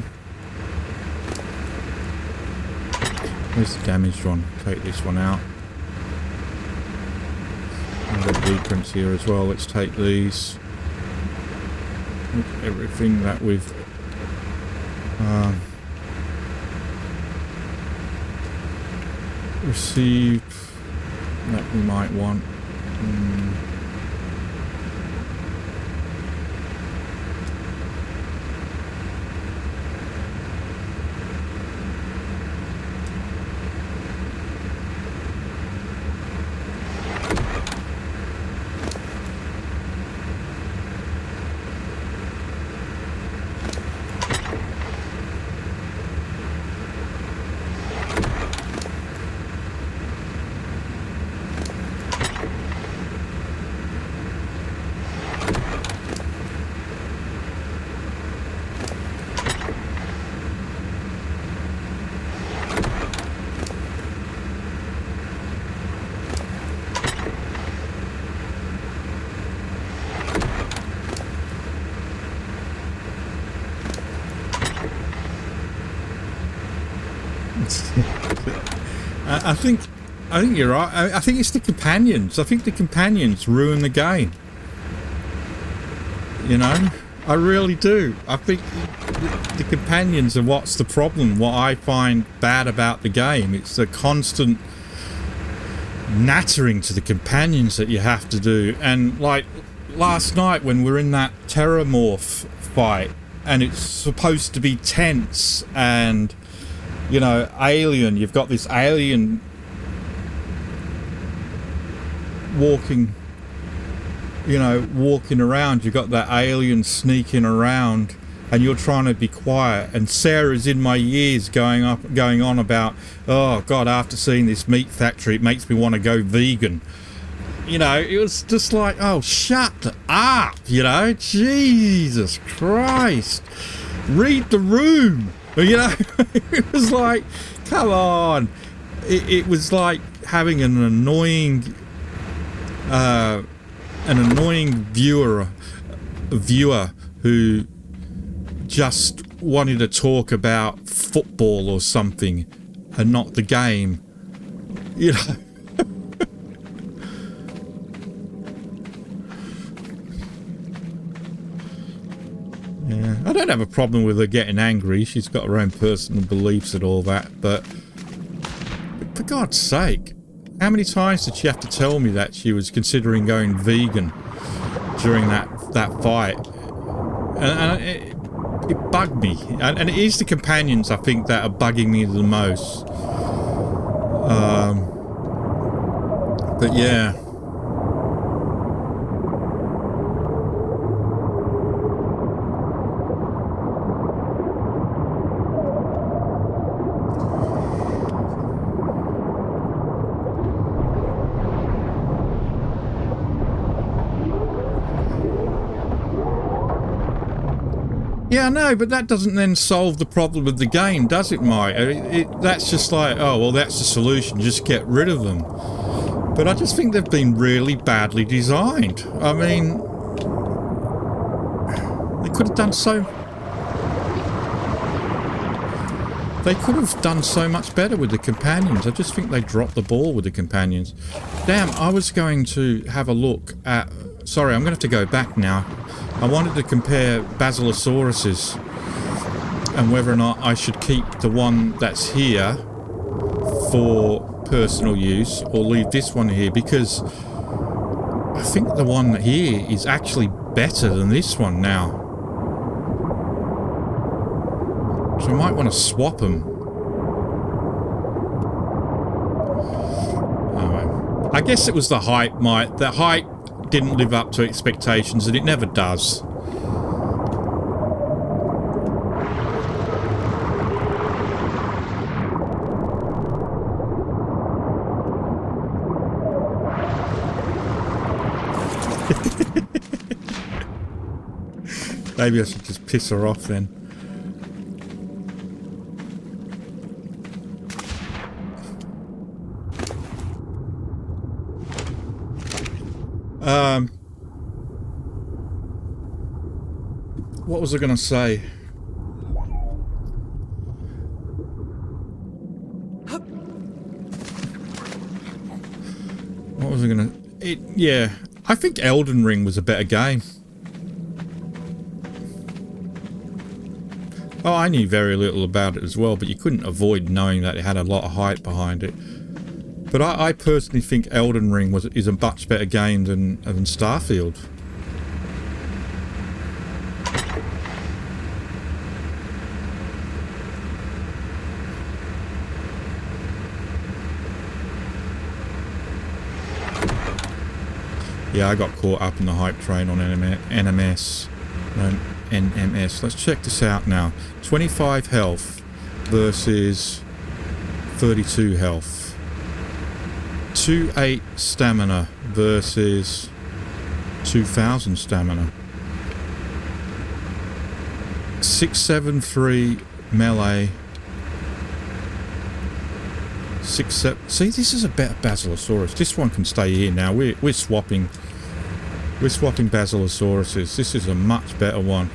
Where's the damaged one? Take this one out. I've got blueprints here as well. Let's take these. Look at everything that we've received that we might want. I think you're right. I think it's the companions. I think the companions ruin the game. You know, I really do. I think the companions are what's the problem. What I find bad about the game, it's the constant nattering to the companions that you have to do. And like last night when we're in that Terramorph fight, and it's supposed to be tense and, you know, alien. You've got this alien walking, you know, walking around. You've got that alien sneaking around, and you're trying to be quiet. And Sarah's in my ears going on about, oh God, after seeing this meat factory, it makes me want to go vegan. You know, it was just like, oh, shut up, you know, Jesus Christ, read the room. You know, it was like, come on. It was like having an annoying viewer who just wanted to talk about football or something and not the game. You know. Yeah, I don't have a problem with her getting angry. She's got her own personal beliefs and all that, but for God's sake, how many times did she have to tell me that she was considering going vegan during that fight? And it bugged me. And it is the companions, I think, that are bugging me the most. But yeah. Yeah, no, but that doesn't then solve the problem of the game, does it, Mike? That's just like, oh, well, that's the solution, just get rid of them. But I just think they've been really badly designed. I mean, they could have done so They could have done so much better with the companions. I just think they dropped the ball with the companions. Damn, I was going to have a look at... Sorry, I'm going to have to go back now. I wanted to compare Basilosauruses and whether or not I should keep the one that's here for personal use or leave this one here, because I think the one here is actually better than this one now. So I might want to swap them. Oh, I guess it was the height. The height didn't live up to expectations, and it never does. Maybe I should just piss her off then. What was I going to say? What was I going to... Yeah, I think Elden Ring was a better game. Oh, I knew very little about it as well, but you couldn't avoid knowing that it had a lot of hype behind it. But I personally think Elden Ring is a much better game than Starfield. Yeah, I got caught up in the hype train on NMS. NMS. Let's check this out now. 25 health versus 32 health. 2,800 stamina versus 2,000 stamina. 673 melee. 6-7. See, this is a better Basilosaurus. This one can stay here now. We're swapping. We're swapping Basilosauruses. This is a much better one.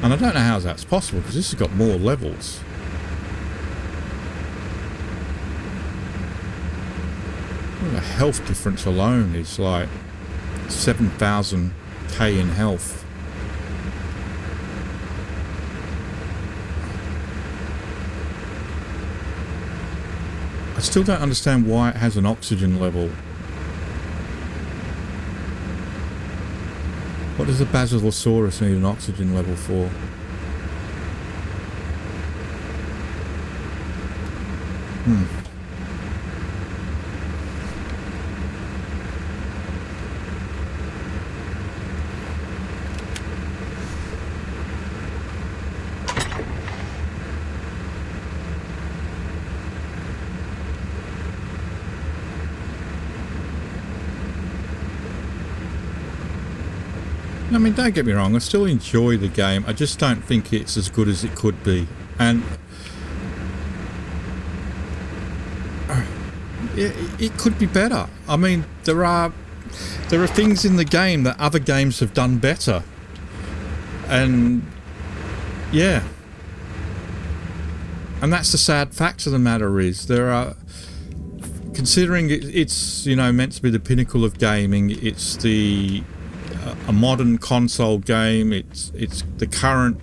And I don't know how that's possible, because this has got more levels. Well, the health difference alone is like 7,000k in health. I still don't understand why it has an oxygen level. What does the Basilosaurus need an oxygen level for? I mean, don't get me wrong, I still enjoy the game. I just don't think it's as good as it could be. And it could be better. I mean, there are things in the game that other games have done better. And yeah. And that's the sad fact of the matter is there are, considering it's, you know, meant to be the pinnacle of gaming, it's a modern console game, it's the current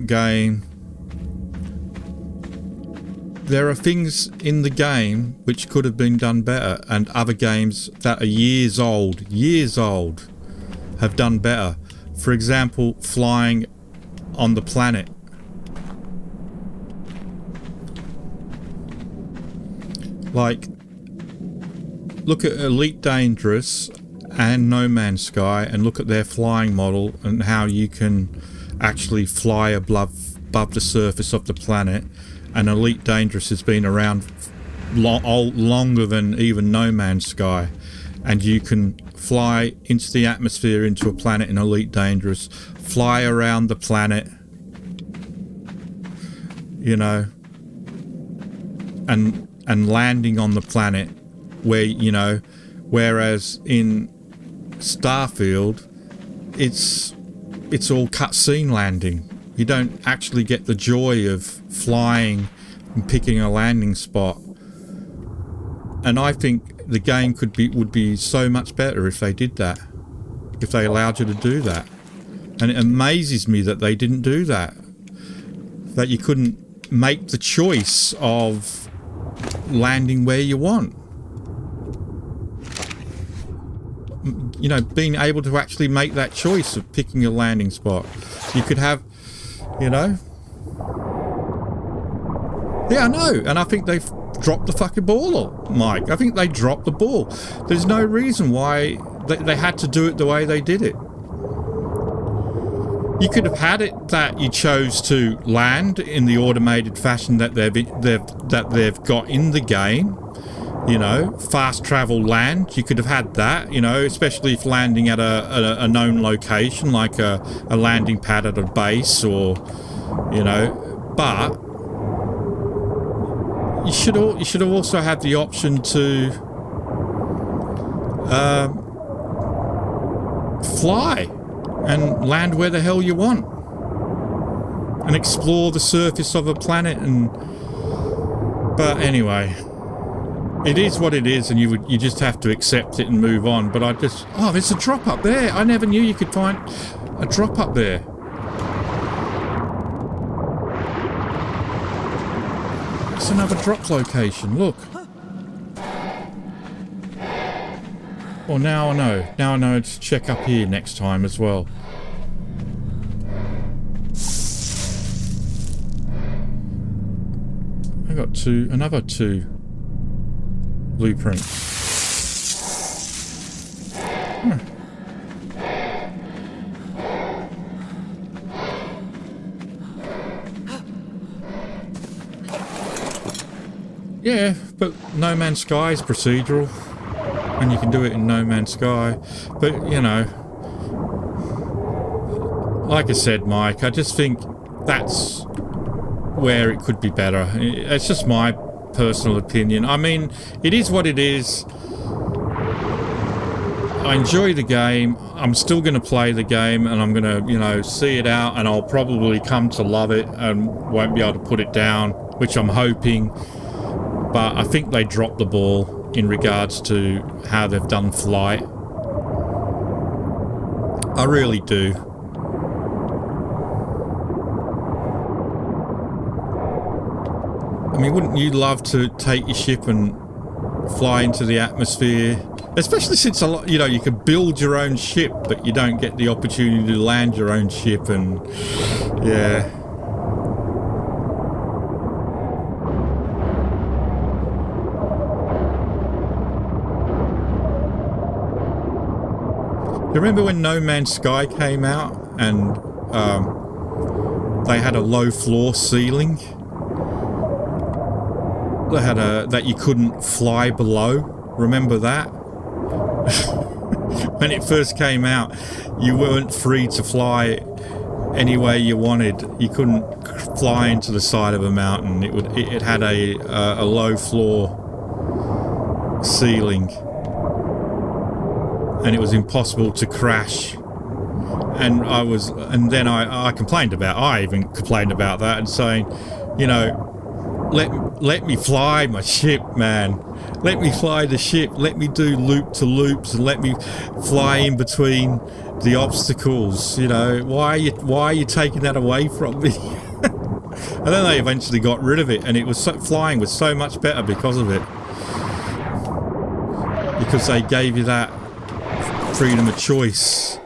game. There are things in the game which could have been done better, and other games that are years old have done better. For example, flying on the planet. Like, look at Elite Dangerous and No Man's Sky and look at their flying model and how you can actually fly above the surface of the planet. And Elite Dangerous has been around longer than even No Man's Sky, and you can fly into the atmosphere into a planet in Elite Dangerous, fly around the planet, you know, and landing on the planet where, you know, whereas in Starfield, it's it's all cutscene landing. You don't actually get the joy of flying and picking a landing spot. And I think the game would be so much better if they did that. If they allowed you to do that. And it amazes me that they didn't do that. That you couldn't make the choice of landing where you want. You know, being able to actually make that choice of picking a landing spot. You could have, you know. Yeah, I know. And I think they've dropped the fucking ball, Mike. I think they dropped the ball. There's no reason why they had to do it the way they did it. You could have had it that you chose to land in the automated fashion that they've got in the game. You know, fast travel land. You could have had that, you know, especially if landing at a known location, like a landing pad at a base, or, you know, but you should have also had the option to fly and land where the hell you want and explore the surface of a planet. And but anyway, it is what it is, and you just have to accept it and move on. But there's a drop up there. I never knew you could find a drop up there. It's another drop location, look. Well, now I know. Now I know to check up here next time as well. I got another two blueprints. Yeah, but No Man's Sky is procedural, and you can do it in No Man's Sky. But, you know, like I said, Mike, I just think that's where it could be better. It's just my personal opinion. I mean, it is what it is. I enjoy the game. I'm still going to play the game, and I'm going to, you know, see it out, and I'll probably come to love it and won't be able to put it down, which I'm hoping. But I think they dropped the ball in regards to how they've done flight. I really do. I mean, wouldn't you love to take your ship and fly into the atmosphere? Especially since, you know, you can build your own ship, but you don't get the opportunity to land your own ship, and yeah. You remember when No Man's Sky came out and they had a low floor ceiling? They had that you couldn't fly below. Remember that? When it first came out, you weren't free to fly any way you wanted. You couldn't fly into the side of a mountain. It had a low floor ceiling, and it was impossible to crash. And then I complained about. I even complained about that and saying, you know, let me fly my ship, man. Let me fly the ship. Let me do loop to loops, and let me fly in between the obstacles. You know, why are you taking that away from me? And then they eventually got rid of it, and flying was so much better because of it. Because they gave you that freedom of choice.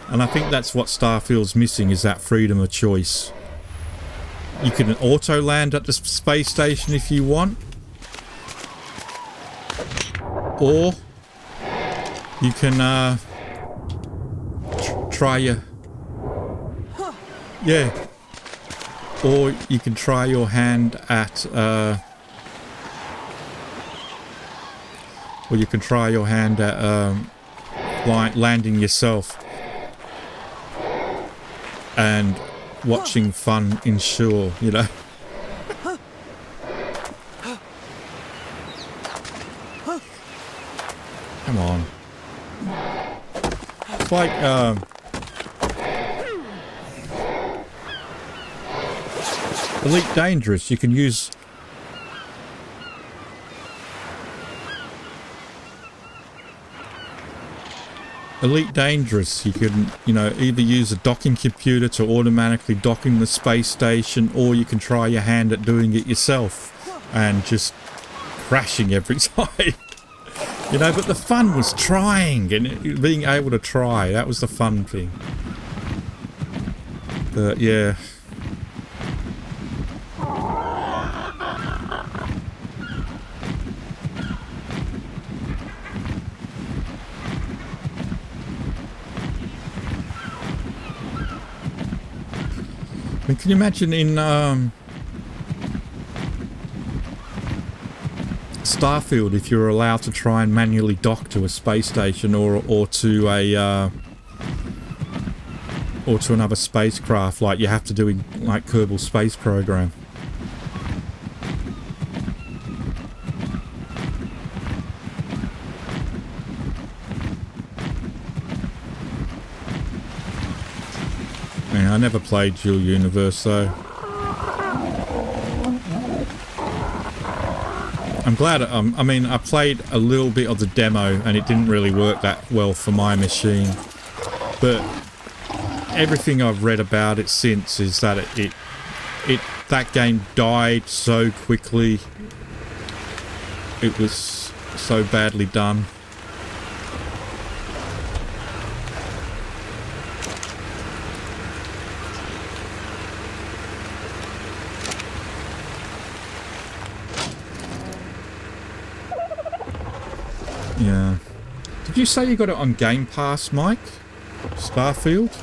And I think that's what Starfield's missing, is that freedom of choice. You can auto land at the space station if you want, or you can try your or you can try your hand at landing yourself and watching fun ensure, you know. Come on. It's like Elite Dangerous, you can use... Elite Dangerous, you can, you know, either use a docking computer to automatically docking the space station, or you can try your hand at doing it yourself and just crashing every time. You know, but the fun was trying and being able to try. That was the fun thing. But yeah. I mean, can you imagine in Starfield if you were allowed to try and manually dock to a space station or to a or to another spacecraft like you have to do in like Kerbal Space Program? I never played Dual Universe though. I'm glad, I mean, I played a little bit of the demo and it didn't really work that well for my machine. But everything I've read about it since is that that game died so quickly. It was so badly done. Yeah. Did you say you got it on Game Pass, Mike? Starfield?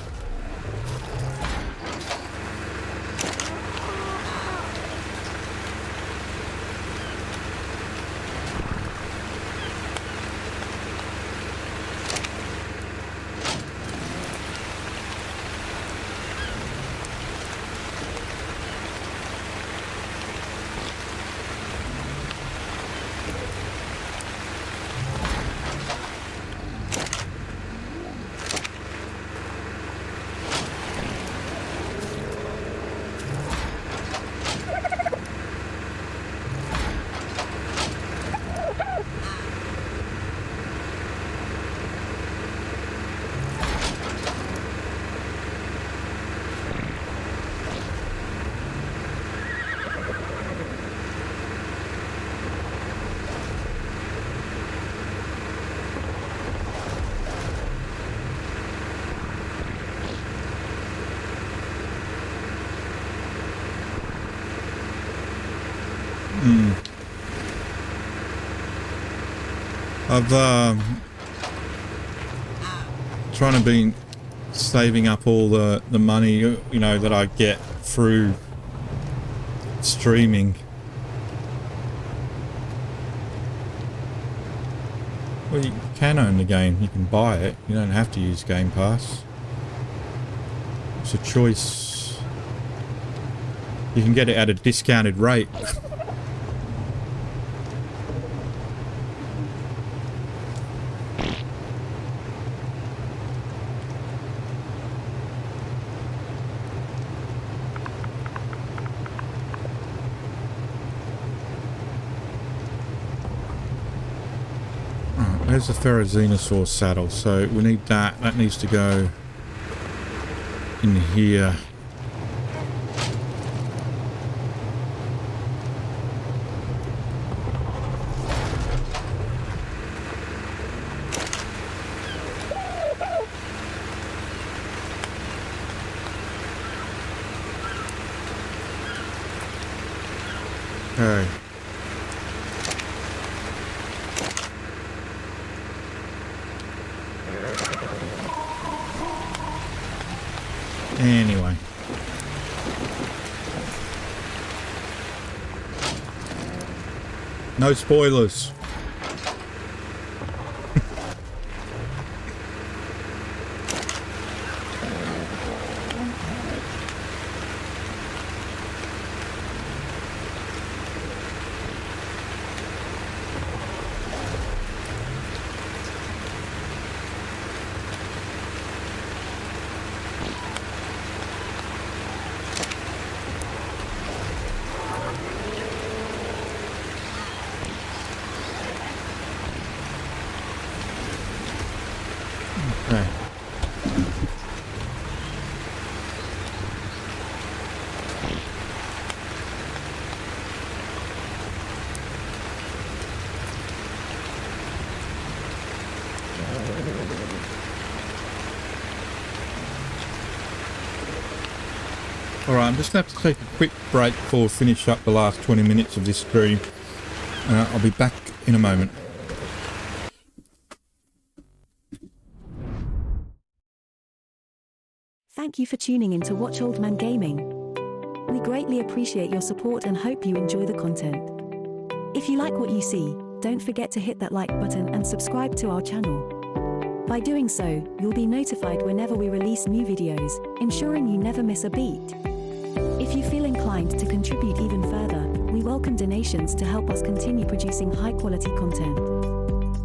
I've trying to be saving up all the money, you know, that I get through streaming. Well, you can own the game, you can buy it, you don't have to use Game Pass. It's a choice. You can get it at a discounted rate. There's the Ferrozenosaur saddle, so we need that. That needs to go in here. Okay. Anyway. No spoilers. Okay. Alright, I'm just going to have to take a quick break before we finish up the last 20 minutes of this stream. I'll be back in a moment. Thank you for tuning in to Watch Old Man Gaming. We greatly appreciate your support and hope you enjoy the content. If you like what you see, don't forget to hit that like button and subscribe to our channel. By doing so, you'll be notified whenever we release new videos, ensuring you never miss a beat. If you feel inclined to contribute even further, we welcome donations to help us continue producing high-quality content.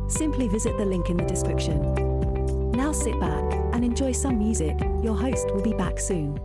Simply visit the link in the description. Now sit back and enjoy some music. Your host will be back soon.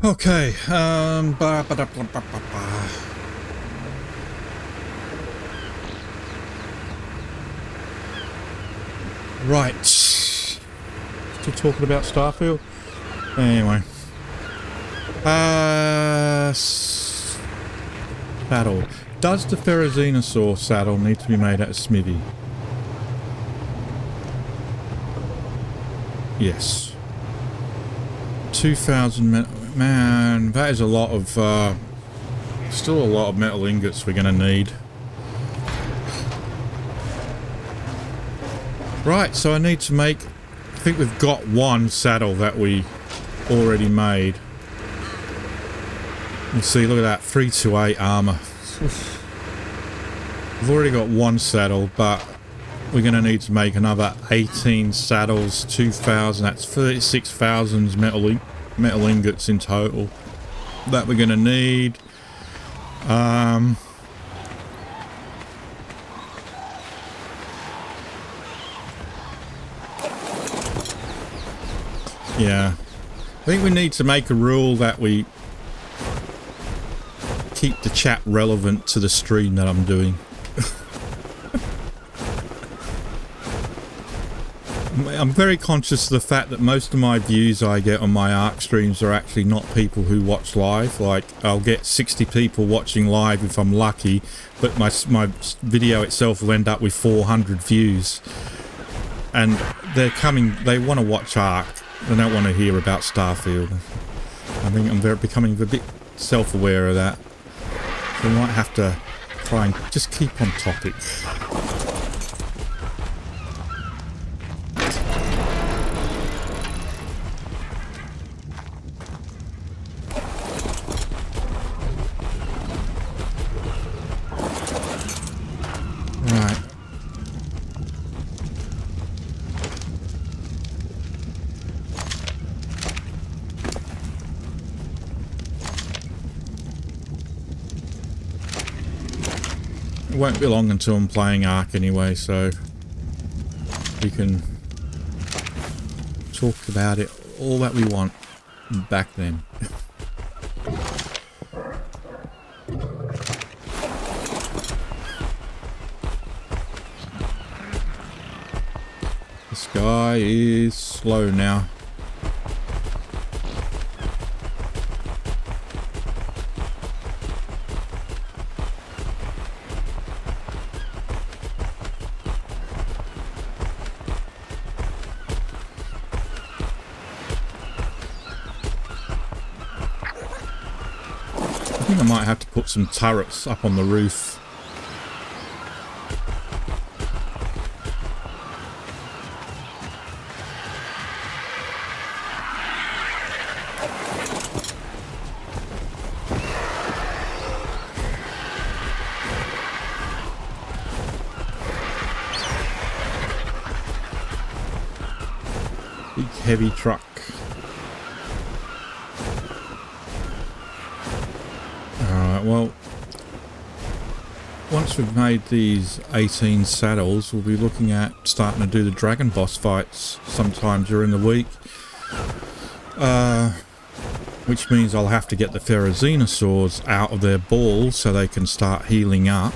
Okay, ba, ba, da, ba, ba, ba, ba. Right. Still talking about Starfield? Anyway. Saddle. Does the Therizinosaur saddle need to be made out of smithy? Yes. 2,000 metal. Man, that is a lot of, still a lot of metal ingots we're going to need. Right, so I need to make, I think we've got one saddle that we already made. You see, look at that, 328 armor. We've already got one saddle, but we're going to need to make another 18 saddles, 2,000, that's 36,000 metal ingots in total that we're going to need. Yeah, I think we need to make a rule that we keep the chat relevant to the stream that I'm doing. I'm very conscious of the fact that most of my views I get on my Ark streams are actually not people who watch live. Like, I'll get 60 people watching live if I'm lucky, but my video itself will end up with 400 views. And they're coming, they want to watch Ark. They don't want to hear about Starfield. I think I'm becoming a bit self-aware of that. So we might have to try and just keep on topic. Right. It won't be long until I'm playing Ark anyway, so we can talk about it all that we want back then. This guy is slow now. I think I might have to put some turrets up on the roof. Big heavy truck. Well, once we've made these 18 saddles, we'll be looking at starting to do the dragon boss fights sometime during the week. Which means I'll have to get the Therizinosaurs out of their balls so they can start healing up.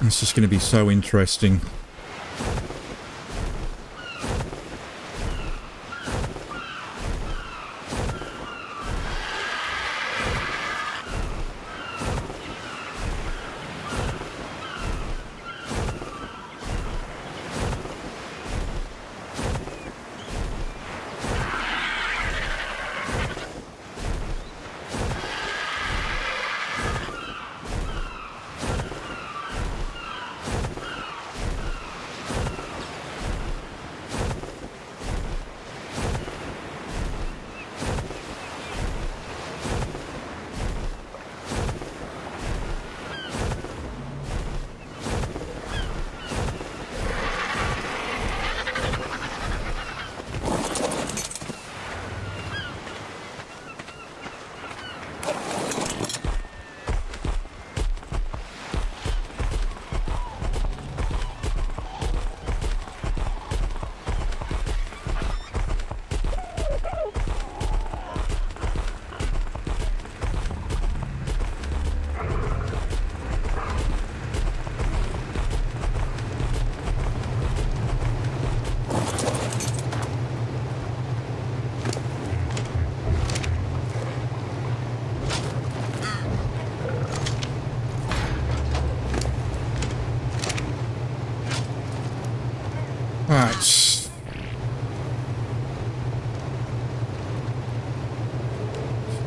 It's just going to be so interesting.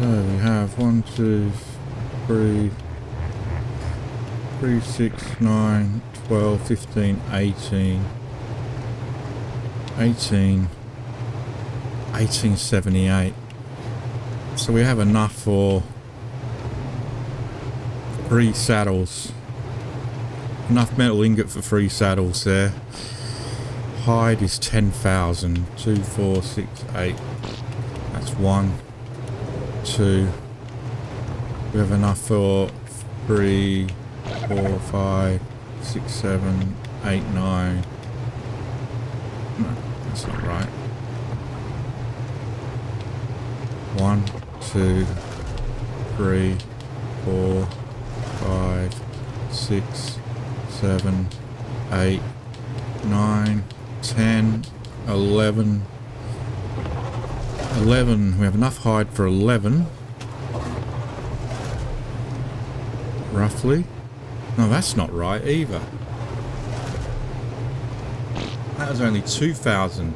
So we have 1, 2, 3, 3, 6, 9, 12, 15, 18, 1878. So we have enough for 3 saddles. Enough metal ingot for 3 saddles there. Hide is 10,000. 2, 4, 6, 8. That's 1, 2. We have enough for 3, 4, 5, 6, 7, 8, 9. No, that's not right. 1, 2, 3, 4, 5, 6, 7, 8, 9, 10, 11. 11. We have enough hide for 11. Roughly. No, that's not right either. That was only 2,000.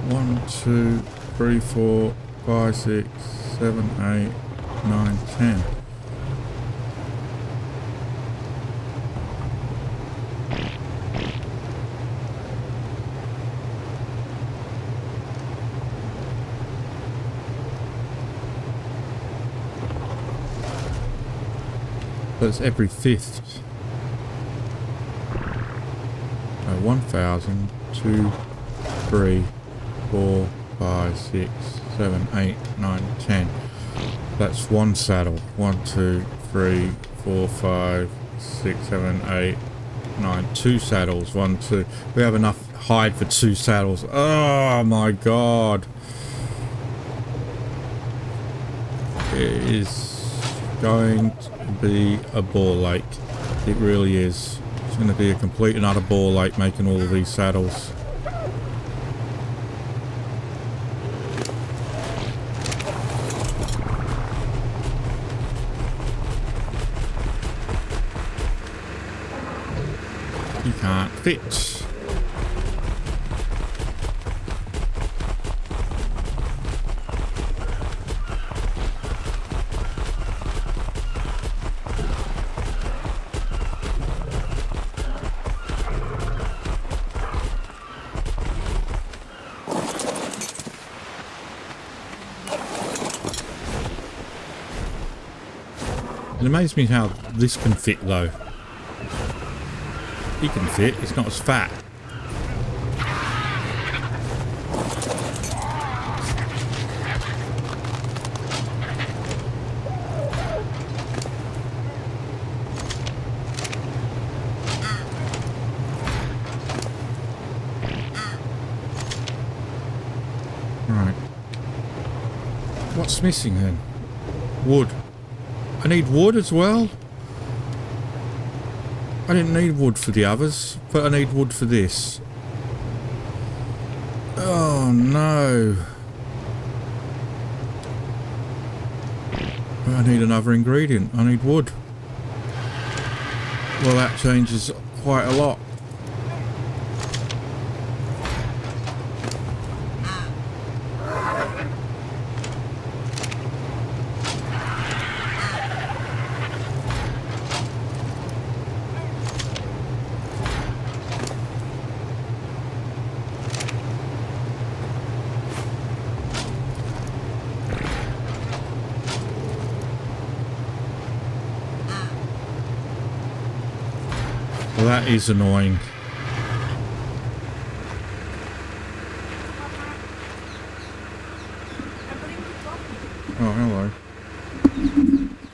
One, 2, 3, 4, 5, 6, 7, 8, 9, 10. So it's every 5th. 1,000, 2, 3, 4, 5, 6, 7, 8, 9, 10. That's 1 saddle. 1, 2, 3, 4, 5, 6, 7, 8, 9. 2 saddles. 1, 2. We have enough hide for 2 saddles. Oh my god. It is going to be a ball ache. It really is. It's going to be a complete and utter ball ache making all of these saddles. You can't fit. It amazes me how this can fit though. He can fit, it's not as fat. Right. What's missing then? Wood. I need wood as well? I didn't need wood for the others, but I need wood for this. Oh no. I need another ingredient. I need wood. Well, that changes quite a lot. Well, that is annoying. Oh, hello.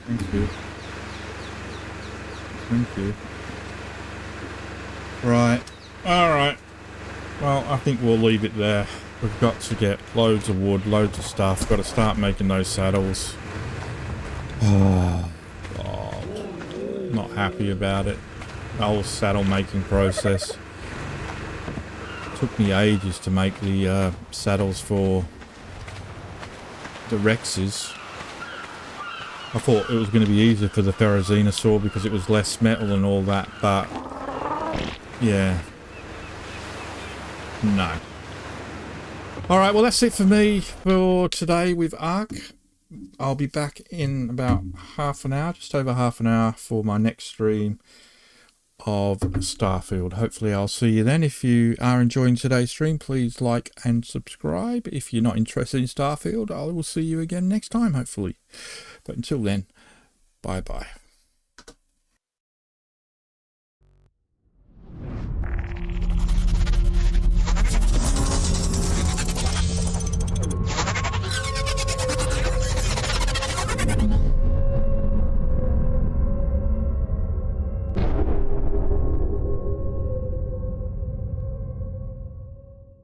Thank you. Thank you. Right. Alright. Well, I think we'll leave it there. We've got to get loads of wood, loads of stuff. Got to start making those saddles. Oh, God. Not happy about it. The whole saddle making process. Took me ages to make the saddles for the Rexes. I thought it was going to be easier for the Therizinosaur because it was less metal and all that, but yeah, no. Alright, well that's it for me for today with Ark. I'll be back in about half an hour, just over half an hour, for my next stream of Starfield. Hopefully I'll see you then. If you are enjoying today's stream, please like and subscribe. If you're not interested in Starfield, I will see you again next time, hopefully. But until then, bye bye.